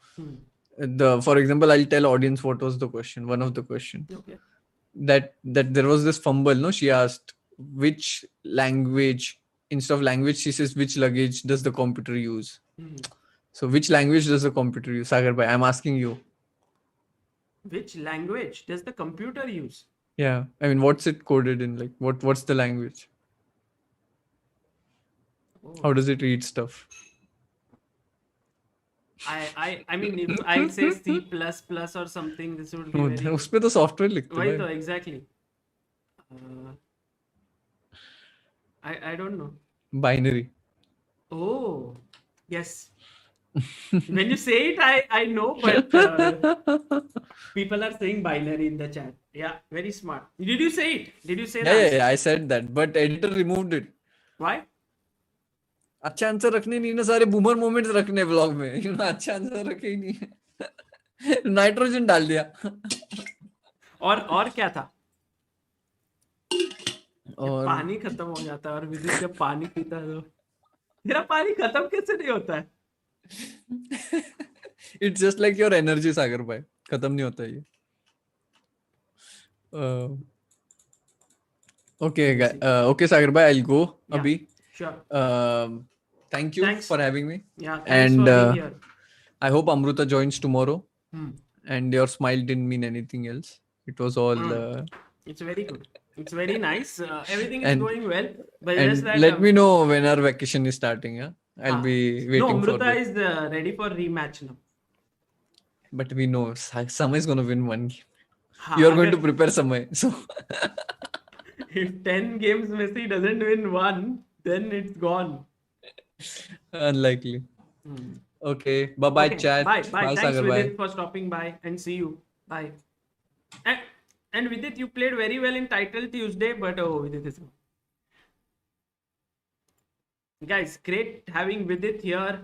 For example, I'll tell audience what was the question. One of the questions. Okay. That there was this fumble, no? She asked which language, instead of language, she says which luggage does the computer use? So which language does the computer use? Sagar bhai, I'm asking you. Which language does the computer use? Yeah, I mean, what's it coded in? Like, what's the language? How does it read stuff? I mean, if I say C++ or something, this would be No, very... उसपे तो software लिखते Why हैं. though, exactly. I don't know. Binary. Oh, yes. When you say it, I know, but people are saying binary in the chat. Yeah, very smart. Did you say it? Did you say the answer? Yeah, I said that, but editor removed it. Why? अच्छा answer रखने नहीं ना, सारे boomer moments रखने blog में, अच्छा answer रखे ही नहीं. नाइट्रोजन डाल दिया. और क्या था? और पानी खत्म हो जाता है और विद्युत जब पानी पीता है तो तेरा पानी खत्म कैसे नहीं होता है? It's just like your energy Sagar भाई, खत्म नहीं होता ये. Okay सागर भाई, I'll go अभी. Sure. Thank you Thanks. for having me. Yeah, thanks And for being here. I hope Amruta joins tomorrow. Hmm. And your smile didn't mean anything else. It was all. It's very good. It's very nice. Everything is And- going well. But And just that, let me know when our vacation is starting. Yeah, I'll be no, waiting for Amruta it. is ready for rematch now. But we know Samay is going to win one game. हाँ, You are going to अगर- prepare Samay. So if 10 games Messi doesn't win one, then it's gone. unlikely. Hmm. Okay. Bye-bye, Okay, chat. Bye. Thanks, Sagar. Bye. Vidit, for stopping by, and see you. Bye. And Vidit, you played very well in Title Tuesday, but Vidit is gone. Guys, great having Vidit here.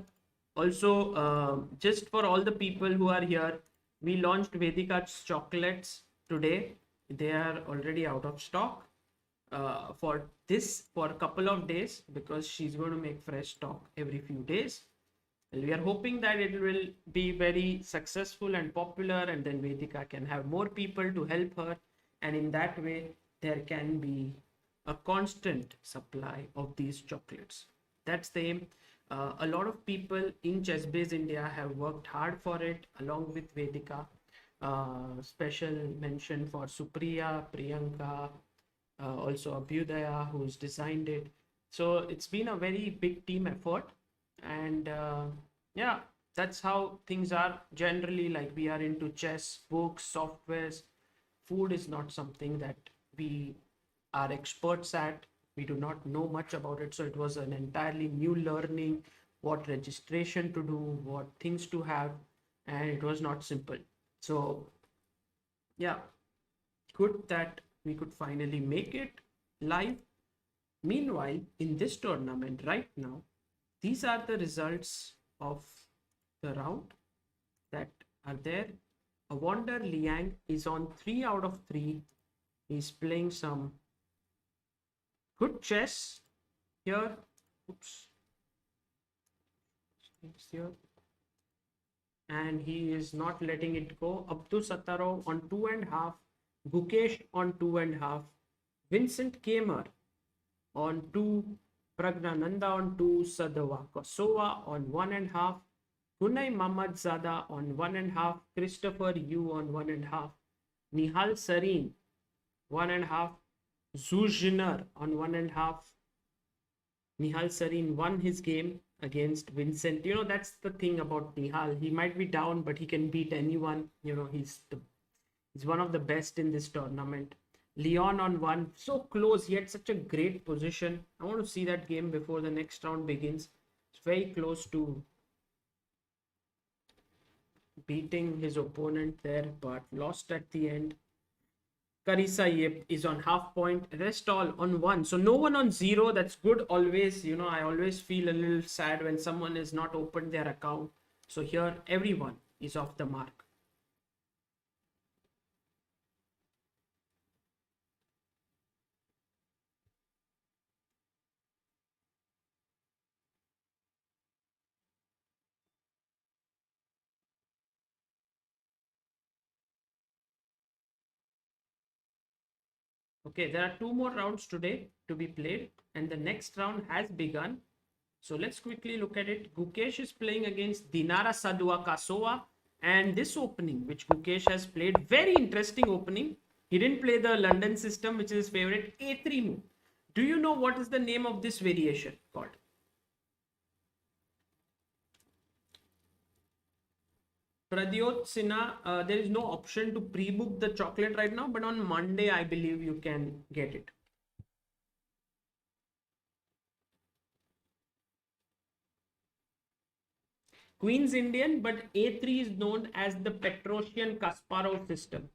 Also, just for all the people who are here, we launched Vedika's chocolates today. They are already out of stock for a couple of days, because she's going to make fresh stock every few days. We are hoping that it will be very successful and popular, and then Vedika can have more people to help her, and in that way there can be a constant supply of these chocolates. That's the aim. A lot of people in Chessbase India have worked hard for it along with Vedika. Special mention for Supriya, Priyanka, also Abhyudaya, who's designed it. So it's been a very big team effort, and yeah, that's how things are generally. Like, we are into chess, books, softwares. Food is not something that we are experts at. We do not know much about it, so it was an entirely new learning, what registration to do, what things to have, and it was not simple. So yeah, good that we could finally make it live. Meanwhile, in this tournament right now, these are the results of the round that are there. Awonder Liang is on 3 out of 3. He's playing some good chess here. Oops. Here. And he is not letting it go. Abdusattorov on 2.5. Gukesh on 2.5. Vincent Keymer on 2. Praggnanandhaa on 2. Saduakassova on 1.5. Gunay Mammadzada on 1.5. Christopher Yu on 1.5. Nihal Sarin 1.5. Zhu Jiner on 1.5. Nihal Sarin won his game against Vincent. You know, that's the thing about Nihal. He might be down, but he can beat anyone. You know, he's one of the best in this tournament. Leon on 1. So close. He had such a great position. I want to see that game before the next round begins. It's very close to beating his opponent there, but lost at the end. Carissa Yip is on half point, rest all on 1. So no one on 0. That's good always. You know, I always feel a little sad when someone has not opened their account. So here everyone is off the mark. Okay, there are 2 more rounds today to be played, and the next round has begun. So let's quickly look at it. Gukesh is playing against Dinara Saduakassova, and this opening, which Gukesh has played, very interesting opening. He didn't play the London system, which is his favorite, A3 move. Do you know what is the name of this variation called? Pradyot Sinha, there is no option to pre-book the chocolate right now, but on Monday, I believe you can get it. Queen's Indian, but a3 is known as the Petrosian-Kasparov system.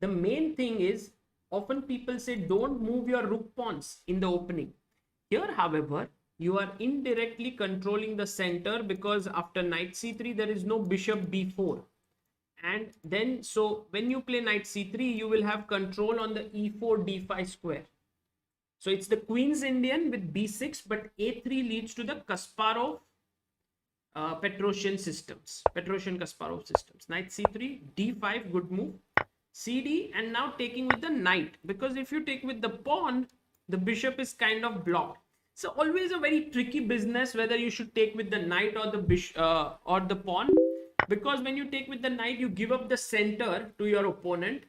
The main thing is, often people say don't move your rook pawns in the opening. Here, however, you are indirectly controlling the center because after knight c3 there is no bishop b4. And then, so when you play knight c3, you will have control on the e4 d5 square. So it's the Queen's Indian with b6, but a3 leads to the Kasparov Petrosian systems, Petrosian-Kasparov systems. Knight c3, d5, good move, cd, and now taking with the knight, because if you take with the pawn, the bishop is kind of blocked. So always a very tricky business whether you should take with the knight or the bishop or the pawn, because when you take with the knight, you give up the center to your opponent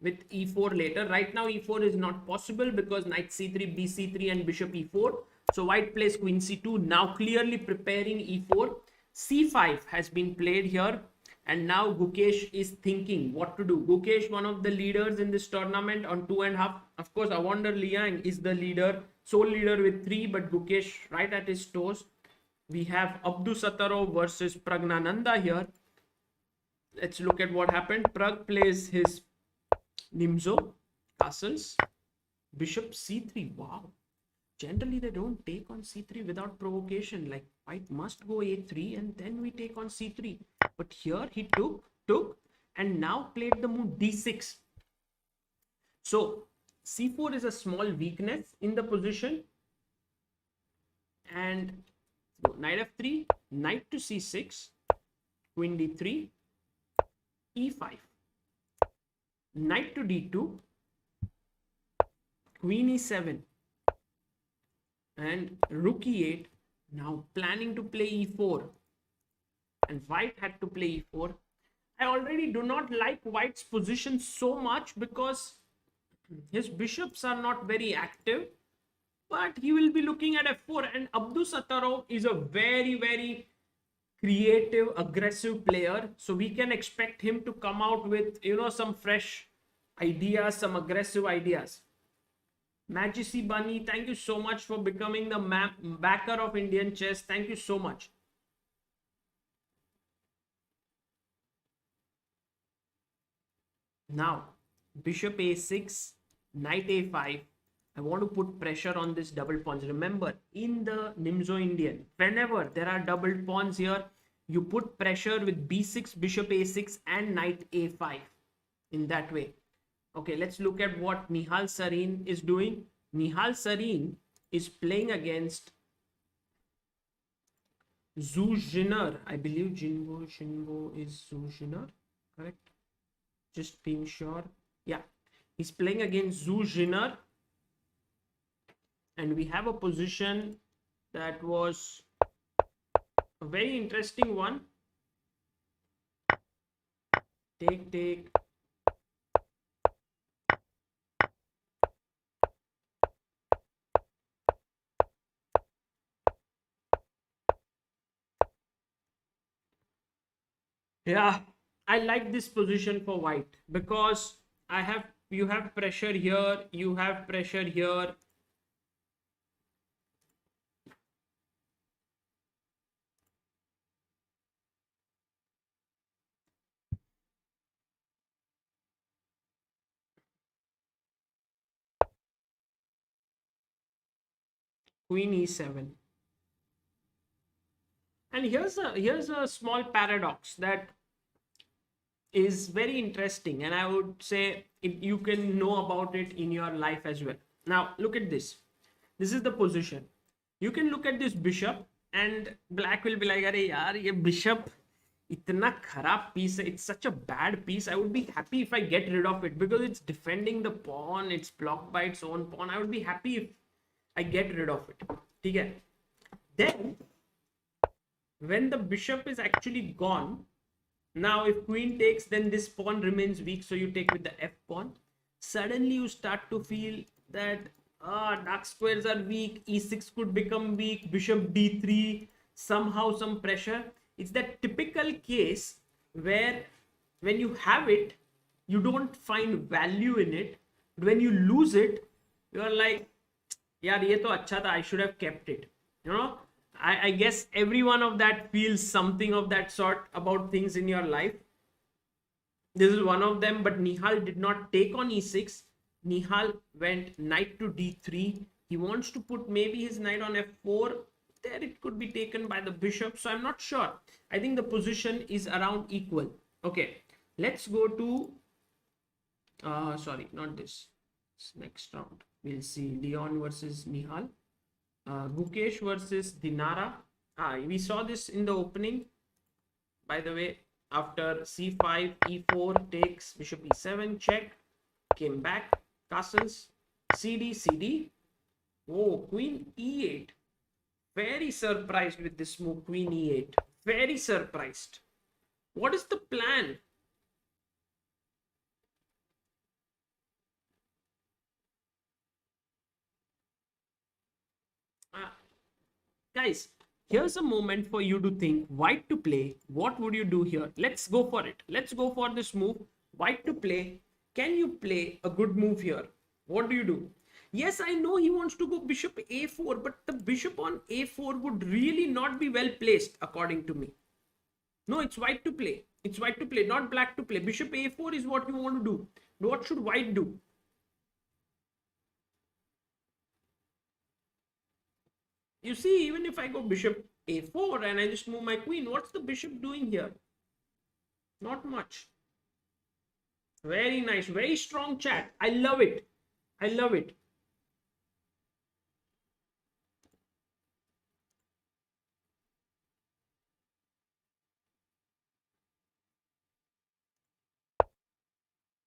with e4 later. Right now e4 is not possible because knight c3, bc3 and bishop e4. So white plays queen c2, now clearly preparing e4. c5 has been played here, and now Gukesh is thinking what to do. Gukesh, one of the leaders in this tournament on 2.5. Of course, Awonder Liang is the leader, sole leader with 3, but Gukesh right at his toes. We have Abdusattorov versus Praggnanandhaa here. Let's look at what happened. Pragg plays his Nimzo, castles, bishop c3. Wow. Generally, they don't take on c3 without provocation. Like, white must go a3 and then we take on c3. But here he took and now played the move d6. So c4 is a small weakness in the position. And so knight f3, knight to c6, queen d3, e5, knight to d2, queen e7, and rook e8. Now planning to play e4, and white had to play e4. I already do not like white's position so much because his bishops are not very active, but he will be looking at f4, and Abdusattorov is a very, very creative, aggressive player, so we can expect him to come out with, you know, some fresh ideas, some aggressive ideas. Majisi Bunny, thank you so much for becoming the backer of Indian chess. Thank you so much. Now, bishop a6, knight a5. I want to put pressure on this double pawns. Remember, in the Nimzo Indian, whenever there are double pawns here, you put pressure with b6, bishop a6 and knight a5 in that way. Okay, let's look at what Nihal Sarin is doing. Nihal Sarin is playing against Zhu Jiner. I believe Jinbo is Zhu Jiner, correct? Just being sure. Yeah, he's playing against Zhu Jiner. And we have a position that was a very interesting one. Take. Yeah, I like this position for white because you have pressure here, you have pressure here. Queen e7. And here's a small paradox that is very interesting, and I would say you can know about it in your life as well. Now look at this. This is the position. You can look at this bishop and black will be like, "Arey yaar, ye bishop itna kharab piece hai. It's such a bad piece. I would be happy if I get rid of it because it's defending the pawn. It's blocked by its own pawn. I would be happy if I get rid of it." Okay. Then when the bishop is actually gone, now if queen takes, then this pawn remains weak, so you take with the f pawn. Suddenly you start to feel that dark squares are weak, e6 could become weak, bishop d3, somehow some pressure. It's that typical case where when you have it, you don't find value in it. When you lose it, you are like, yaar, ye to acha tha, I should have kept it. You know, I guess every one of that feels something of that sort about things in your life. This is one of them, but Nihal did not take on e6. Nihal went knight to d3. He wants to put maybe his knight on f4. There it could be taken by the bishop, so I'm not sure. I think the position is around equal. Okay, let's go to sorry, not this. Next round we'll see Leon versus Nihal. Gukesh versus Dinara. We saw this in the opening, by the way. After c5, e4 takes, bishop e7, check, came back, castles, cd, cd. Oh, queen e8. Very surprised with this move, queen e8. Very surprised. What is the plan? Guys, here's a moment for you to think. White to play. What would you do here? Let's go for it. Let's go for this move. White to play. Can you play a good move here? What do you do? Yes, I know he wants to go bishop a4, but the bishop on a4 would really not be well placed, according to me. No, it's white to play. It's white to play, not black to play. Bishop a4 is what you want to do. What should white do? You see, even if I go bishop a4 and I just move my queen, what's the bishop doing here? Not much. Very nice. Very strong chat. I love it. I love it.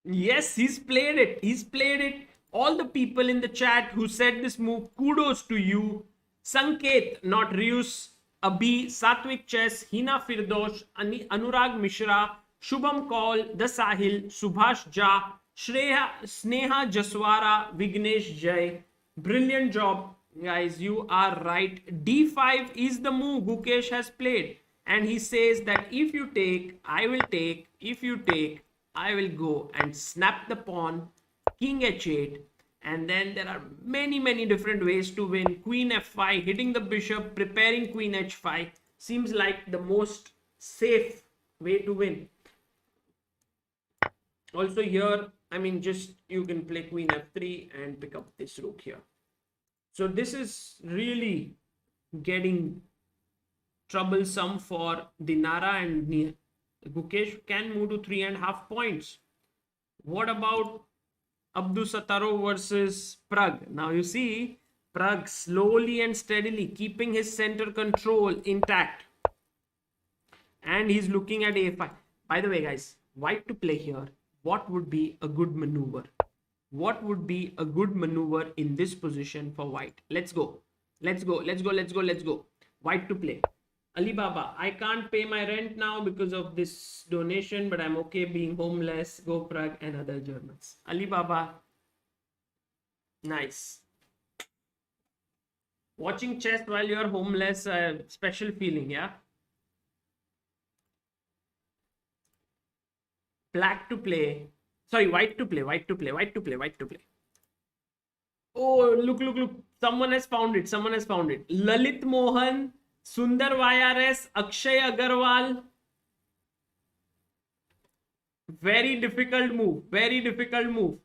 Yes, he's played it. He's played it. All the people in the chat who said this move, kudos to you. Sanket, not Rius, Abhi, Satwik Chess, Hina Firdosh, Anurag Mishra, Shubham Kaul, The Sahil, Subhash Jha, Sneha Jaswara, Vignesh Jai. Brilliant job, guys. You are right. D5 is the move Gukesh has played. And he says that if you take, I will take. If you take, I will go and snap the pawn, king h8, and then there are many different ways to win. Queen f5, hitting the bishop, preparing queen h5 seems like the most safe way to win. Also here, I mean, just you can play queen f3 and pick up this rook here. So this is really getting troublesome for Dinara and Nihal. Gukesh can move to 3.5 points. What about Abdusattorov versus Pragg? Now you see Pragg slowly and steadily keeping his center control intact. And he's looking at a5. By the way, guys, white to play here. What would be a good maneuver? What would be a good maneuver in this position for white? Let's go. Let's go. Let's go. Let's go. Let's go. White to play. Alibaba, I can't pay my rent now because of this donation, but I'm okay being homeless. Go Pragg and other Germans. Alibaba, nice. Watching chess while you're homeless, special feeling, yeah? Black to play. Sorry, white to play, white to play, white to play, white to play. Oh, look. Someone has found it. Someone has found it. Lalit Mohan, Sundar YRS, Akshay Agarwal. Very difficult move. Very difficult move.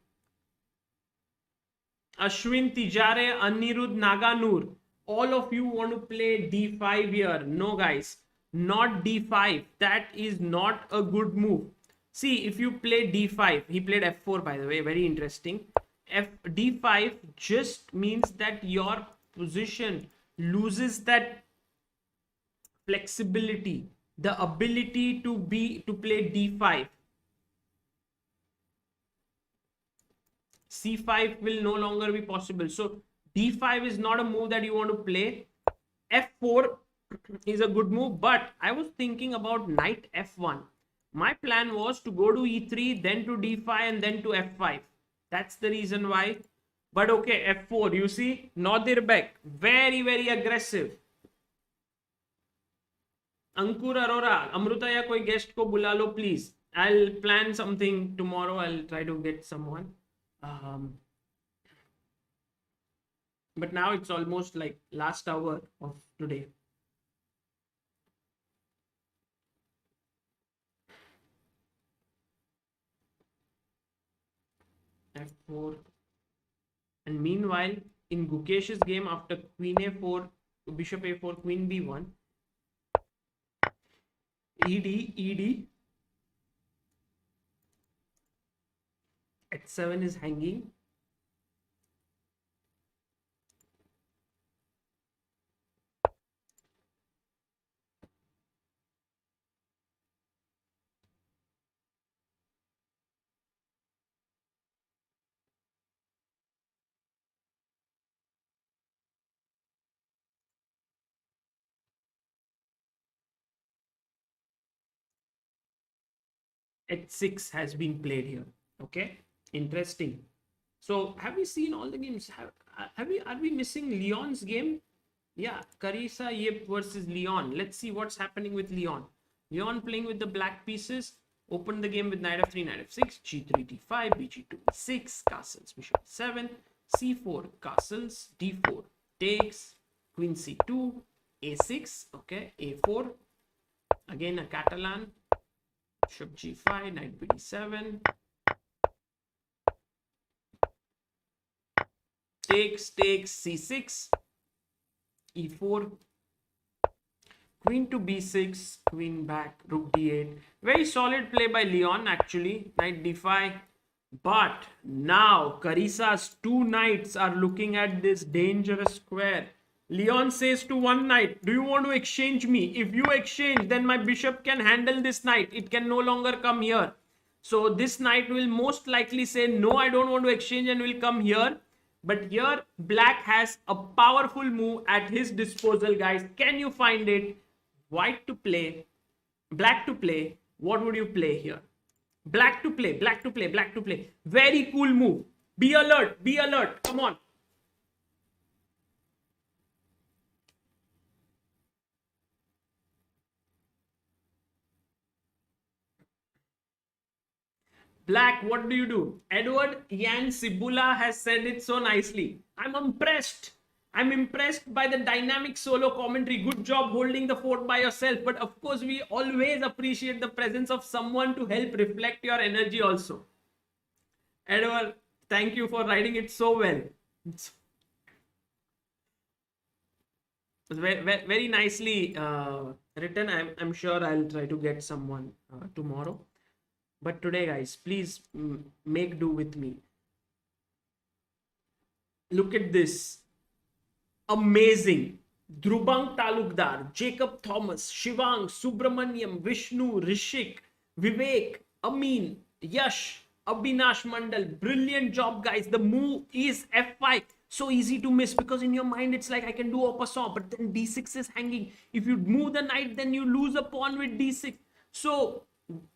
Ashwin Tijare, Anirudh Naganur. All of you want to play d5 here. No, guys. Not d5. That is not a good move. See, if you play d5, he played f4, by the way. Very interesting. D5 just means that your position loses that flexibility, the ability to play d5. c5 will no longer be possible. So d5 is not a move that you want to play. f4 is a good move, but I was thinking about knight f1. My plan was to go to e3, then to d5, and then to f5. That's the reason why. But okay, f4, you see, Nodirbek, very aggressive. Ankur Arora, Amruta ya koi guest ko bula lo, please. I'll plan something tomorrow. I'll try to get someone. But now it's almost like last hour of today. f4. And meanwhile, in Gukesh's game, after queen a4, bishop a4, queen b1, ed, h7 is hanging. H6 has been played here. Okay, interesting. So have we seen all the games? Are we missing Leon's game? Yeah, Carissa Yip versus Leon. Let's see what's happening with Leon. Leon playing with the black pieces. Open the game with knight f3, knight f6, g3, d5, bg2, e6, castles, bishop 7, c4, castles, d4, takes, queen c2, a6, okay, a4, again a Catalan, bishop g5, knight bd7, takes, c6, e4, queen to b6, queen back, rook d8. Very solid play by Leon actually, knight d5. But now Carissa's two knights are looking at this dangerous square. Leon says to one knight, do you want to exchange me? If you exchange, then my bishop can handle this knight. It can no longer come here. So this knight will most likely say, no, I don't want to exchange, and will come here. But here, black has a powerful move at his disposal, guys. Can you find it? White to play, black to play. What would you play here? Black to play, black to play, black to play. Very cool move. Be alert, be alert. Come on. Black, what do you do? Edward Yang Sibula has said it so nicely. I'm impressed. I'm impressed by the dynamic solo commentary. Good job holding the fort by yourself. But of course, we always appreciate the presence of someone to help reflect your energy also. Edward, thank you for writing it so well. It's very, very nicely written. I'm sure I'll try to get someone tomorrow. But today, guys, please make do with me. Look at this. Amazing. Dhrubang Talukdar, Jacob Thomas, Shivang, Subramaniam, Vishnu, Rishik, Vivek, Amin, Yash, Abhinash Mandal. Brilliant job, guys. The move is f5. So easy to miss because in your mind it's like I can do en passant, but then d6 is hanging. If you move the knight, then you lose a pawn with d6. So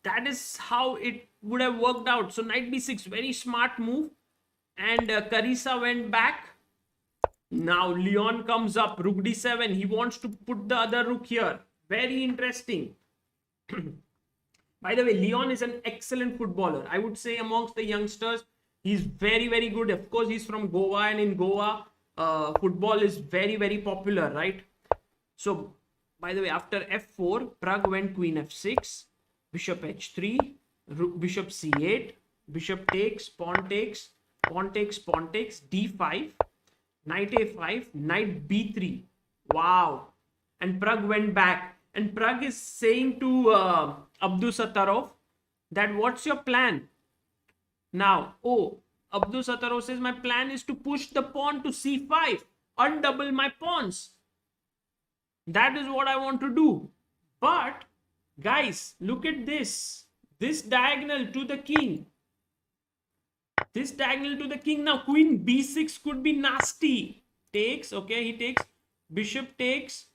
that is how it would have worked out. So knight b6, very smart move. And Carissa went back. Now Leon comes up, rook d7. He wants to put the other rook here. Very interesting. By the way, Leon is an excellent footballer. I would say amongst the youngsters, he's very, very good. Of course, he's from Goa, and in Goa, football is very, very popular, right? So, by the way, after f4, Pragg went queen f6, bishop h3, bishop c8, bishop takes, pawn takes, pawn takes, pawn takes, d5, knight a5, knight b3. Wow. And Pragg went back. And Pragg is saying to Abdusattorov that what's your plan? Now, Abdusattorov says my plan is to push the pawn to c5, undouble my pawns. That is what I want to do. But, guys, look at this. This diagonal to the king. This diagonal to the king. Now, queen b6 could be nasty. Takes, okay, he takes. Bishop takes.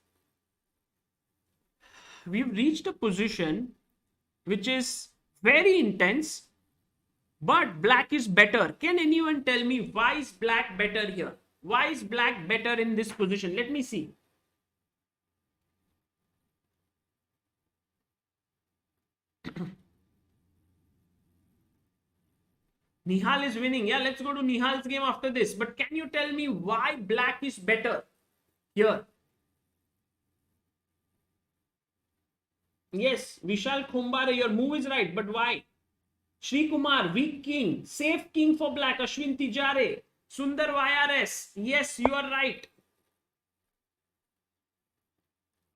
We've reached a position which is very intense, but black is better. Can anyone tell me why is black better here? Why is black better in this position? Let me see. Nihal is winning. Yeah, let's go to Nihal's game after this. But can you tell me why black is better here? Yes, Vishal Kumbare, your move is right, but why? Shri Kumar, weak king. Safe king for black. Ashwin Tijare. Sundar YRS. Yes, you are right.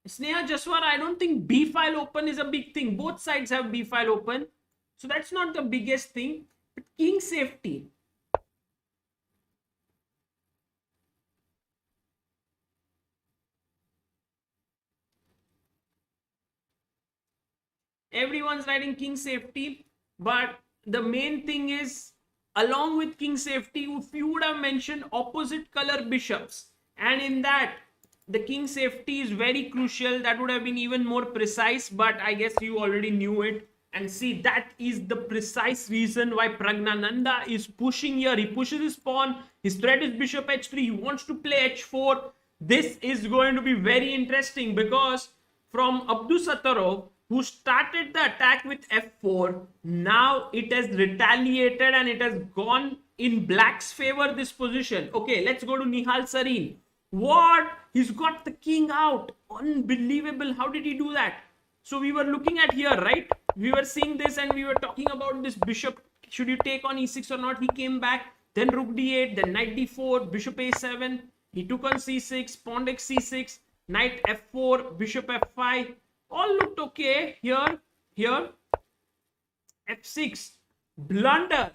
Sneha Jaswar, I don't think B file open is a big thing. Both sides have B file open. So that's not the biggest thing. But king safety. Everyone's writing king safety. But the main thing is, along with king safety, if you would have mentioned opposite color bishops. And in that, the king safety is very crucial. That would have been even more precise, but I guess you already knew it. And see, that is the precise reason why Pragnananda is pushing here. He pushes his pawn. His threat is bishop h3. He wants to play h4. This is going to be very interesting because from Abdusattorov, who started the attack with f4, now it has retaliated and it has gone in black's favor, this position. Okay, let's go to Nihal Sarin. What? He's got the king out. Unbelievable. How did he do that? So we were looking at here, right? We were seeing this and we were talking about this bishop. Should you take on e6 or not? He came back. Then rook d8, then knight d4, bishop a7. He took on c6, pawn takes c6, knight f4, bishop f5. All looked okay. Here, f6. Blunder.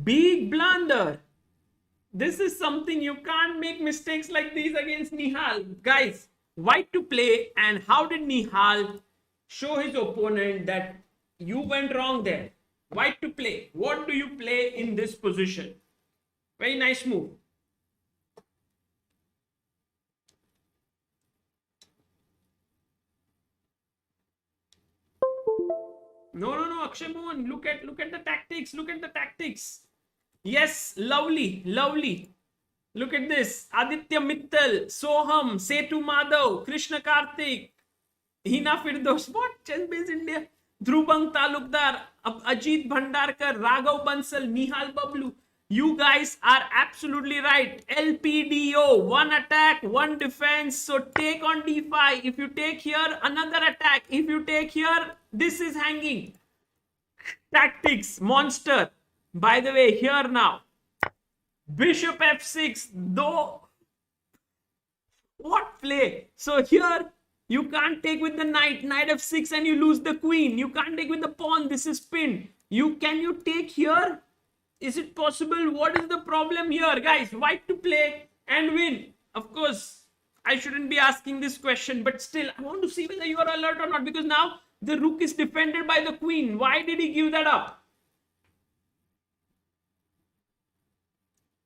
Big blunder. This is something, you can't make mistakes like these against Nihal. Guys, white to play, and how did Nihal show his opponent that you went wrong there? White to play. What do you play in this position? Very nice move. No, Akshay Mohan, look at the tactics. Look at the tactics. Yes, lovely. Look at this. Aditya Mittal, Soham, Setu Madhav, Krishna Karthik, Hina Firdos. What? Chess Base India. Dhrubang Talukdar, Ajit Bhandarkar, Raghav Bansal, Nihal Bablu. You guys are absolutely right. LPDO, one attack, one defense. So take on d5. If you take here, another attack. If you take here, this is hanging. Tactics, monster. By the way, here now, bishop f6, though, what play? So here, you can't take with the knight f6 and you lose the queen. You can't take with the pawn, this is pinned. Can you take here? Is it possible? What is the problem here? Guys, white to play and win. Of course, I shouldn't be asking this question, but still, I want to see whether you are alert or not, because now the rook is defended by the queen. Why did he give that up?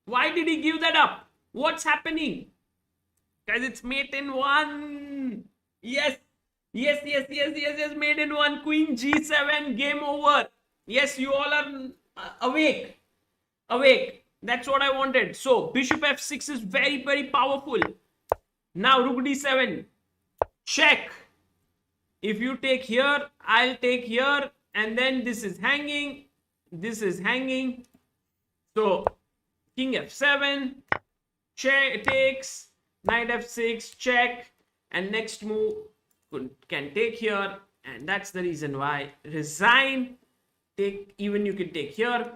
Why did he give that up? What's happening? Guys, it's mate in one. Yes, mate in one. Queen g7, game over. Yes, you all are awake. That's what I wanted. So, bishop f6 is very, very powerful. Now, rook d7. Check. If you take here, I'll take here. And then this is hanging. So, king f7, check, takes, knight f6, check, and next move can take here, and that's the reason why. Resign, take, even you can take here.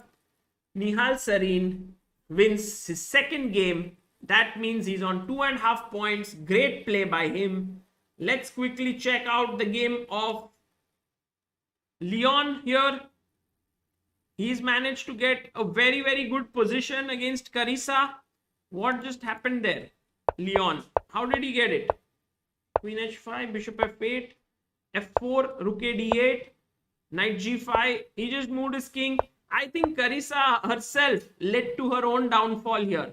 Nihal Sarin wins his second game. That means he's on 2.5 points. Great play by him. Let's quickly check out the game of Leon here. He's managed to get a very, very good position against Carissa. What just happened there? Leon, how did he get it? Queen h5, bishop f8, f4, rook a d8, knight g5. He just moved his king. I think Carissa herself led to her own downfall here.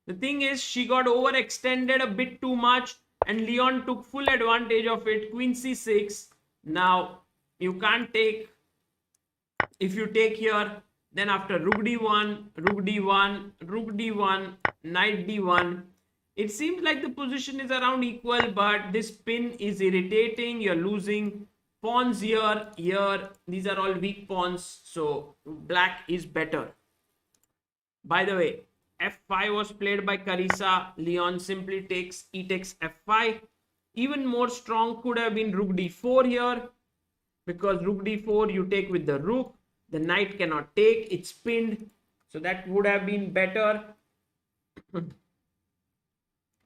The thing is, she got overextended a bit too much and Leon took full advantage of it. Queen c6. Now, you can't take. If you take here, then after rook d1, knight d1, it seems like the position is around equal, but this pin is irritating. You're losing pawns here. These are all weak pawns, so black is better. By the way, f5 was played by Carissa. Leon simply takes, e takes f5. Even more strong could have been rook d4 here, because rook d4 you take with the rook. The knight cannot take. It's pinned. So that would have been better.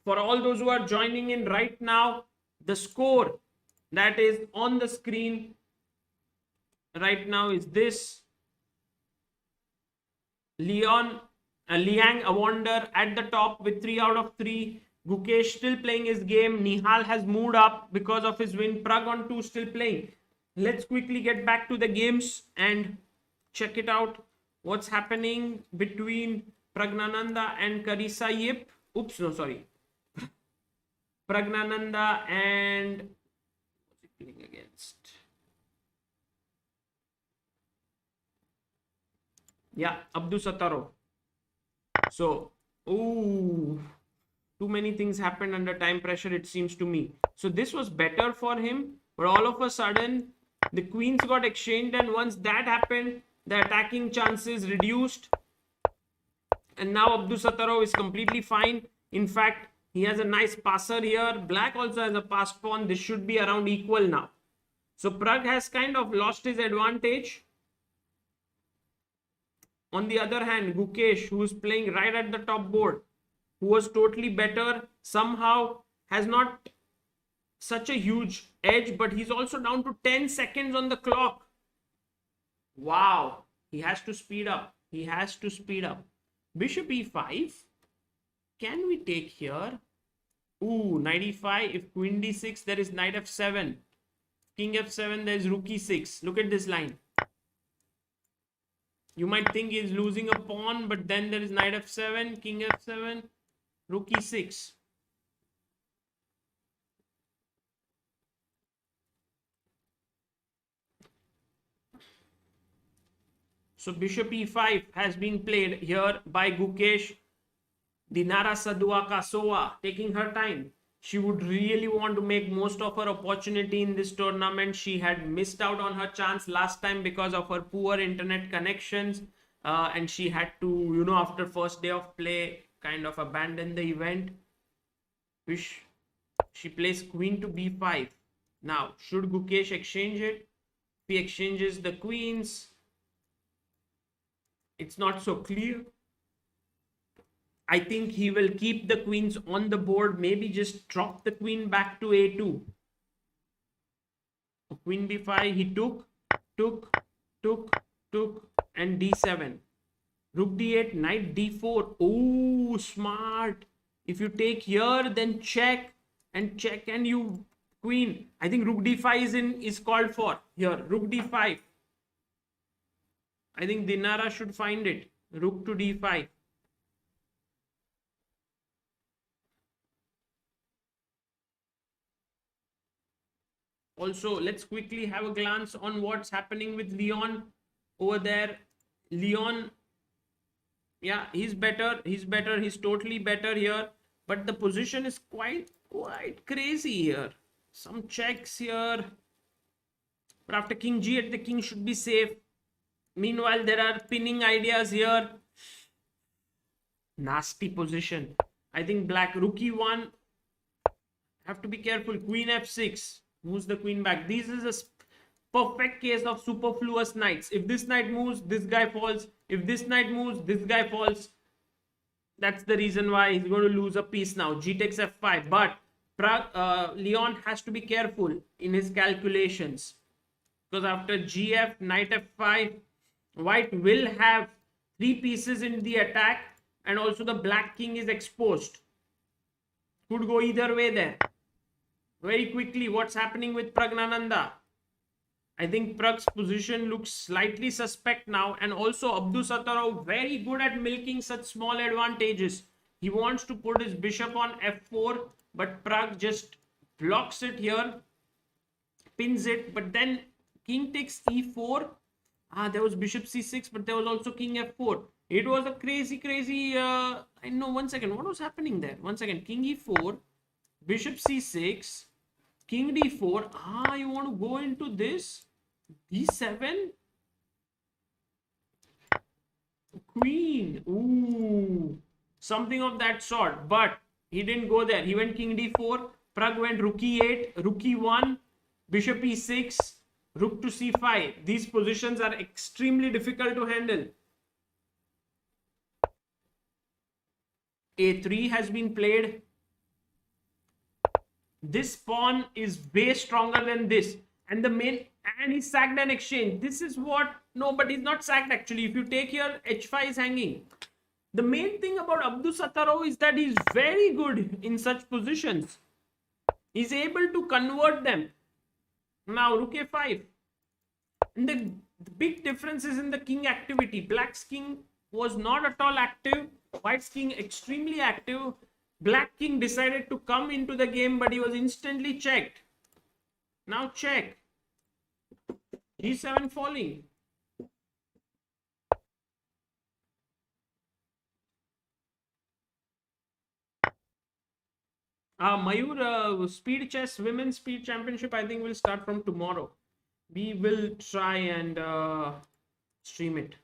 For all those who are joining in right now, the score that is on the screen right now is this. Liang Awonder at the top with 3 out of 3. Gukesh still playing his game. Nihal has moved up because of his win. Pragg on 2 still playing. Let's quickly get back to the games and check it out. What's happening between Praggnanandhaa and Carissa Yip. Oops, no, sorry. Praggnanandhaa and what's he playing against? Yeah, Abdusattorov. So, too many things happened under time pressure, it seems to me. So this was better for him, but all of a sudden, the queens got exchanged, and once that happened, the attacking chances reduced. And now Abdusattorov is completely fine. In fact, he has a nice passer here. Black also has a passed pawn. This should be around equal now. So Pragg has kind of lost his advantage. On the other hand, Gukesh, who is playing right at the top board, who was totally better, somehow has not such a huge edge, but he's also down to 10 seconds on the clock. Wow. He has to speed up. He has to speed up. Bishop e5. Can we take here? Knight e5. If queen d6, there is knight f7. King f7, there is rook e6. Look at this line. You might think he's losing a pawn, but then there is knight f7, king f7, rook e6. So bishop e5 has been played here by Gukesh. Dinara Saduakassova taking her time. She would really want to make most of her opportunity in this tournament. She had missed out on her chance last time because of her poor internet connections. And she had to, after first day of play, kind of abandon the event. She plays queen to b5. Now, should Gukesh exchange it? If he exchanges the queens, it's not so clear. I think he will keep the queens on the board, maybe just drop the queen back to a2. Queen b5, he took, and d7. Rook d8, knight d4. Oh, smart. If you take here, then check, and you queen. I think rook d5 is called for here. Rook d5. I think Dinara should find it. Rook to d5. Also, let's quickly have a glance on what's happening with Leon over there. Leon, yeah, he's better. He's totally better here. But the position is quite crazy here. Some checks here. But after king g8, the king should be safe. Meanwhile, there are pinning ideas here. Nasty position. I think black rook e1. Have to be careful. Queen f6. Moves the queen back. This is a perfect case of superfluous knights. If this knight moves, this guy falls. If this knight moves, this guy falls. That's the reason why he's going to lose a piece now. G takes f5. But Leon has to be careful in his calculations. Because after gf, knight f5, white will have 3 pieces in the attack. And also the black king is exposed. Could go either way there. Very quickly, what's happening with Praggnanandhaa? I think Pragg's position looks slightly suspect now. And also Abdusattorov very good at milking such small advantages. He wants to put his bishop on f4. But Pragg just blocks it here. Pins it. But then king takes e4. There was bishop c6. But there was also king f4. It was a crazy... I know, one second. What was happening there? One second. King e4. Bishop c6. King d4. You want to go into this? d7. Queen. Ooh. Something of that sort. But he didn't go there. He went king d4. Pragg went rook e8. Rook e1. Bishop e6. Rook to c5. These positions are extremely difficult to handle. a3 has been played. This pawn is way stronger than this. And he sacked an exchange. This is what, no, but he's not sacked actually. If you take here, h5 is hanging. The main thing about Abdusattorov is that he's very good in such positions. He's able to convert them. Now, rook a5. And the big difference is in the king activity. Black's king was not at all active. White's king extremely active. Black king decided to come into the game, but he was instantly checked. Now check. g7 falling. Mayur, speed chess, women's speed championship, I think will start from tomorrow. We will try and stream it.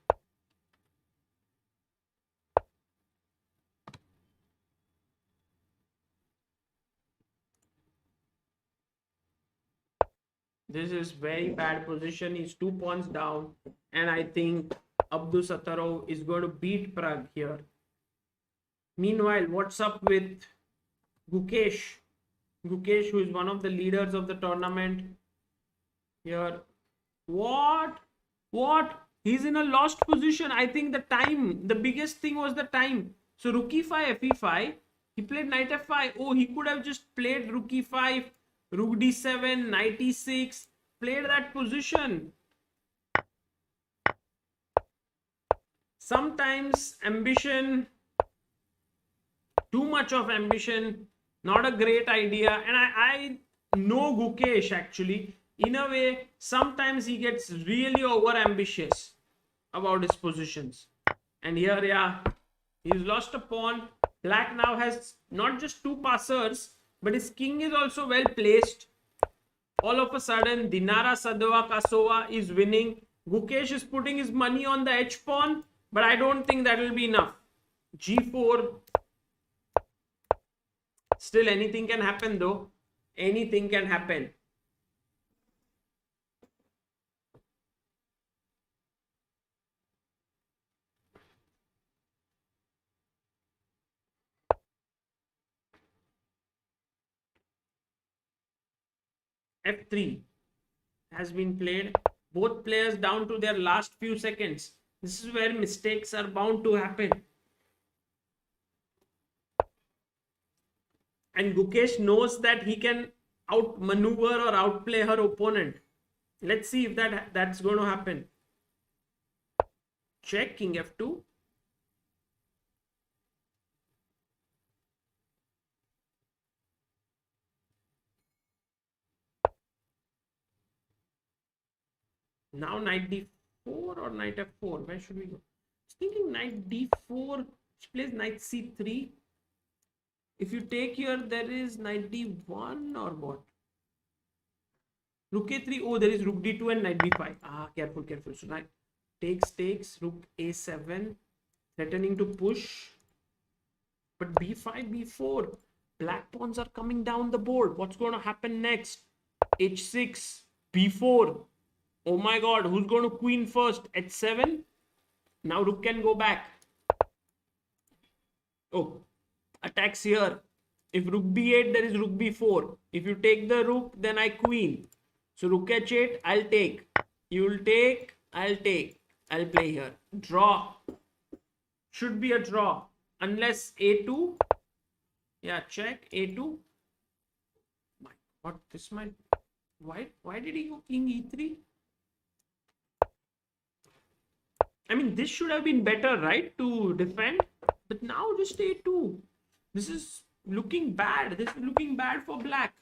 This is very bad position. He's 2 pawns down. And I think Abdusattorov is going to beat Pragg here. Meanwhile, what's up with Gukesh? Gukesh, who is one of the leaders of the tournament. Here. What? He's in a lost position. I think the biggest thing was the time. So rook e5, fe5. He played knight f5. Oh, he could have just played rook e5. Rook d7, knight e6, played that position. Sometimes ambition, too much of ambition, not a great idea. And I know Gukesh actually. In a way, sometimes he gets really over ambitious about his positions. And here, yeah, he's lost a pawn. Black now has not just 2 passers, but his king is also well placed. All of a sudden, Dinara Saduakassova is winning. Gukesh is putting his money on the h pawn, but I don't think that will be enough. g4. Still, anything can happen though. Anything can happen. f3 has been played. Both players down to their last few seconds. This is where mistakes are bound to happen. And Gukesh knows that he can outmaneuver or outplay her opponent. Let's see if that's going to happen. Check, king f2. Now knight d4 or knight f4. Where should we go? I was thinking knight d4. She plays knight c3. If you take here, there is knight d1 or what? Rook a3. Oh, there is rook d2 and knight d5. Careful. So knight takes. Rook a7. Threatening to push. But b5, b4. Black pawns are coming down the board. What's going to happen next? h6, b4. Oh my god, who's going to queen first? h7. Now rook can go back. Oh, attacks here. If rook b8, there is rook b4. If you take the rook, then I queen. So rook h8, I'll take. You'll take, I'll take. I'll play here. Draw. Should be a draw. Unless a2. Yeah, check. a2. My god, this might... Why did he go king e3? I mean, this should have been better, right? To defend. But now just a2. This is looking bad. This is looking bad for black.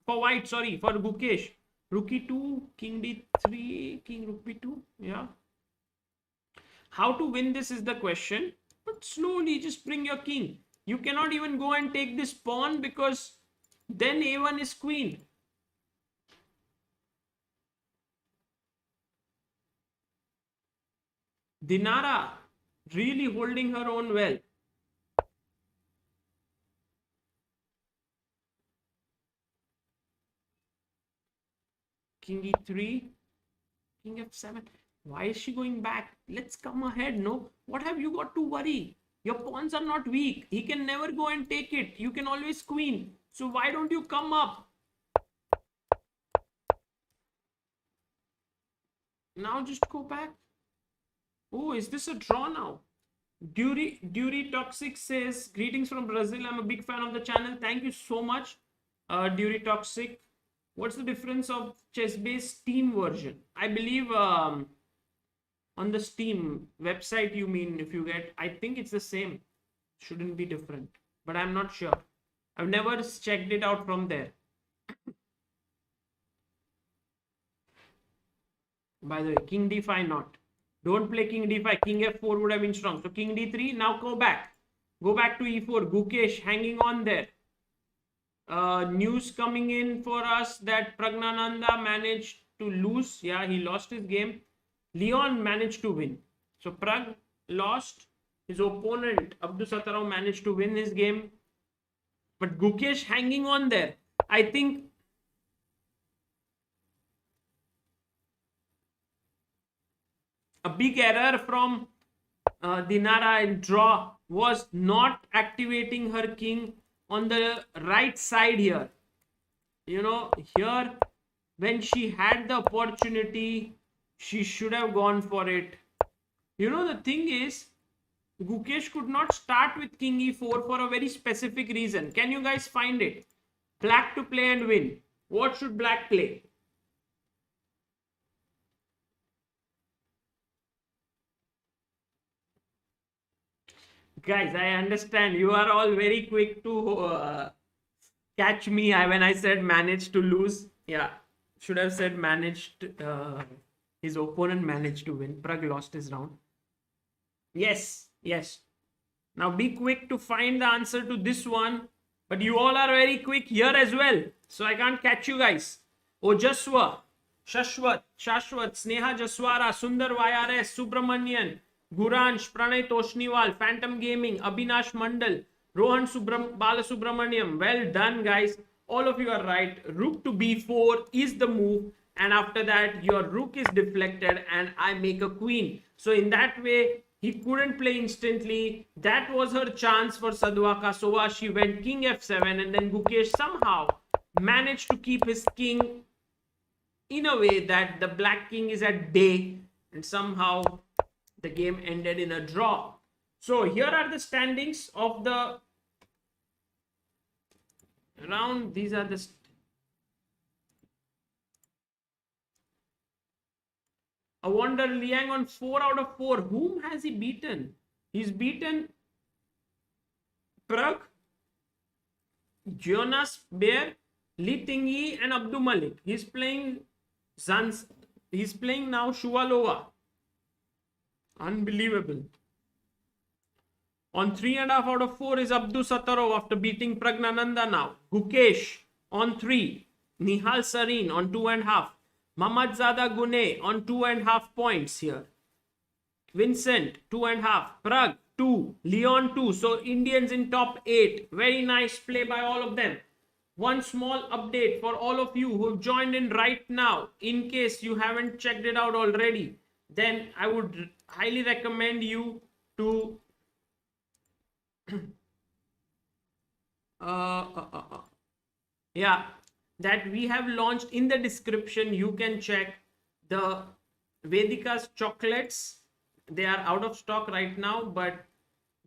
For white, sorry. For Gukesh. Rook e2, king d3, king rook b2. Yeah. How to win this is the question. But slowly, just bring your king. You cannot even go and take this pawn because then a1 is queen. Dinara really holding her own well. King e3, King f7. Why is she going back? Let's come ahead. No, what have you got to worry? Your pawns are not weak. He can never go and take it. You can always queen. So why don't you come up? Now just go back. Oh, is this a draw now? Dury Toxic says, greetings from Brazil. I'm a big fan of the channel. Thank you so much, Dury Toxic. What's the difference of chess-based Steam version? I believe on the Steam website, you mean, if you get, I think it's the same. Shouldn't be different, but I'm not sure. I've never checked it out from there. By the way, King d5 not. Don't play King d5. King f4 would have been strong. So King d3. Now go back. Go back to e4. Gukesh hanging on there. News coming in for us that Pragnananda managed to lose. Yeah, he lost his game. Leon managed to win. So Pragg lost. His opponent Abdusattorov managed to win his game. But Gukesh hanging on there. I think a big error from Dinara in draw was not activating her king on the right side here. You know, here when she had the opportunity, she should have gone for it. You know, the thing is, Gukesh could not start with King e4 for a very specific reason. Can you guys find it? Black to play and win. What should Black play? Guys, I understand you are all very quick to catch me when I said managed to lose. Yeah, should have said managed. His opponent managed to win. Pragg lost his round. Yes, yes. Now be quick to find the answer to this one. But you all are very quick here as well. So I can't catch you guys. Ojaswa, Shashwat, Sneha Jaswara, Sundar YRS, Subramanian, Guransh, Pranay Toshniwal, Phantom Gaming, Abhinash Mandal, Rohan Balasubramaniam. Well done, guys. All of you are right. Rook to b4 is the move. And after that, your rook is deflected and I make a queen. So in that way, he couldn't play instantly. That was her chance for Saduakassova. She went king f7 and then Gukesh somehow managed to keep his king in a way that the black king is at bay and somehow the game ended in a draw. So here are the standings of the round. These are the Awonder Liang on 4 out of 4. Whom has he beaten? He's beaten Pragg, Jonas Bjerre, Lei Tingjie and Abdumalik. He's playing he's playing now Shuvalova. Unbelievable. On 3.5 out of 4 is Abdusattorov after beating Praggnanandhaa now. Gukesh on 3. Nihal Sarin on 2.5. Mammadzada Gunay on 2.5 points here. Vincent 2.5. Pragg 2. Leon 2. So Indians in top 8. Very nice play by all of them. One small update for all of you who have joined in right now. In case you haven't checked it out already, then I would highly recommend you to yeah, that we have launched in the description. You can check the Vedika's chocolates. They are out of stock right now, but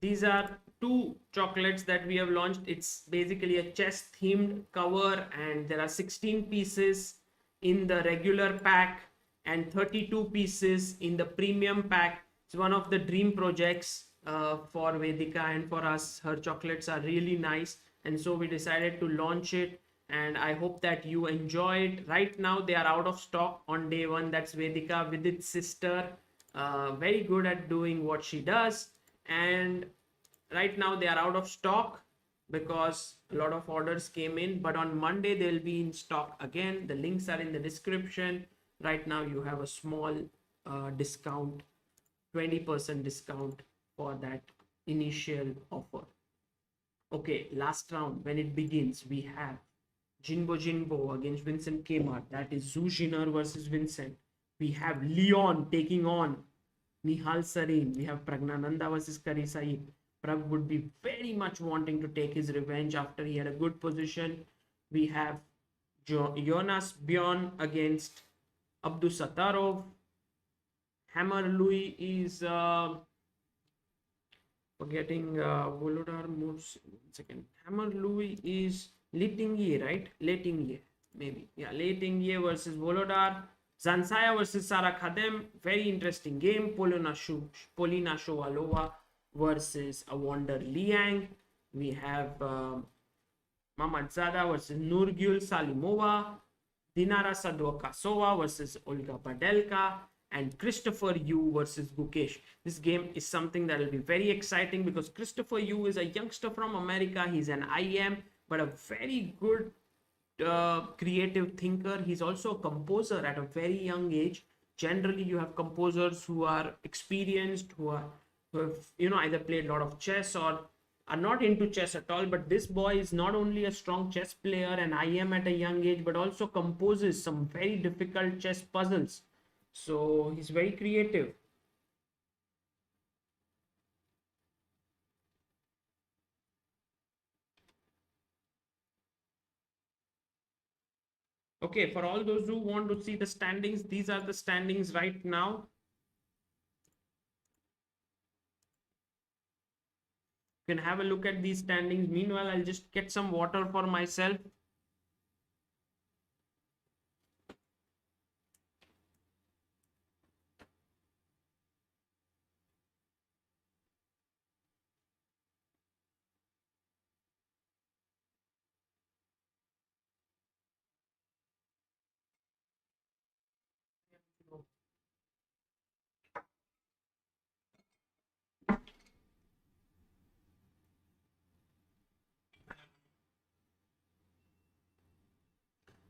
these are 2 chocolates that we have launched. It's basically a chess themed cover and there are 16 pieces in the regular pack and 32 pieces in the premium pack. It's one of the dream projects for Vedika and for us. Her chocolates are really nice and so we decided to launch it and I hope that you enjoy it. Right now they are out of stock on day 1. That's Vedika with its sister. Very good at doing what she does, and right now they are out of stock because a lot of orders came in, but on Monday they'll be in stock again. The links are in the description. Right now you have a small discount, 20% discount for that initial offer. Okay, last round when it begins we have Jinbo against Vincent Keymer. That is Zhu Jiner versus Vincent. We have Leon taking on Nihal Sarin. We have Pragnanandhaa versus Carissa Yip. Pragg would be very much wanting to take his revenge after he had a good position. We have Jonas Bjerre against Abdusattorov. Hammer Louis is forgetting Volodar Murzin. Second. Hammer Louis is Lei Tingjie, right? Lei Tingjie, maybe. Yeah, Lei Tingjie versus Volodar. Zhansaya versus Sara Khadem. Very interesting game. Polina Shuvalova versus Awonder Liang. We have Mammadzada versus Nurgyul Salimova. Dinara Saduakassova versus Olga Badelka. And Christopher Yu versus Gukesh. This game is something that will be very exciting because Christopher Yu is a youngster from America. He's an IM, but a very good creative thinker. He's also a composer at a very young age. Generally, you have composers who are experienced, who have either played a lot of chess or are not into chess at all. But this boy is not only a strong chess player and IM at a young age, but also composes some very difficult chess puzzles. So he's very creative. Okay, for all those who want to see the standings, these are the standings right now. You can have a look at these standings. Meanwhile, I'll just get some water for myself.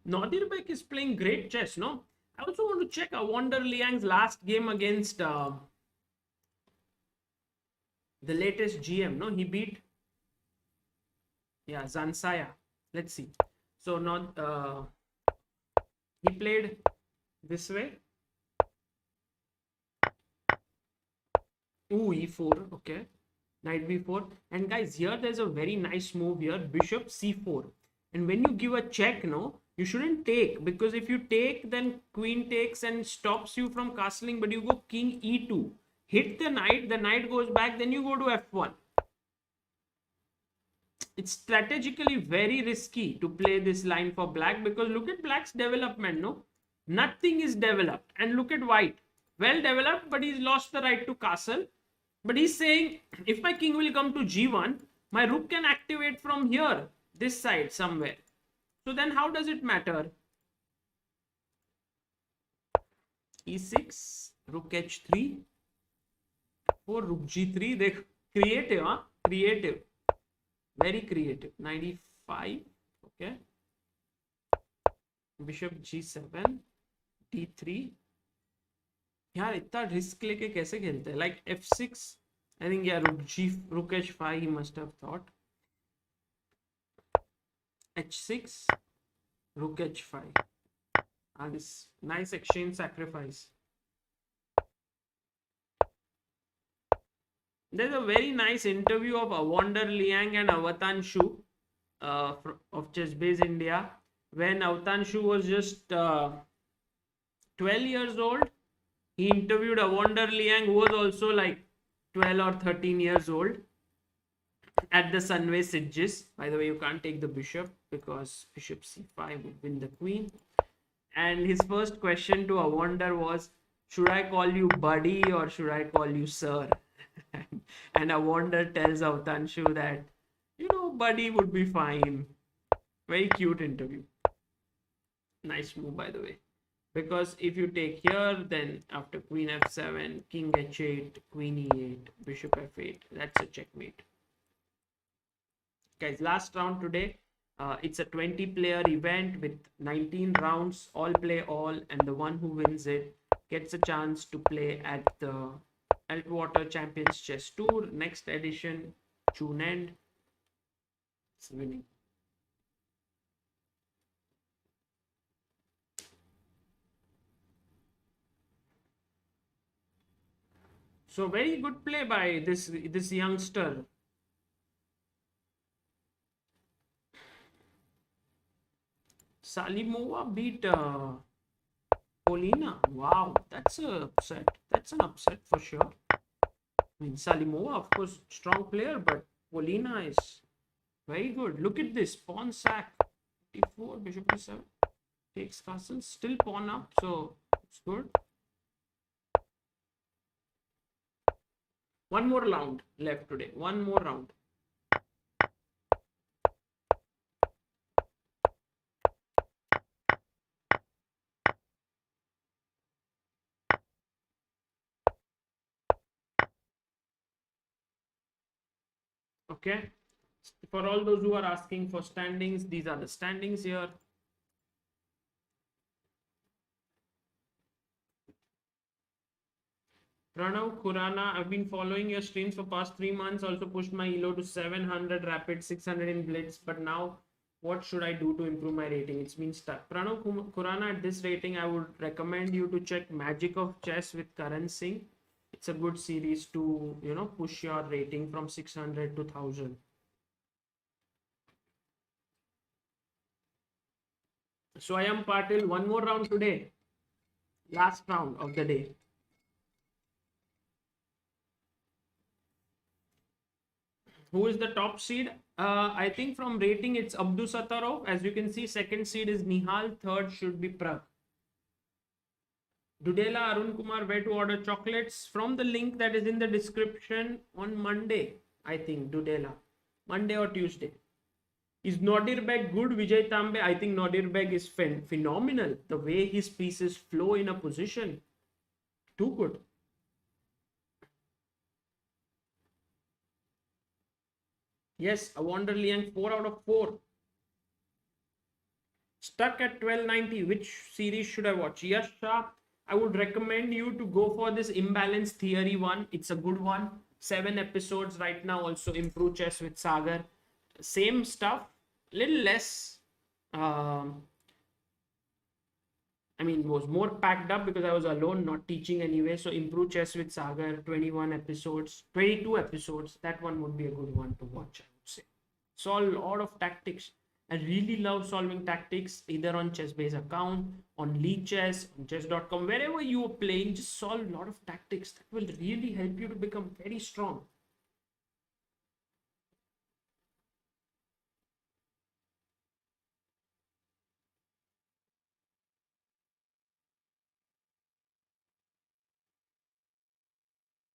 Nodirbek is playing great chess, no? I also want to check Awonder Liang's last game against the latest GM, no? He beat, yeah, Zhansaya. Let's see. So now he played this way. Ooh, e4, okay. Knight b4. And guys, here there's a very nice move here, bishop c4. And when you give a check, no, you shouldn't take, because if you take, then queen takes and stops you from castling, but you go king e2. Hit the knight goes back, then you go to f1. It's strategically very risky to play this line for black, because look at black's development, no? Nothing is developed. And look at white. Well developed, but he's lost the right to castle. But he's saying, if my king will come to g1, my rook can activate from here, this side somewhere. So then how does it matter? e6, rook h3, or rook g3. They creative, huh? Creative. Very creative. Knight e5, okay. Bishop g7, d3. यार इतना risk लेके कैसे खेलते हैं? Like f6, I think, yeah, rook h5 he must have thought. h6, rook h5. And this nice exchange sacrifice. There's a very nice interview of Awonder Liang and Avatanshu of Chessbase India, when Avatanshu was just 12 years old. He interviewed Awonder Liang, who was also like 12 or 13 years old, at the Sunway Sitges. By the way, you can't take the bishop because bishop c5 would win the queen. And his first question to Awonder was, should I call you buddy or should I call you sir? And Awonder tells Avatanshu that, buddy would be fine. Very cute interview. Nice move, by the way. Because if you take here, then after queen f7, king h8, queen e8, bishop f8, that's a checkmate. Guys, last round today. It's a 20-player event with 19 rounds, all play all, and the one who wins it gets a chance to play at the Meltwater Champions Chess Tour. Next edition, June end. It's winning. So very good play by this youngster. Salimova beat Polina. Wow, that's a upset. That's an upset for sure. I mean, Salimova, of course, strong player, but Polina is very good. Look at this pawn sack. D4, bishop d7, takes castle, still pawn up, so it's good. One more round left today. One more round. Okay. For all those who are asking for standings, these are the standings here. Pranav Khurana, I've been following your streams for past 3 months. Also pushed my elo to 700 rapid, 600 in blitz. But now, what should I do to improve my rating? It's been stuck. Pranav Khurana, at this rating, I would recommend you to check Magic of Chess with Karan Singh. It's a good series to, push your rating from 600 to 1000. So I am Patil. One more round today. Last round of the day. Who is the top seed? I think from rating it's Abdusattorov. As you can see, second seed is Nihal. Third should be Pragg. Dudela Arun Kumar, where to order chocolates? From the link that is in the description on Monday. I think Dudela. Monday or Tuesday. Is Nodirbek good? Vijay Tambe, I think Nodirbek is phenomenal. The way his pieces flow in a position. Too good. Yes, Awonder Liang, 4 out of 4. Stuck at 1290. Which series should I watch? Yash Shah, I would recommend you to go for this imbalance theory one. It's a good one. 7 episodes right now. Also Improve Chess with Sagar. Same stuff. Little less. Was more packed up because I was alone, not teaching anyway. So Improve Chess with Sagar, 21 episodes, 22 episodes. That one would be a good one to watch, I would say. Solve a lot of tactics. I really love solving tactics, either on Chessbase account, on League Chess, on chess.com, wherever you are playing, just solve a lot of tactics. That will really help you to become very strong.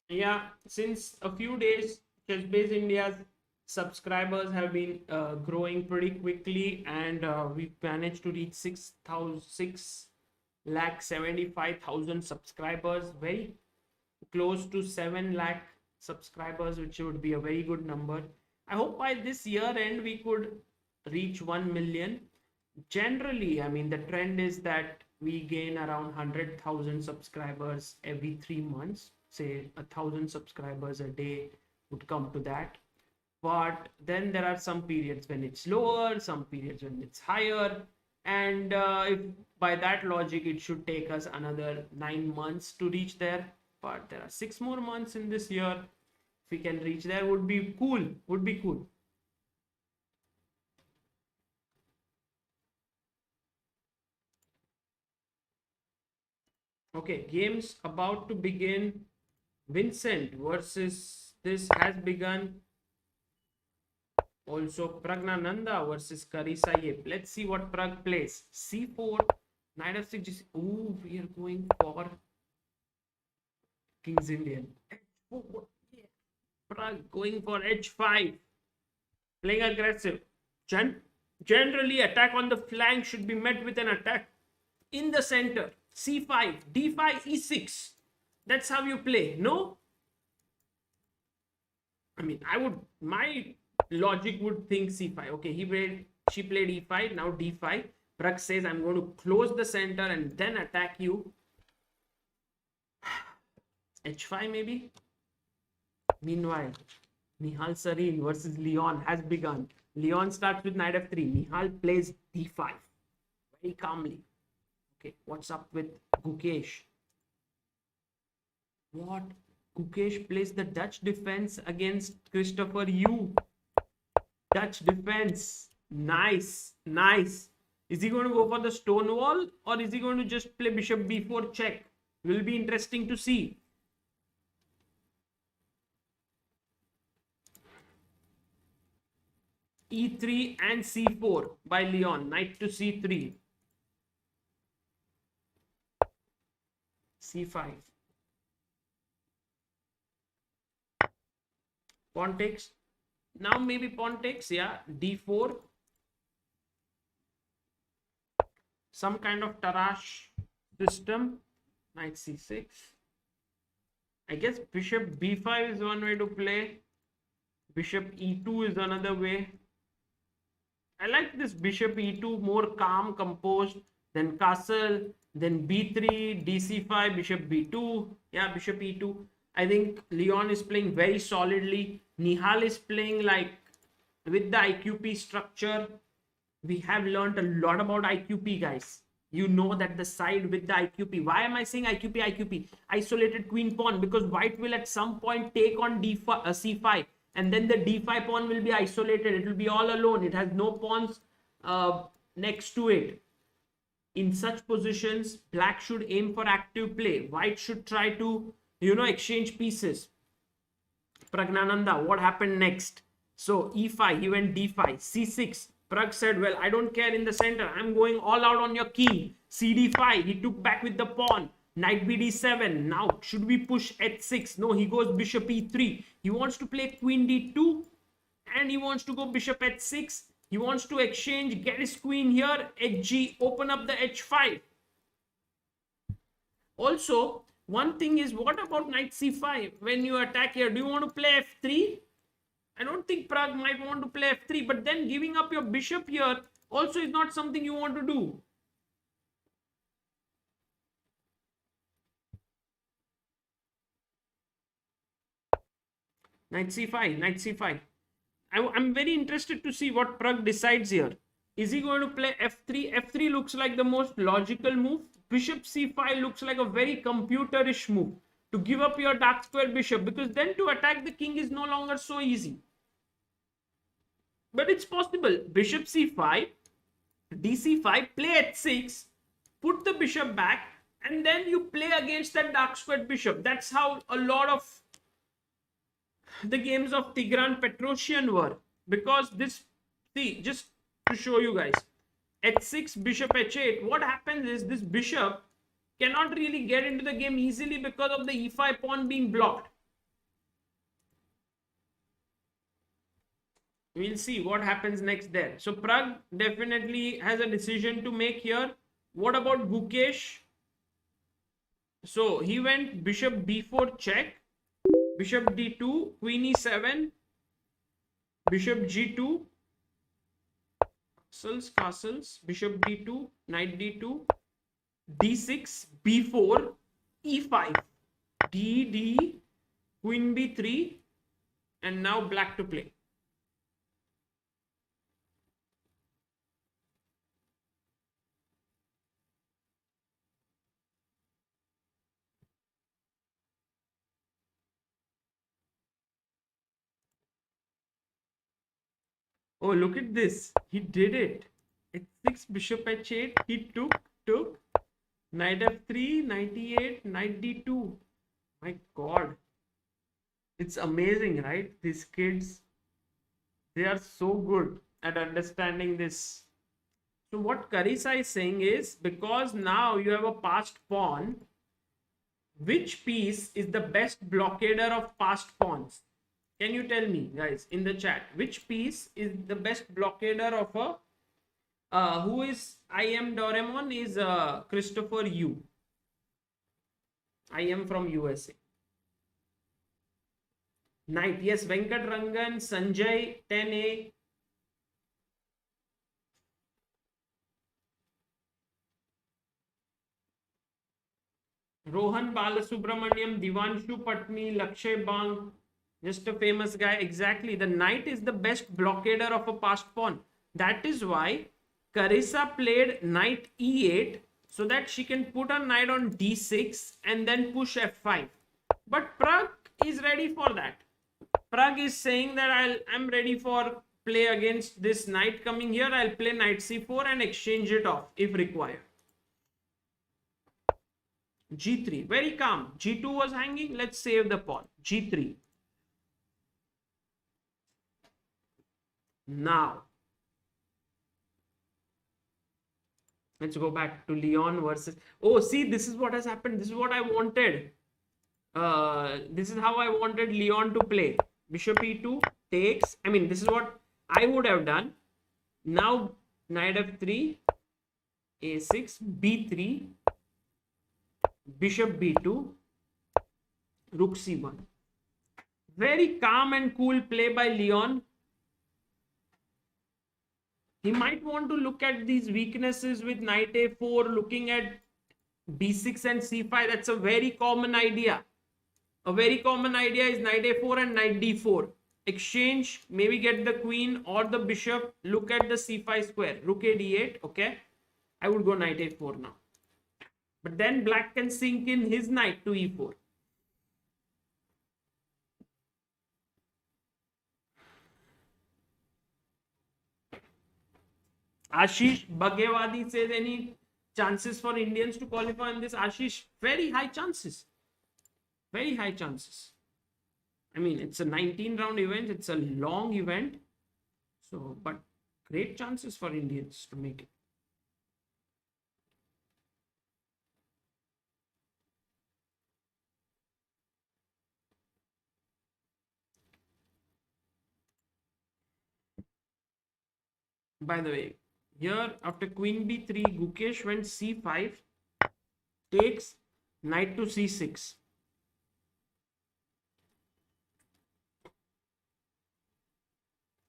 Yeah, since a few days, Chessbase India's subscribers have been growing pretty quickly, and we managed to reach 6,75,000 subscribers, very close to 7 lakh subscribers, which would be a very good number. I hope by this year end we could reach 1 million. Generally, the trend is that we gain around 100,000 subscribers every 3 months. Say 1,000 subscribers a day would come to that. But then there are some periods when it's lower, some periods when it's higher. And if by that logic, it should take us another 9 months to reach there. But there are 6 more months in this year. If we can reach there, would be cool. Would be cool. Okay, games about to begin. Vincent versus this has begun. Also, Praggnanandhaa versus Carissa Yip. Let's see what Pragg plays. C4, Knight f6, GC. Ooh, we are going for King's Indian. H4. Yeah. Pragg going for H5. Playing aggressive. Generally, attack on the flank should be met with an attack in the center. C5, D5, E6. That's how you play, no? My logic would think C5. Okay, she played E5, now D5. Pragg says, I'm going to close the center and then attack you. H5 maybe? Meanwhile, Nihal Sarin versus Leon has begun. Leon starts with Knight f3. Nihal plays D5. Very calmly. Okay, what's up with Gukesh? What? Gukesh plays the Dutch defense against Christopher Yu. Dutch defense. Nice. Nice. Is he going to go for the stone wall or is he going to just play bishop b4 check? Will be interesting to see. E3 and c4 by Leon. Knight to c3. c5. Pawn takes. Now maybe pawn takes. Yeah. d4. Some kind of Tarrasch system. Knight c6. I guess bishop b5 is one way to play. Bishop e2 is another way. I like this bishop e2, more calm, composed. Then castle, then b3, dc5, bishop b2. Yeah, bishop e2. I think Leon is playing very solidly. Nihal is playing like with the IQP structure. We have learned a lot about IQP, guys. You know that the side with the IQP. Why am I saying IQP, IQP? Isolated queen pawn, because white will at some point take on d5, c5. And then the d5 pawn will be isolated. It will be all alone. It has no pawns next to it. In such positions, black should aim for active play. White should try to, exchange pieces. Pragnanandhaa, what happened next? So e5, he went d5, c6. Pragg said, well, I don't care in the center. I'm going all out on your king. cd5, he took back with the pawn. Knight bd7. Now, should we push h6? No, he goes bishop e3. He wants to play queen d2 and he wants to go bishop h6. He wants to exchange, get his queen here, hg, open up the h5. Also, one thing is, what about knight c5? When you attack here, do you want to play f3? I don't think Pragg might want to play f3, but then giving up your bishop here also is not something you want to do. Knight c5, knight c5. I'm very interested to see what Pragg decides here. Is he going to play f3? f3 looks like the most logical move. Bishop c5 looks like a very computerish move to give up your dark square bishop, because then to attack the king is no longer so easy. But it's possible. Bishop c5, dc5, play h6, put the bishop back, and then you play against that dark squared bishop. That's how a lot of the games of Tigran Petrosian were. Because this, see, just to show you guys, h6, bishop h8, what happens is this bishop cannot really get into the game easily because of the e5 pawn being blocked. We'll see what happens next there. So Pragg definitely has a decision to make here. What about Gukesh? So he went bishop b4 check, bishop d2, queen e7, bishop g2, castles, bishop d2, knight d2, d6, b4, e5, d, queen b3, and now black to play. Oh, look at this. He did it. h6, bishop h8. He took. Knight f3, knight e8, knight d2. My God. It's amazing, right? These kids, they are so good at understanding this. So what Carissa is saying is, because now you have a passed pawn, which piece is the best blockader of passed pawns? Can you tell me, guys, in the chat, which piece is the best blockader of a, who is I am Doraemon is Christopher Yu. I am from USA. Knight, yes, Venkat Rangan, Sanjay, 10A. Rohan Balasubramaniam, Divanshu Patni, Lakshay Bang. Just a famous guy. Exactly. The knight is the best blockader of a passed pawn. That is why Carissa played knight e8 so that she can put her knight on d6 and then push f5. But Pragg is ready for that. Pragg is saying that I'm ready for play against this knight coming here. I'll play knight c4 and exchange it off if required. g3, very calm. g2 was hanging. Let's save the pawn. g3. Now, let's go back to Leon versus. Oh, see, this is what has happened. This is what I wanted. This is how I wanted Leon to play. Bishop e2 takes. I mean, this is what I would have done. Now, knight f3, a6, b3, bishop b2, rook c1. Very calm and cool play by Leon. He might want to look at these weaknesses with knight a4, looking at b6 and c5. That's a very common idea. A very common idea is knight a4 and knight d4. Exchange, maybe get the queen or the bishop. Look at the c5 square. Rook a d8. Okay. I would go knight a4 now. But then black can sink in his knight to e4. Ashish Bagewadi says, any chances for Indians to qualify in this? Ashish, very high chances. Very high chances. I mean, it's a 19-round event. It's a long event. So, but great chances for Indians to make it. By the way, here after queen b3, Gukesh went c5, takes, knight to c6.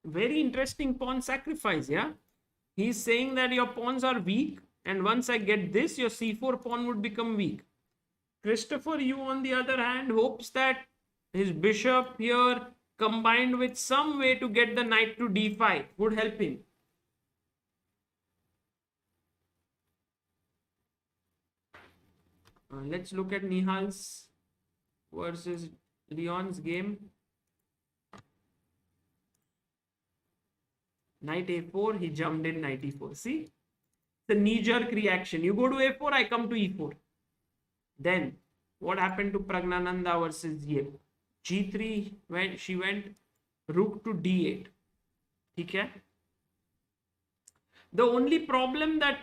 Very interesting pawn sacrifice, yeah? He's saying that your pawns are weak, and once I get this, your c4 pawn would become weak. Christopher Yu, on the other hand, hopes that his bishop here, combined with some way to get the knight to d5, would help him. Let's look at Nihal's versus Leon's game. Knight a4, he jumped in knight e4. See? It's a knee-jerk reaction. You go to a4, I come to e4. Then, what happened to Praggnanandhaa versus Yip? g3, she went rook to d8. Okay? The only problem that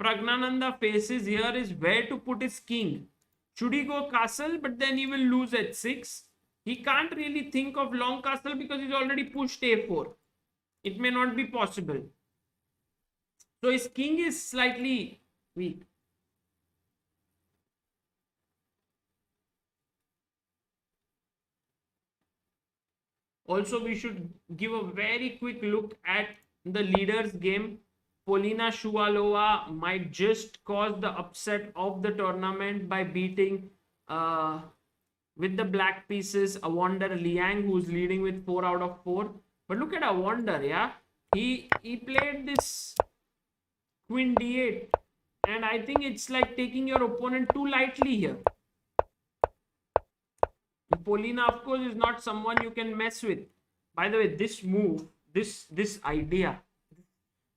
Praggnanandhaa faces here is where to put his king. Should he go castle, but then he will lose h6? He can't really think of long castle because he's already pushed a4. It may not be possible. So his king is slightly weak. Also, we should give a very quick look at the leaders game. Polina Shuvalova might just cause the upset of the tournament by beating with the black pieces Awonder Liang, who's leading with 4 out of 4. But look at Awonder, yeah? He played this queen d8, and I think it's like taking your opponent too lightly here. Polina, of course, is not someone you can mess with. By the way, this move, this idea,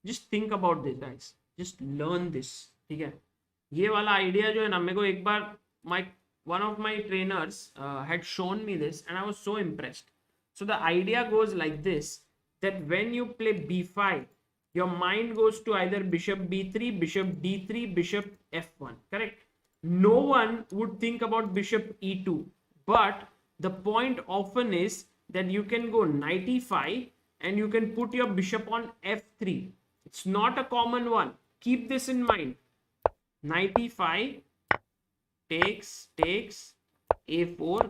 just think about this, guys. Just learn this. ठीक है? ये वाला idea जो है ना, मेरे को एक बार one of my trainers had shown me this, and I was so impressed. So the idea goes like this, that when you play b5, your mind goes to either bishop b3, bishop d3, bishop f1, correct? No one would think about bishop e2, but the point often is that you can go knight e5 and you can put your bishop on f3. It's not a common one. Keep this in mind. Knight e5, takes, a4,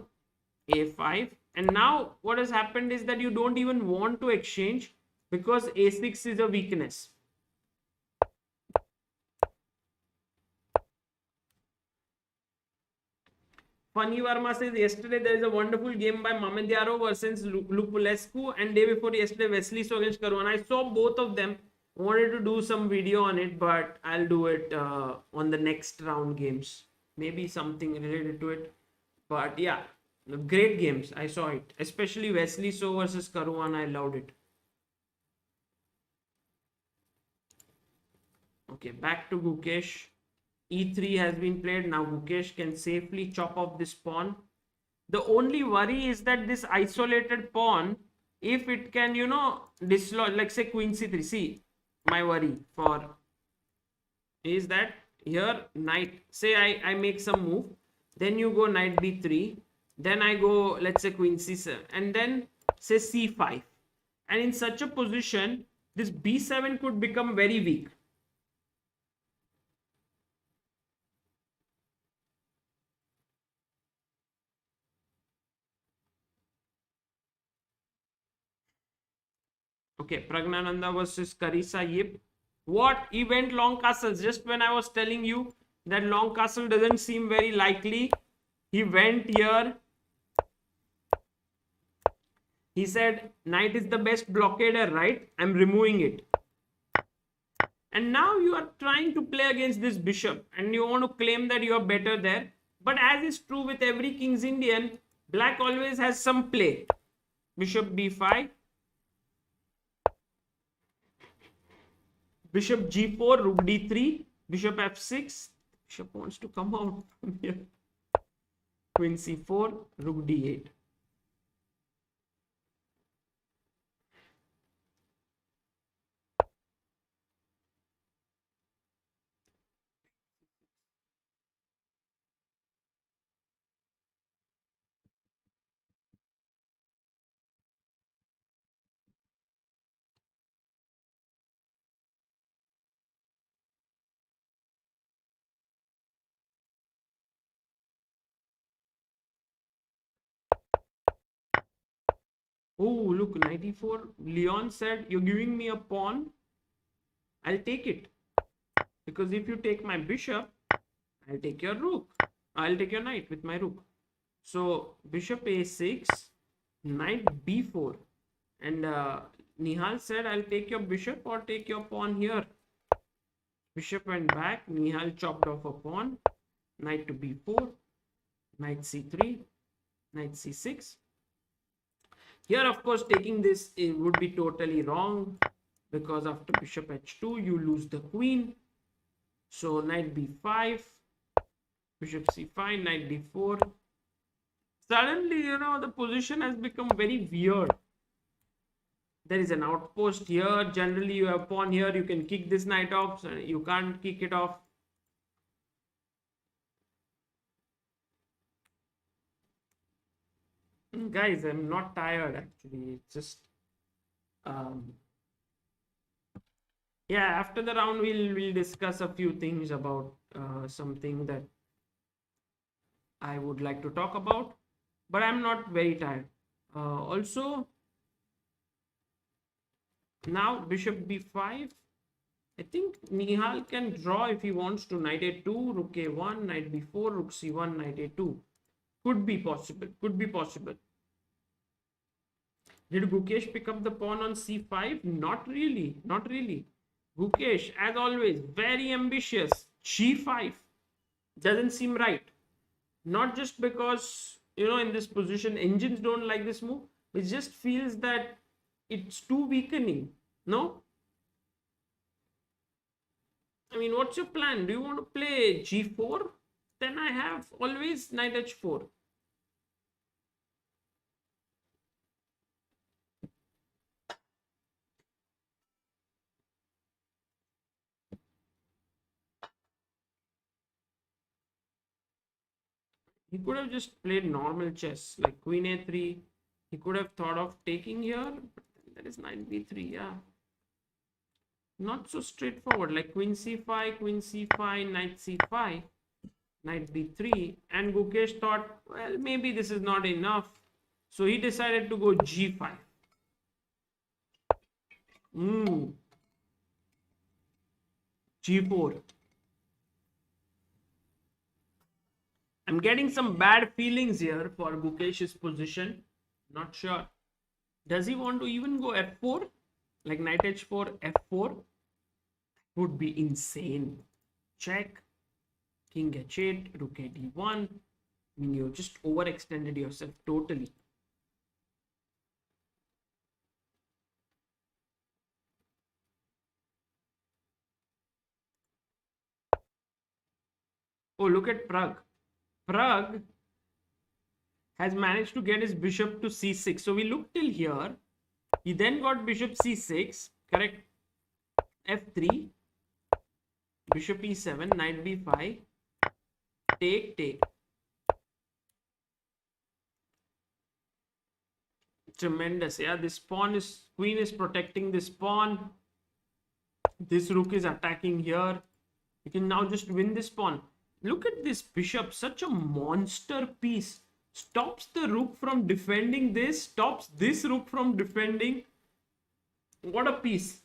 a5. And now what has happened is that you don't even want to exchange because a6 is a weakness. Funny Verma says, yesterday there is a wonderful game by Mammadzada versus Lupulescu, and day before yesterday Wesley saw against Caruana. I saw both of them. Wanted to do some video on it, but I'll do it on the next round games. Maybe something related to it. But yeah, Great games. I saw it. Especially Wesley So versus Caruana. I loved it. Okay, back to Gukesh. E3 has been played. Now Gukesh can safely chop off this pawn. The only worry is that this isolated pawn, if it can, dislodge, like say Queen C3. See, my worry for is that here knight, say I make some move, then you go knight b3, then I go, let's say Queen c7, and then say c5. And in such a position, this b7 could become very weak. Okay, Praggnanandhaa versus Carissa Yip. What? He went long castles. Just when I was telling you that long castle doesn't seem very likely, he went here. He said, knight is the best blockader, right? I'm removing it. And now you are trying to play against this bishop and you want to claim that you are better there. But as is true with every King's Indian, black always has some play. Bishop b5. Bishop g4, rook d3, bishop f6. Bishop wants to come out from here. Queen c4, rook d8. Oh, look, 94. Leon said, you're giving me a pawn. I'll take it. Because if you take my bishop, I'll take your rook. I'll take your knight with my rook. So, bishop a6, knight b4. And Nihal said, I'll take your bishop or take your pawn here. Bishop went back. Nihal chopped off a pawn. Knight to b4. Knight c3. Knight c6. Here, of course, taking this it would be totally wrong because after bishop h2, you lose the queen. So, knight b5, bishop c5, knight d4. Suddenly, the position has become very weird. There is an outpost here. Generally, you have pawn here. You can kick this knight off. So you can't kick it off. Guys, I'm not tired actually. It's just yeah, after the round we'll discuss a few things about something that I would like to talk about, but I'm not very tired. Also, now bishop b5. I think Nihal can draw if he wants to. Knight a2, rook a1, knight b4, rook c1, knight a2. Could be possible. Could be possible. Did Gukesh pick up the pawn on c5? Not really. Not really. Gukesh, as always, very ambitious. g5 doesn't seem right. Not just because, in this position, engines don't like this move. It just feels that it's too weakening. No? I mean, what's your plan? Do you want to play g4? Then I have always knight h4. He could have just played normal chess, like queen a3. He could have thought of taking here, but that is knight b3, yeah. Not so straightforward, like queen c5, knight c5, knight b3. And Gukesh thought, well, maybe this is not enough. So he decided to go g5. G4. I'm getting some bad feelings here for Gukesh's position. Not sure. Does he want to even go f4? Like knight h4, f4? Would be insane. Check. King h8, rook a d1. I mean, you just overextended yourself totally. Oh, look at Pragg. Pragg has managed to get his bishop to c6. So we look till here. He then got bishop c6, correct? f3, bishop e7, knight b5, take, take. Tremendous. Yeah, this pawn is, queen is protecting this pawn. This rook is attacking here. You can now just win this pawn. Look at this bishop, such a monster piece. Stops the rook from defending this, stops this rook from defending. What a piece.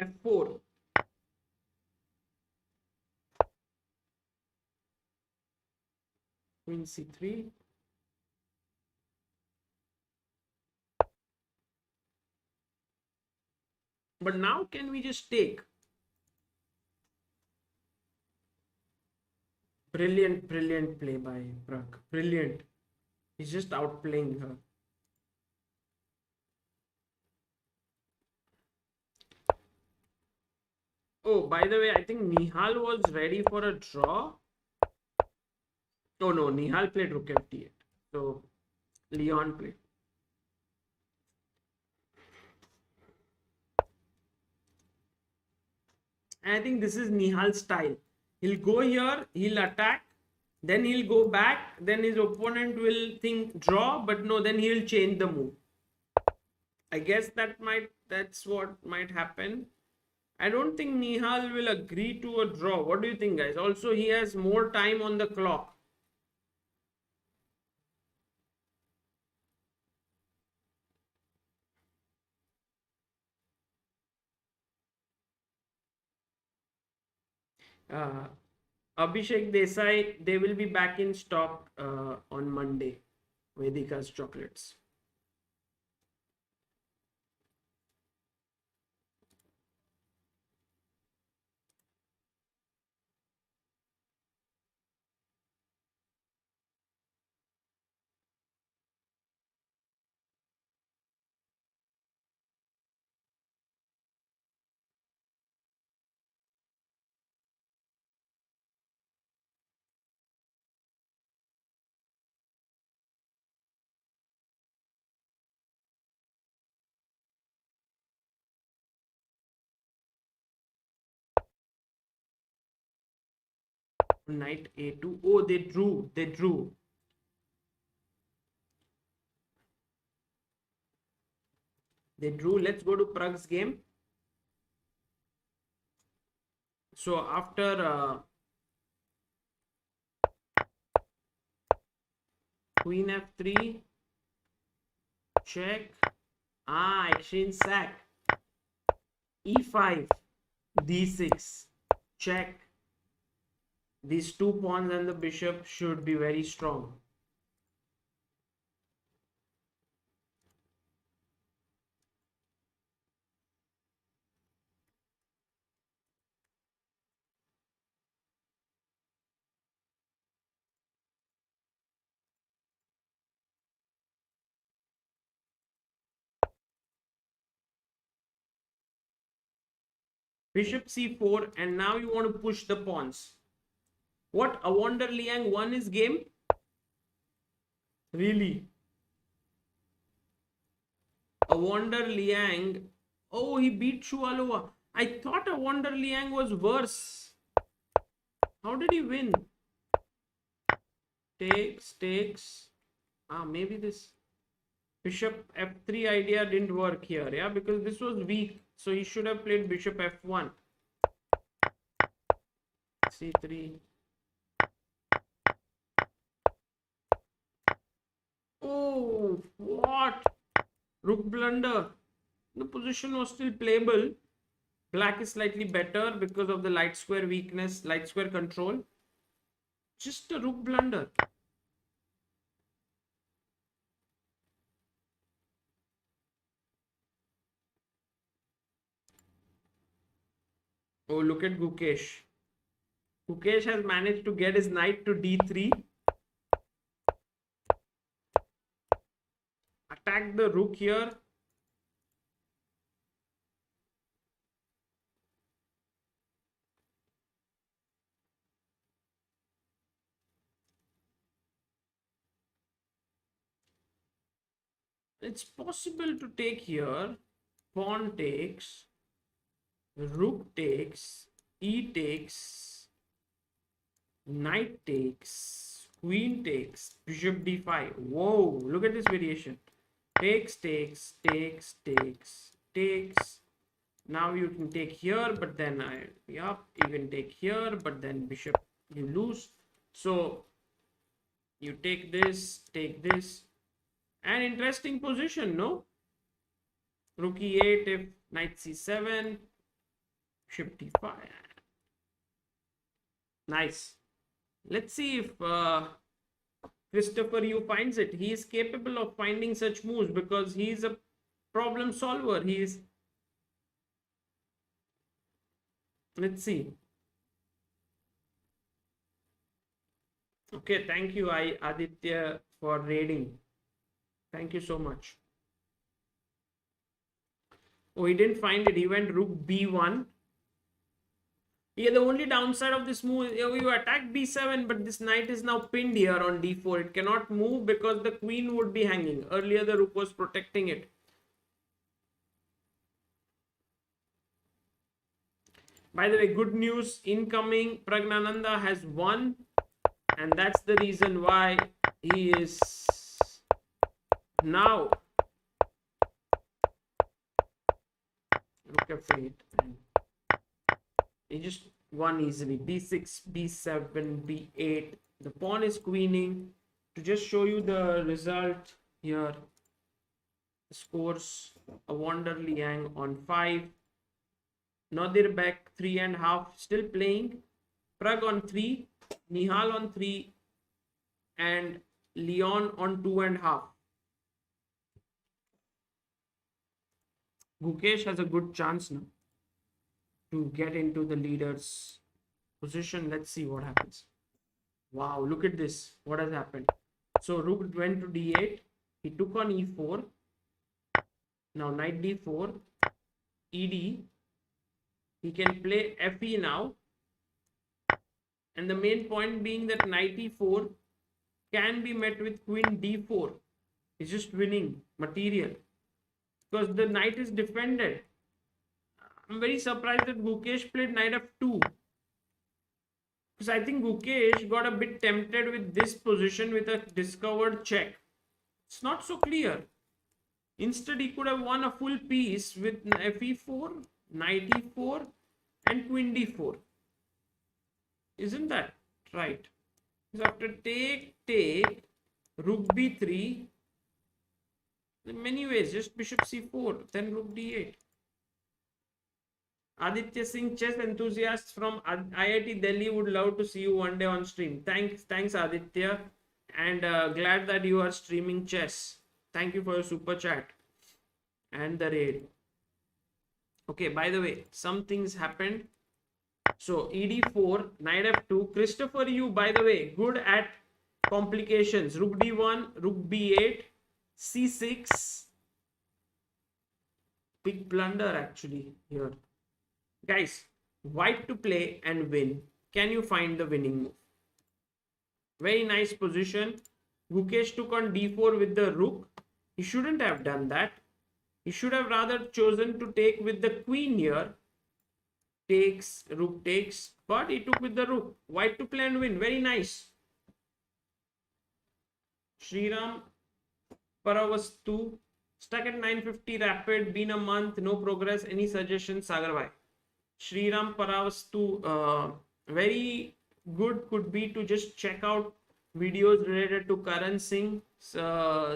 f4. Queen c3. But now can we just take? Brilliant, brilliant play by Pragg. Brilliant. He's just outplaying her. Oh, by the way, I think Nihal was ready for a draw. Oh no, Nihal played rook f8. So Leon played. And I think this is Nihal's style. He'll go here, he'll attack, then he'll go back, then his opponent will think draw, but no, then he'll change the move. I guess that's what might happen. I don't think Nihal will agree to a draw. What do you think, guys? Also, he has more time on the clock. Abhishek Desai, they will be back in stock on Monday. Vedika's chocolates. Knight a2. Oh, they drew. They drew. They drew. Let's go to Pragg's game. So after Queen f3, check. Exchange sack. e5, d6, check. These two pawns and the bishop should be very strong. Bishop c4, and now you want to push the pawns. What? Awonder Liang won his game? Really? Awonder Liang. Oh, he beat Shuvalova. I thought Awonder Liang was worse. How did he win? Takes, takes. Maybe this bishop f3 idea didn't work here, yeah, because this was weak. So he should have played bishop f1. c3. Oh, what? Rook blunder. The position was still playable. Black is slightly better because of the light square weakness, light square control. Just a rook blunder. Oh, look at Gukesh. Gukesh has managed to get his knight to d3. Attack the rook here. It's possible to take here. Pawn takes. Rook takes. E takes. Knight takes. Queen takes. Bishop d5. Whoa, look at this variation. Takes, takes, takes, takes, takes. Now you can take here, but then you can take here, but then bishop you lose. So you take this, an interesting position, no? Rook e8 if knight c7, bishop d5. Nice. Let's see if Christopher Yu finds it. He is capable of finding such moves because he is a problem solver. Let's see. Okay, thank you, Aditya, for raiding. Thank you so much. Oh, he didn't find it. He went rook b1. Yeah, the only downside of this move is you attack b7, but this knight is now pinned here on d4. It cannot move because the queen would be hanging. Earlier, the rook was protecting it. By the way, good news incoming. Praggnanandhaa has won, and that's the reason why he is now rook f8. He just won easily. b6, b7, b8. The pawn is queening. To just show you the result here, the scores: Awonder Liang on 5. Nodirbek 3.5 still playing. Pragg on 3. Nihal on 3. And Leon on 2.5. Gukesh has a good chance now to get into the leader's position. Let's see what happens. Wow, look at this. What has happened? So rook went to d8. He took on e4. Now knight d4. ed. He can play fe now. And the main point being that knight e4 can be met with queen d4. It's just winning material because the knight is defended. I'm very surprised that Gukesh played knight f2, because I think Gukesh got a bit tempted with this position with a discovered check. It's not so clear. Instead, he could have won a full piece with fe4, knight e4 and queen d4. Isn't that right? So after take, rook b3, in many ways, just bishop c4, then rook d8. Aditya Singh, chess enthusiast from IIT Delhi, would love to see you one day on stream. Thanks Aditya, and glad that you are streaming chess. Thank you for your super chat and the raid. Okay, by the way, some things happened. So ed4, knight f2. Christopher Yu, by the way, good at complications. Rook d1, rook b8, c6. Big blunder actually here. Guys, white to play and win. Can you find the winning move? Very nice position. Gukesh took on d4 with the rook. He shouldn't have done that. He should have rather chosen to take with the queen here. Takes, rook takes, but he took with the rook. White to play and win. Very nice. Sriram Paravastu, stuck at 950 rapid, been a month, no progress. Any suggestions, Sagar bhai? Sriram Paravastu, very good could be to just check out videos related to Karan Singh's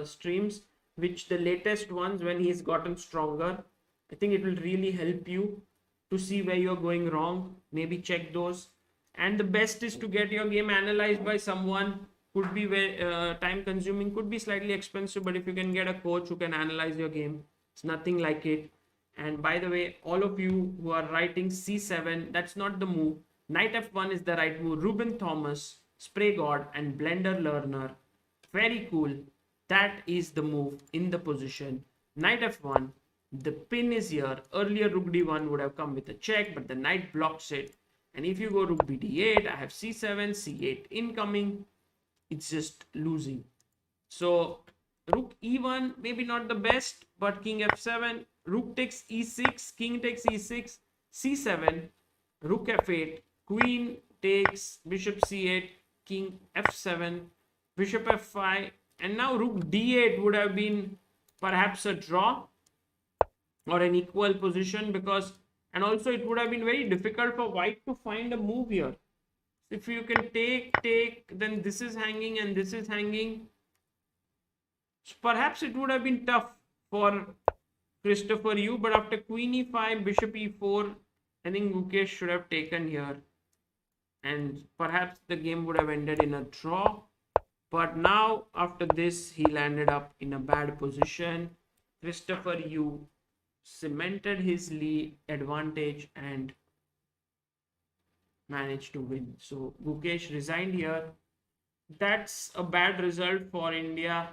streams, which the latest ones when he's gotten stronger. I think it will really help you to see where you're going wrong. Maybe check those. And the best is to get your game analyzed by someone. Could be very time consuming, could be slightly expensive, but if you can get a coach who can analyze your game, it's nothing like it. And by the way, all of you who are writing c7, that's not the move. Knight f1 is the right move. Ruben Thomas, Spray God, and Blender Learner. Very cool. That is the move in the position. Knight f1. The pin is here. Earlier rook d1 would have come with a check, but the knight blocks it. And if you go rook b d8, I have c7, c8 incoming. It's just losing. So rook e1, maybe not the best, but king f7, rook takes e6, king takes e6, c7, rook f8, queen takes bishop c8, king f7, bishop f5, and now rook d8 would have been perhaps a draw or an equal position, because, and also it would have been very difficult for white to find a move here. If you can take, then this is hanging and this is hanging. So perhaps it would have been tough for Christopher Yu, but after queen e5, bishop e4, I think Gukesh should have taken here. And perhaps the game would have ended in a draw. But now, after this, he landed up in a bad position. Christopher Yu cemented his lead advantage and managed to win. So Gukesh resigned here. That's a bad result for India,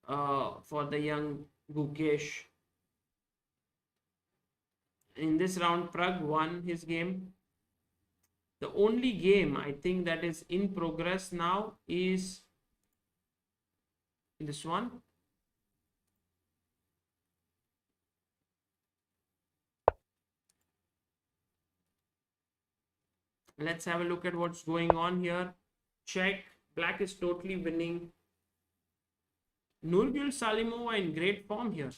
for the young Gukesh. In this round, Pragg won his game. The only game I think that is in progress now is this one. Let's have a look at what's going on here. Check. Black is totally winning. Nurgyul Salimova in great form here.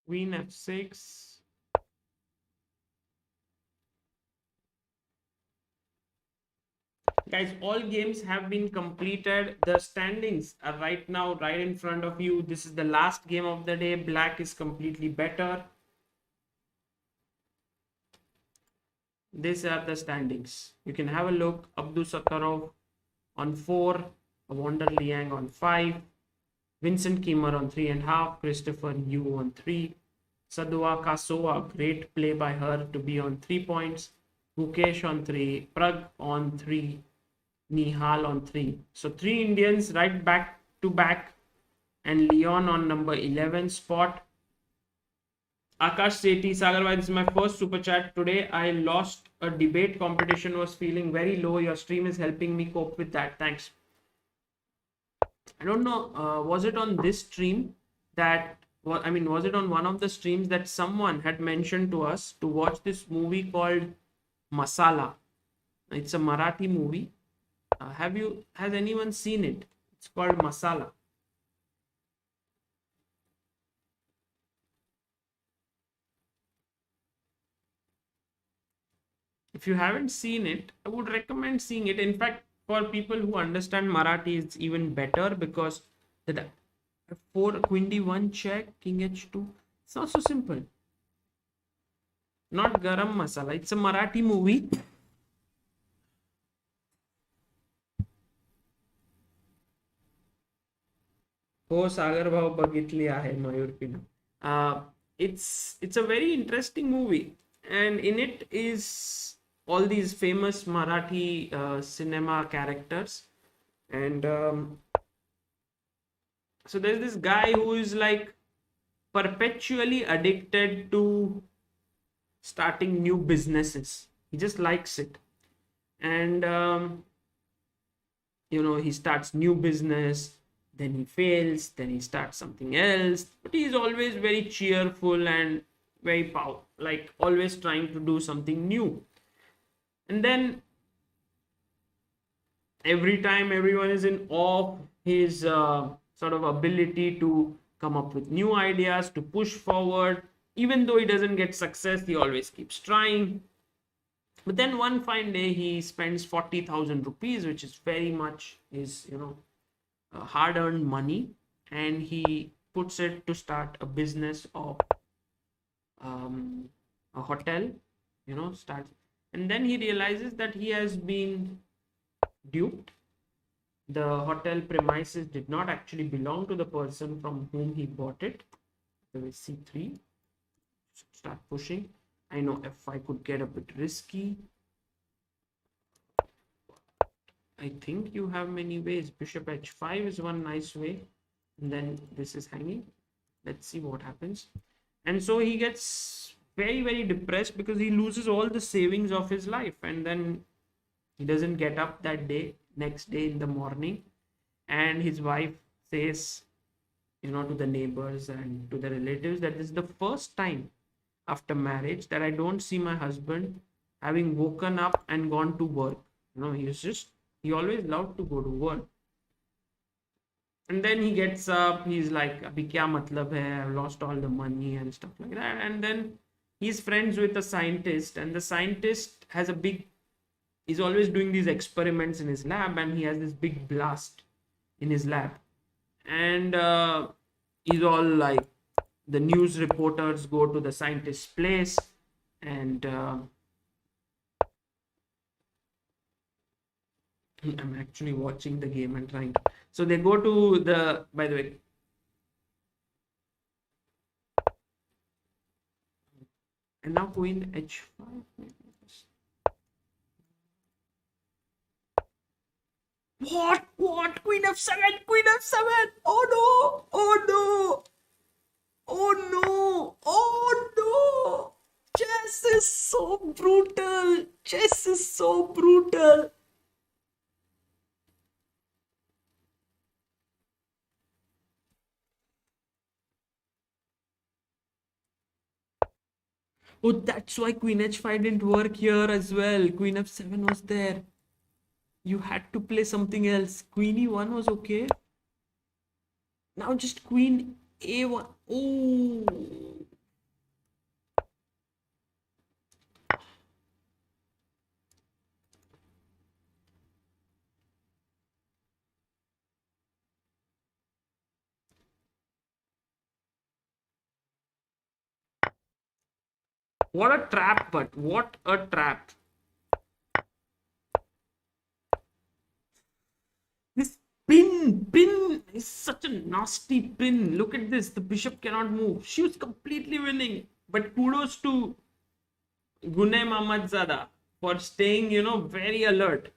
Queen f6. Guys, all games have been completed. The standings are right now right in front of you. This is the last game of the day. Black is completely better. These are the standings. You can have a look. Abdusattorov on 4. Awonder Liang on 5. Vincent Keymer on 3.5. Christopher Yu on 3. Saduakassova, great play by her to be on 3 points. Gukesh on 3. Pragg on 3. Nihal on 3. So 3 Indians right back to back, and Leon on number 11 spot. Akash Sethi, Sagarwai, this is my first super chat. Today I lost a debate competition, was feeling very low. Your stream is helping me cope with that. Thanks. I don't know, was it on this stream that, was it on one of the streams that someone had mentioned to us to watch this movie called Masala? It's a Marathi movie. Has anyone seen it? It's called Masala. If you haven't seen it, I would recommend seeing it. In fact, for people who understand Marathi, it's even better, because the 4 queen d1 check, king h2. It's not so simple. Not Garam Masala. It's a Marathi movie. हो सागर भाव बघितली आहे मयूरपीनं. It's a very interesting movie, and in it is all these famous Marathi cinema characters, and so there's this guy who is like perpetually addicted to starting new businesses. He just likes it, and he starts new business, then he fails, then he starts something else, but he's always very cheerful and very like always trying to do something new. And then every time everyone is in awe of his sort of ability to come up with new ideas, to push forward. Even though he doesn't get success, he always keeps trying. But then one fine day he spends 40,000 rupees, which is very much his, hard-earned money, and he puts it to start a business of a hotel, starts. And then he realizes that he has been duped. The hotel premises did not actually belong to the person from whom he bought it. There is C3. Start pushing. I know F5 could get a bit risky. I think you have many ways. Bishop H5 is one nice way. And then this is hanging. Let's see what happens. And so he gets very, very depressed because he loses all the savings of his life. And then he doesn't get up that day, next day in the morning. And his wife says, to the neighbors and to the relatives that this is the first time after marriage that I don't see my husband having woken up and gone to work. He always loved to go to work. And then he gets up, he's like, abhi kya matlab hai, I've lost all the money and stuff like that. And then he's friends with a scientist, and the scientist he's always doing these experiments in his lab, and he has this big blast in his lab. And he's all like, the news reporters go to the scientist's place, and I'm actually watching the game and trying. So they go to by the way, and now queen H5. What? Queen F7! Queen F7! Oh no! Oh no! Oh no! Oh no! Chess is so brutal! Chess is so brutal! Oh, that's why Queen H5 didn't work here as well. Queen F7 was there. You had to play something else. Queen E1 was okay. Now just Queen A1. Oh. What a trap, but what a trap. This pin is such a nasty pin. Look at this. The bishop cannot move. She was completely winning. But kudos to Gunay Mammadzada for staying, very alert.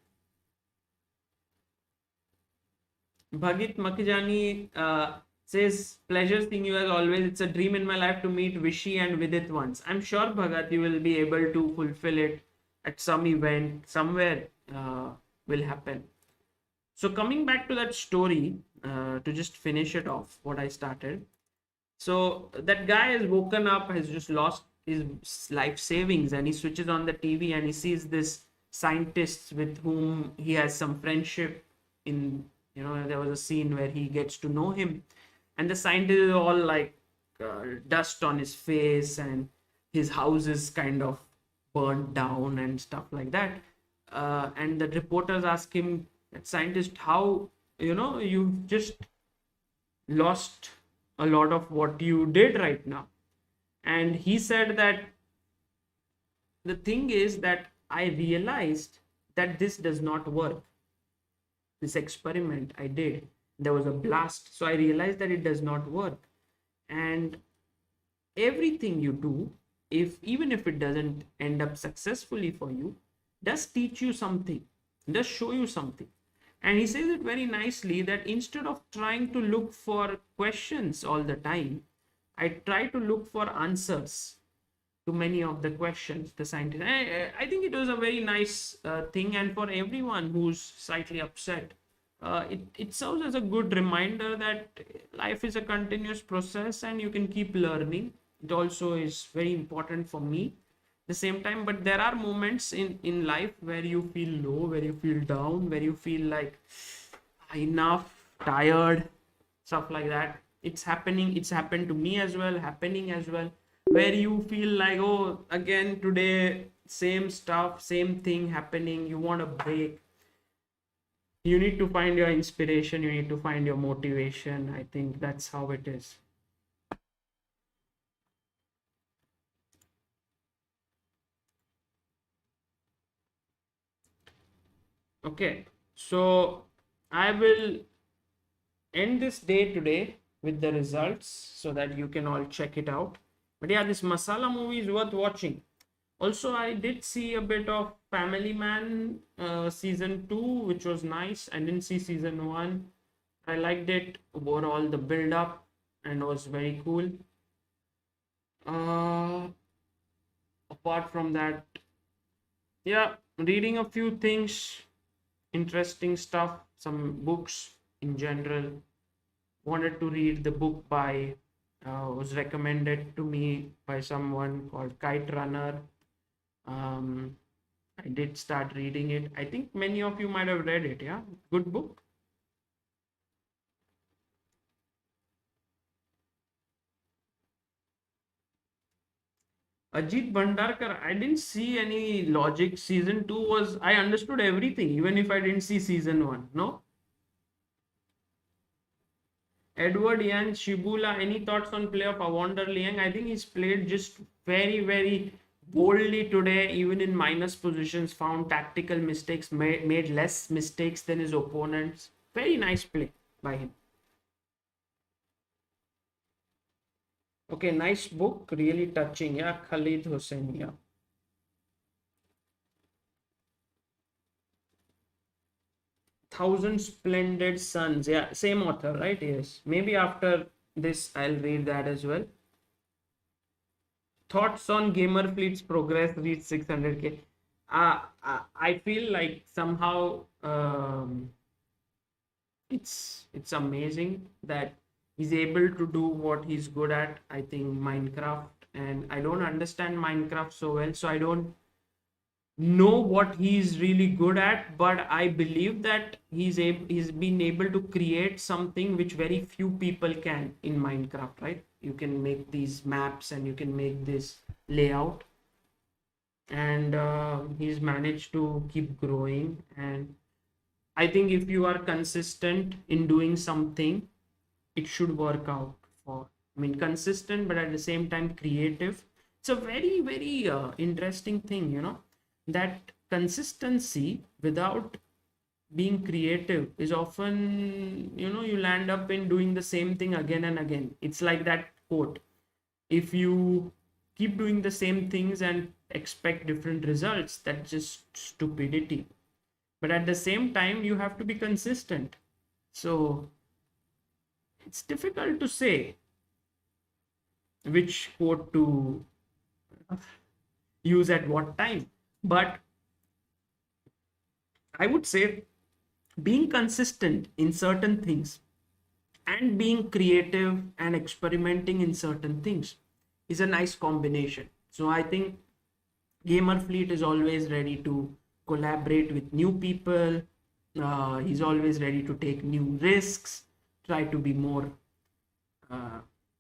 Bhagit Makijani says, pleasure seeing you as always. It's a dream in my life to meet Vishy and Vidit once. I'm sure, Bhagat, you will be able to fulfill it at some event. Somewhere will happen. So coming back to that story, to just finish it off, what I started. So that guy has woken up, has just lost his life savings, and he switches on the TV and he sees this scientist with whom he has some friendship in, there was a scene where he gets to know him, and the scientist is all like dust on his face, and his house is kind of burnt down and stuff like that. And the reporters ask him, that scientist, how, you've just lost a lot of what you did right now. And he said that the thing is that I realized that this does not work. This experiment I did, there was a blast. So I realized that it does not work. And everything you do, even if it doesn't end up successfully for you, does teach you something, does show you something. And he says it very nicely that instead of trying to look for questions all the time, I try to look for answers to many of the questions the scientist. I think it was a very nice thing, and for everyone who's slightly upset it serves as a good reminder that life is a continuous process and you can keep learning. It also is very important for me the same time, but there are moments in life where you feel low, where you feel down, where you feel like enough, tired, stuff like that. It's happening, it's happened to me as well, happening as well, where you feel like, oh, again today same stuff, same thing happening, you want a break. You need to find your inspiration, you need to find your motivation. I think that's how it is. Okay, so I will end this day today with the results so that you can all check it out. But yeah, this masala movie is worth watching. Also, I did see a bit of Family Man season 2, which was nice. I didn't see season 1. I liked it overall, the build up, and was very cool. Apart from that, yeah, reading a few things, interesting stuff, some books in general. Wanted to read the book by was recommended to me by someone called Kite Runner. I did start reading it. I think many of you might have read it. Yeah, good book. Ajit Bhandarkar, I didn't see any logic. Season 2 was, I understood everything, even if I didn't see season 1. No? Edward Yan Shibula, any thoughts on play of Awonder Liang? I think he's played just very, very boldly today, even in minus positions, found tactical mistakes, made less mistakes than his opponents. Very nice play by him. Okay, nice book, really touching. Yeah, Khalid Hussain. Yeah. Thousand Splendid Suns. Yeah, same author, right? Yes. Maybe after this, I'll read that as well. Thoughts on Gamer Fleet's progress reached 600k. I feel like somehow it's amazing that he's able to do what he's good at. I think Minecraft, and I don't understand Minecraft so well, so I don't know what he's really good at, but I believe that he's been able to create something which very few people can in Minecraft, right? You can make these maps and you can make this layout, and he's managed to keep growing. And I think if you are consistent in doing something, it should work out. For, I mean, consistent but at the same time creative. It's a very, very interesting thing, you know, that consistency without being creative is often, you know, you land up in doing the same thing again and again. It's like that quote, if you keep doing the same things and expect different results, that's just stupidity. But at the same time, you have to be consistent. So it's difficult to say which quote to use at what time, but I would say being consistent in certain things and being creative and experimenting in certain things is a nice combination. So I think Gamer Fleet is always ready to collaborate with new people. He's always ready to take new risks, try to be more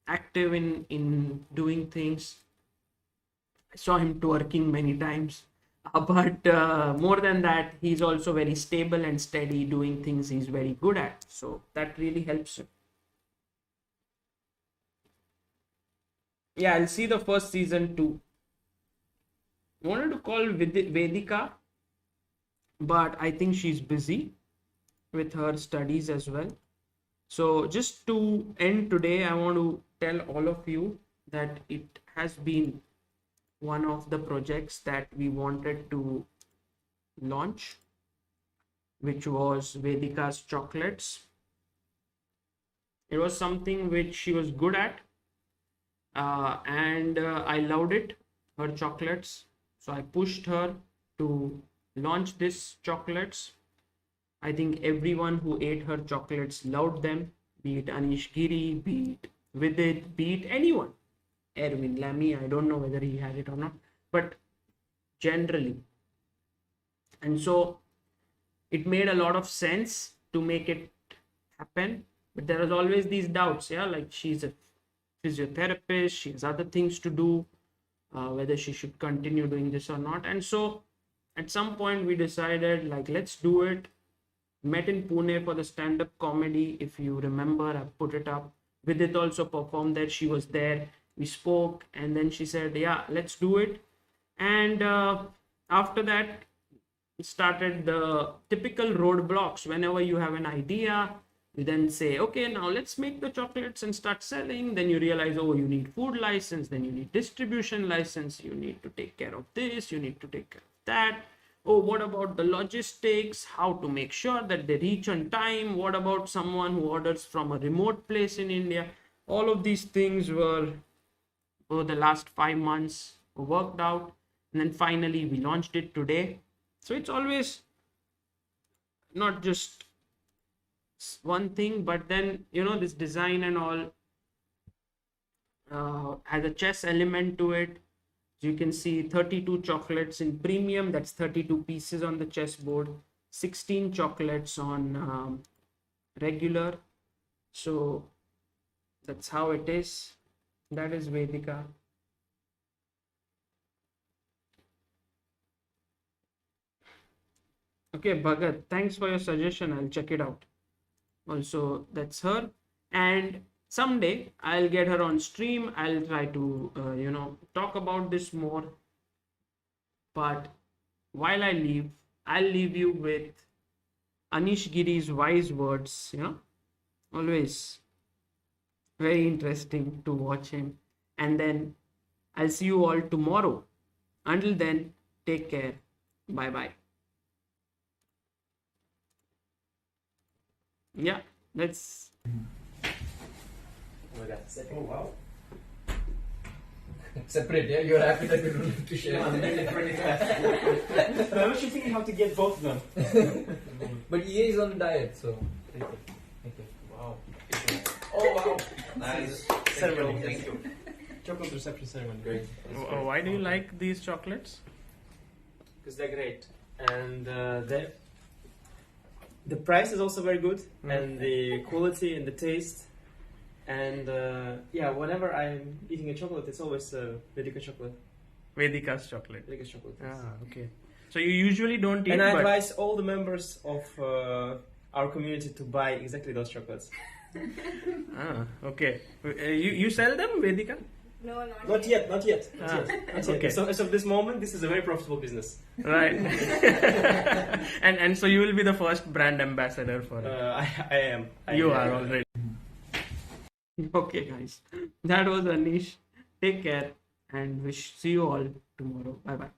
active in doing things. I saw him twerking many times. But more than that, he's also very stable and steady doing things he's very good at. So that really helps him. Yeah, I'll see the first season too. I wanted to call Vedika, but I think she's busy with her studies as well. So just to end today, I want to tell all of you that it has been one of the projects that we wanted to launch, which was Vedika's chocolates. It was something which she was good at, and I loved it, her chocolates. So I pushed her to launch this chocolates, I think everyone who ate her chocolates loved them, be it Anish Giri, be it Vidit, be it anyone. Erwin Lamy, I don't know whether he had it or not, but generally. And so it made a lot of sense to make it happen, but there was always these doubts, yeah, like she's a physiotherapist, she has other things to do, whether she should continue doing this or not. And so at some point we decided, like, let's do it. Met in Pune for the stand-up comedy, if you remember, I put it up. Vidit also performed there, she was there, we spoke, and then she said, yeah, let's do it. And after that started the typical roadblocks. Whenever you have an idea, you then say, okay, now let's make the chocolates and start selling. Then you realize, oh, you need food license, then you need distribution license, you need to take care of this, you need to take care of that. Oh, what about the logistics, how to make sure that they reach on time? What about someone who orders from a remote place in India? All of these things were, over the last 5 months, worked out. And then finally we launched it today. So it's always not just one thing, but then, you know, this design and all has a chess element to it. So you can see 32 chocolates in premium, that's 32 pieces on the chessboard, 16 chocolates on regular. So that's how it is. That is Vedika. Okay, Bhagat, thanks for your suggestion. I'll check it out. Also, that's her. And someday I'll get her on stream. I'll try to, talk about this more. But while I leave, I'll leave you with Anish Giri's wise words. Always very interesting to watch him. And then I'll see you all tomorrow. Until then, take care. Bye bye. Yeah, let's. Oh wow. Separate, yeah? You're happy that you don't need to share. I'm really fast. I was just thinking how to get both of them. But EA is on diet, so. Thank you. Thank you. Wow. Oh, wow. Nice. Ceremony. Thank you. Chocolate reception ceremony. Great. Why do you like these chocolates? Because they're great. And the price is also very good. And the quality and the taste. And whenever I'm eating a chocolate, it's always Vedika chocolate. Vedika's chocolate. Vedika's chocolate. Yes. Ah, okay. So you usually don't eat, And I but advise all the members of our community to buy exactly those chocolates. okay. You sell them, Vedika? No, Not yet. Not yet. okay. So as of this moment, this is a very profitable business. Right. and so you will be the first brand ambassador for it. I am. You are already. Okay, guys. That was Anish. Take care and see you all tomorrow. Bye bye.